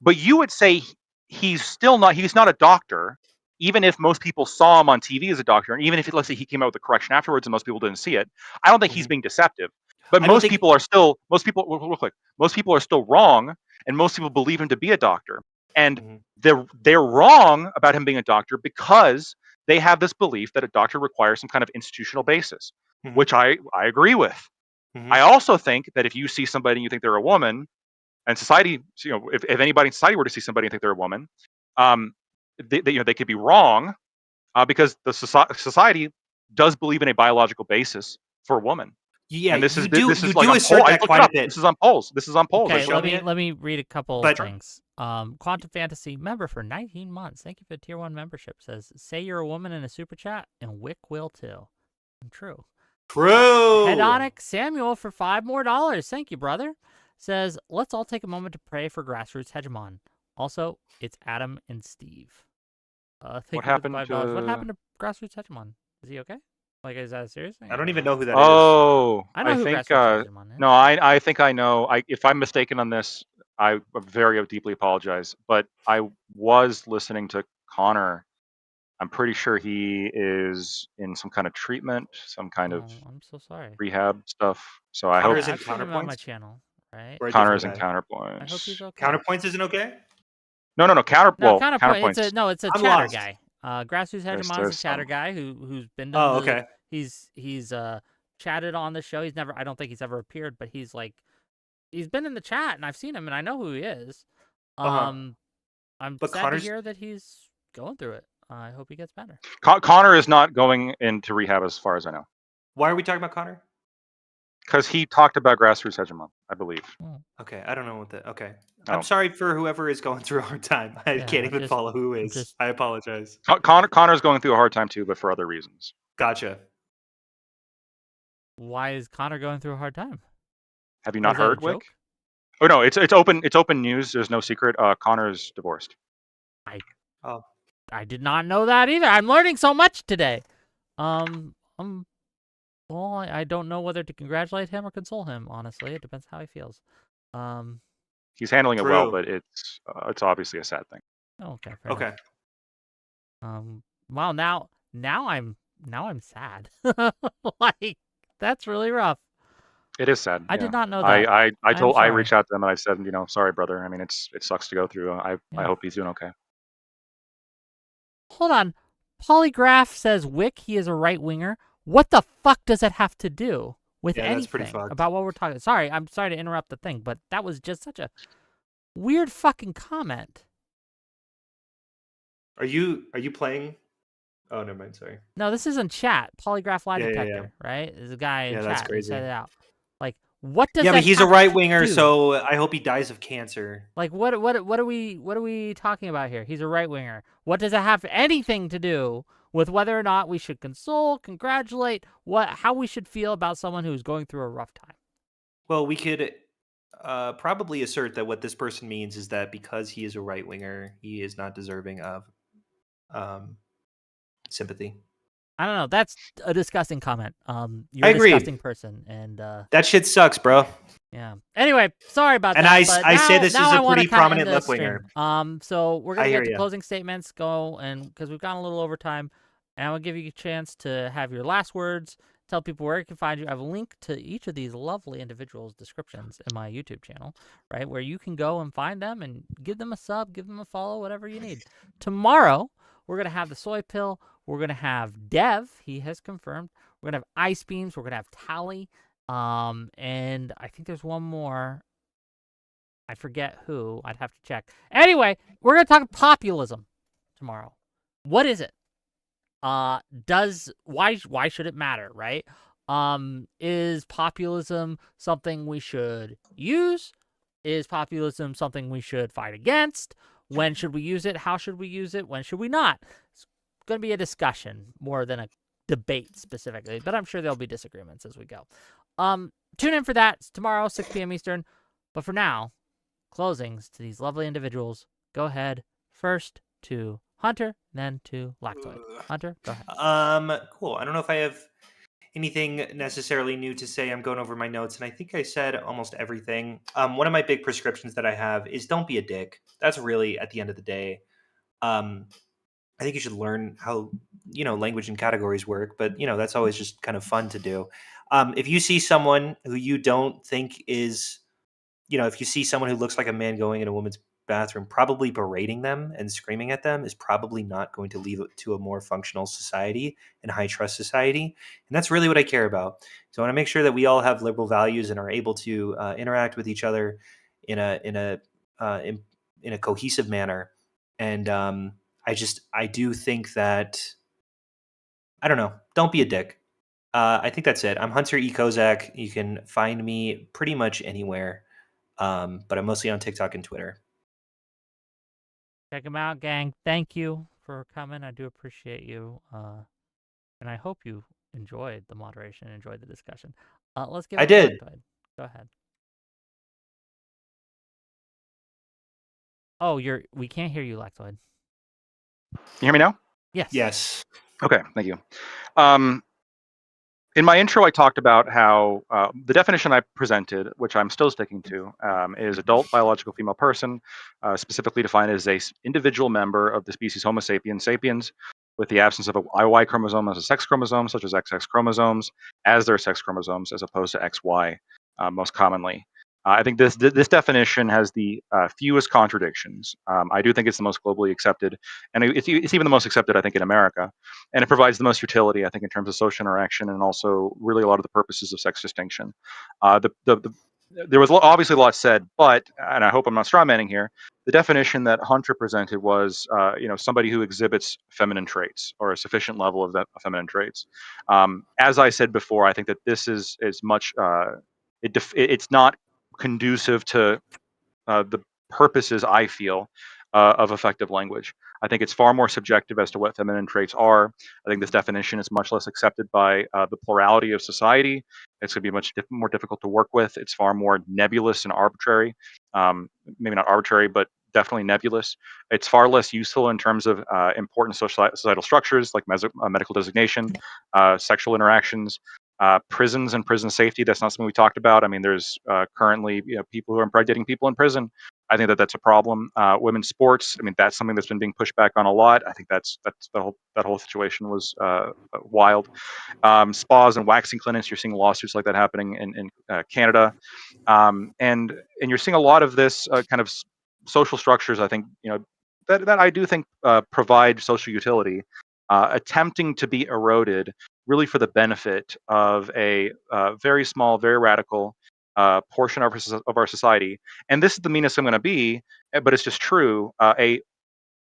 but you would say he's not a doctor, even if most people saw him on TV as a doctor, and even if let's say he came out with a correction afterwards and most people didn't see it. I don't think he's mhm. being deceptive. But I don't think real quick, most people are still wrong, and most people believe him to be a doctor, and mhm, they're wrong about him being a doctor because they have this belief that a doctor requires some kind of institutional basis, mhm, which I agree with. I mhm. also think that if you see somebody and you think they're a woman, and society, if anybody in society were to see somebody and think they're a woman, um, they could be wrong because the society does believe in a biological basis for a woman. Yeah, And you this is like do on poll. assert I that looked it quite a up. bit. This is on polls. I Okay, Show showed. me it. let me read a couple But things. Quantum Fantasy member for 19 months. Thank you for the tier 1 membership. Says, "Say you're a woman in a super chat, and Wick will too." True. true. Hedonic Samuel for $5 more. Thank you, brother. Says, "Let's all take a moment to pray for Grassroots Hegemon. Also, it's Adam and Steve." What Thank you for the happened $5. What to? happened to Grassroots Hegemon? Is he okay? Like, is that a serious thing? I don't even know who that is. Oh, I know I who think. Grassroots Hegemon is. No, I think I know. If I'm mistaken on this, I very deeply apologize. But I was listening to Connor. I'm pretty sure he is in some kind of treatment, some kind of Oh, I'm so sorry. rehab stuff. So I Connor hope is in I've seen him on my Counterpoints channel, right? or a Connor different is in guy. I hope he's counterpoints. okay. Counterpoints isn't okay. No, No, Counterpoint. counterpoints. It's a I'm chatter lost. guy. Grassroots Hegemon is a There's chatter some. guy who's been in Oh, the okay. he's chatted on the show. I don't think he's ever appeared, but he's been in the chat and I've seen him and I know who he is. Uh-huh. I'm But sad to Connor's hear that he's going through it. I hope he gets better. Connor is not going into rehab, as far as I know, why are we talking about Connor? because he talked about grassroots hegemon, I believe. Oh, Okay, I don't know what the okay. I'm Oh, sorry for whoever is going through a hard time. I yeah, can't even follow who I'm is. just I apologize. Connor's going through a hard time too, but for other reasons. Gotcha. why is Connor going through a hard time? Have you Or not is that a heard, Wick? joke? Oh no, it's open news. There's no secret. Connor's divorced. Oh, I did not know that either. I'm learning so much today. Well, I don't know whether to congratulate him or console him. Honestly, it depends how he feels. He's handling it well, True. but it's obviously a sad thing. Okay, fair Okay. enough. Wow, now I'm sad. Like, that's really rough. It is sad. I Yeah. did not know that. I reached sorry. out to them and I said, sorry, brother. I mean, it sucks to go through. I Yeah. hope he's doing okay. Hold on. Polygraph says Wick, he is a right winger. What the fuck does that have to do with Yeah, that's pretty anything fucked. about what we're talking? Sorry, I'm sorry to interrupt the thing, but that was just such a weird fucking comment. Are you playing? Oh, never mind. Sorry. No, this isn't chat. Polygraph lie Yeah, yeah, yeah. detector, right? There's a guy in Yeah, that's chat who said crazy. it out. Like, what does Yeah, that but he's a have right to winger, do? so I hope he dies of cancer. Like, what are we talking about here? He's a right winger. What does it have anything to do with whether or not we should console, congratulate, how we should feel about someone who's going through a rough time? Well, we could probably assert that what this person means is that because he is a right winger, he is not deserving of sympathy. I don't know. That's a disgusting comment. You're I a agree. disgusting person, and That shit sucks, bro. yeah. Anyway, sorry about And that. I But say this now is I a want to pretty kind of end prominent the left stream. winger. So we're gonna I get hear to ya. closing statements, and because we've gone a little over time, and I'm gonna give you a chance to have your last words. Tell people where you can find you. I have a link to each of these lovely individuals' descriptions in my YouTube channel, right, where you can go and find them and give them a sub, give them a follow, whatever you need. Tomorrow, we're gonna have the soy pill. We're gonna have Dev. He has confirmed. We're gonna have Ice Beams. We're gonna have Tally. And I think there's one more. I forget who. I'd have to check. Anyway, we're gonna talk populism tomorrow. What is it? Why should it matter, right? Is populism something we should use? Is populism something we should fight against? When should we use it? How should we use it? When should we not? It's going to be a discussion more than a debate specifically, but I'm sure there'll be disagreements as we go. Tune in for that. It's tomorrow, 6 p.m. Eastern. But for now, closings to these lovely individuals. Go ahead. First to Hunter, then to Lactoid. Hunter, go ahead. Cool. I don't know if I have anything necessarily new to say. I'm going over my notes, and I think I said almost everything. One of my big prescriptions that I have is don't be a dick. That's really at the end of the day. I think you should learn how language and categories work, but that's always just kind of fun to do. If you see someone who you don't think is, if you see someone who looks like a man going in a woman's bathroom, probably berating them and screaming at them is probably not going to lead to a more functional society and high trust society. And that's really what I care about. So I want to make sure that we all have liberal values and are able to interact with each other in a cohesive manner. And I do think that, I don't know, don't be a dick. I think that's it. I'm Hunter E. Kozak. You can find me pretty much anywhere, but I'm mostly on TikTok and Twitter. Check them out, gang. Thank you for coming. I do appreciate you. And I hope you enjoyed the moderation, enjoyed the discussion. Let's give I it to did. Lactoid. Go ahead. Oh, we can't hear you, Lactoid. You hear me now? Yes. Yes. Okay, thank you. In my intro, I talked about how the definition I presented, which I'm still sticking to, is adult biological female person, specifically defined as a individual member of the species Homo sapiens sapiens, with the absence of a Y chromosome as a sex chromosome, such as XX chromosomes, as their sex chromosomes, as opposed to XY most commonly. I think this definition has the fewest contradictions. I do think it's the most globally accepted, and it's even the most accepted, I think, in America. And it provides the most utility, I think, in terms of social interaction and also really a lot of the purposes of sex distinction. There was obviously a lot said, but, and I hope I'm not strawmanning here, the definition that Hunter presented was, somebody who exhibits feminine traits or a sufficient level of feminine traits. As I said before, I think that this is much. It's not conducive to the purposes I feel of effective language. I think it's far more subjective as to what feminine traits are. I think this definition is much less accepted by the plurality of society. It's going to be much more difficult to work with. It's far more nebulous and arbitrary. Maybe not arbitrary, but definitely nebulous. It's far less useful in terms of important societal structures like medical designation, sexual interactions, prisons and prison safety. That's not something we talked about. I mean, there's currently people who are impregnating people in prison. I think that's a problem. Women's sports. I mean, that's something that's been being pushed back on a lot. I think that's that whole situation was wild. Spas and waxing clinics. You're seeing lawsuits like that happening in Canada, and you're seeing a lot of this kind of social structures. I think that I do think provide social utility, attempting to be eroded really for the benefit of a very small, very radical portion of our society. And this is the meanest I'm going to be, but it's just true. A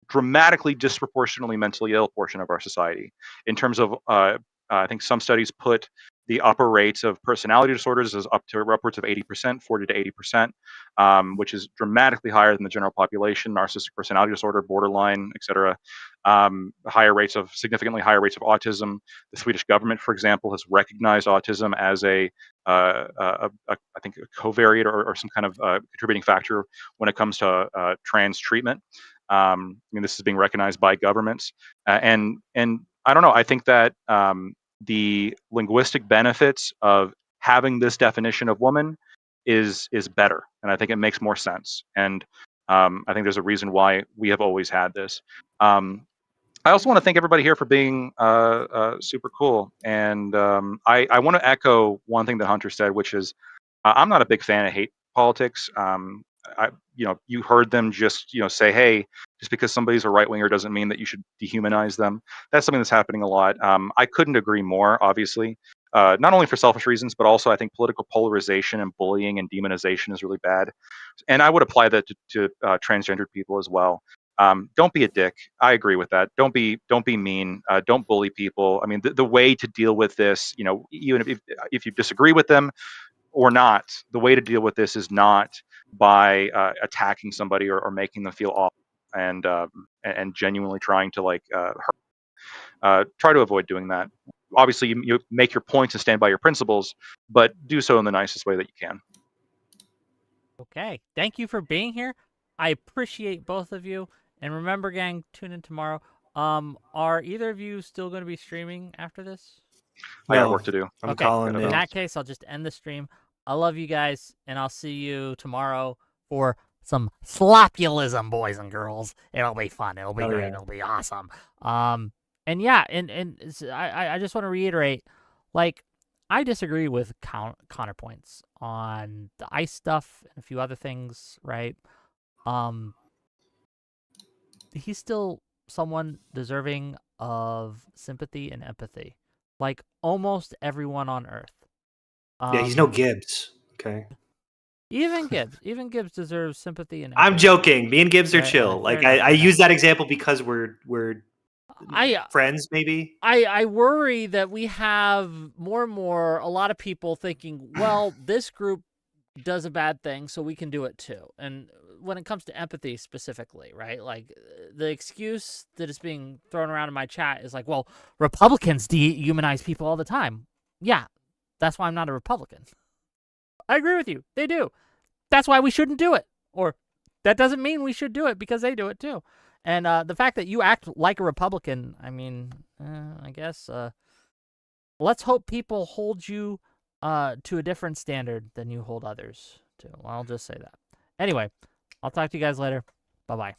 dramatically disproportionately mentally ill portion of our society in terms of I think some studies put the upper rates of personality disorders as up to upwards of 80%, 40 to 80%, which is dramatically higher than the general population. Narcissistic personality disorder, borderline, etc. Significantly higher rates of autism. The Swedish government, for example, has recognized autism as I think a covariate or some kind of contributing factor when it comes to trans treatment. This is being recognized by governments, and I don't know. I think that the linguistic benefits of having this definition of woman is better, and I think it makes more sense. And I think there's a reason why we have always had this. I also want to thank everybody here for being super cool, and I want to echo one thing that Hunter said, which is I'm not a big fan of hate politics. You heard them just say, hey, just because somebody's a right winger doesn't mean that you should dehumanize them. That's something that's happening a lot. I couldn't agree more, obviously. Not only for selfish reasons, but also I think political polarization and bullying and demonization is really bad. And I would apply that to transgendered people as well. Don't be a dick. I agree with that. Don't be mean. Don't bully people. I mean, the way to deal with this, even if you disagree with them or not, the way to deal with this is not by attacking somebody or making them feel awful and genuinely trying to hurt. Try to avoid doing that. Obviously, you make your points and stand by your principles, but do so in the nicest way that you can. Okay. Thank you for being here. I appreciate both of you. And remember, gang, tune in tomorrow. Are either of you still going to be streaming after this? I got work to do. I'm calling in that case, I'll just end the stream. I love you guys, and I'll see you tomorrow for some slopulism, boys and girls. It'll be fun. It'll be great. Yeah. It'll be awesome. And yeah, and I just want to reiterate, I disagree with counterpoints on the ICE stuff and a few other things, right? He's still someone deserving of sympathy and empathy, like almost everyone on Earth. Yeah, he's no Gibbs. Okay. Even Gibbs deserves sympathy and empathy. I'm joking. Me and Gibbs are chill. I use that example because we're friends, maybe. I worry that we have more and more a lot of people thinking, well, this group does a bad thing, so we can do it too. And when it comes to empathy specifically, right? Like the excuse that is being thrown around in my chat is like, well, Republicans dehumanize people all the time. Yeah, that's why I'm not a Republican. I agree with you. They do. That's why we shouldn't do it. Or that doesn't mean we should do it because they do it too. And the fact that you act like a Republican, I mean, I guess let's hope people hold you to a different standard than you hold others to. Well, I'll just say that. Anyway, I'll talk to you guys later. Bye-bye.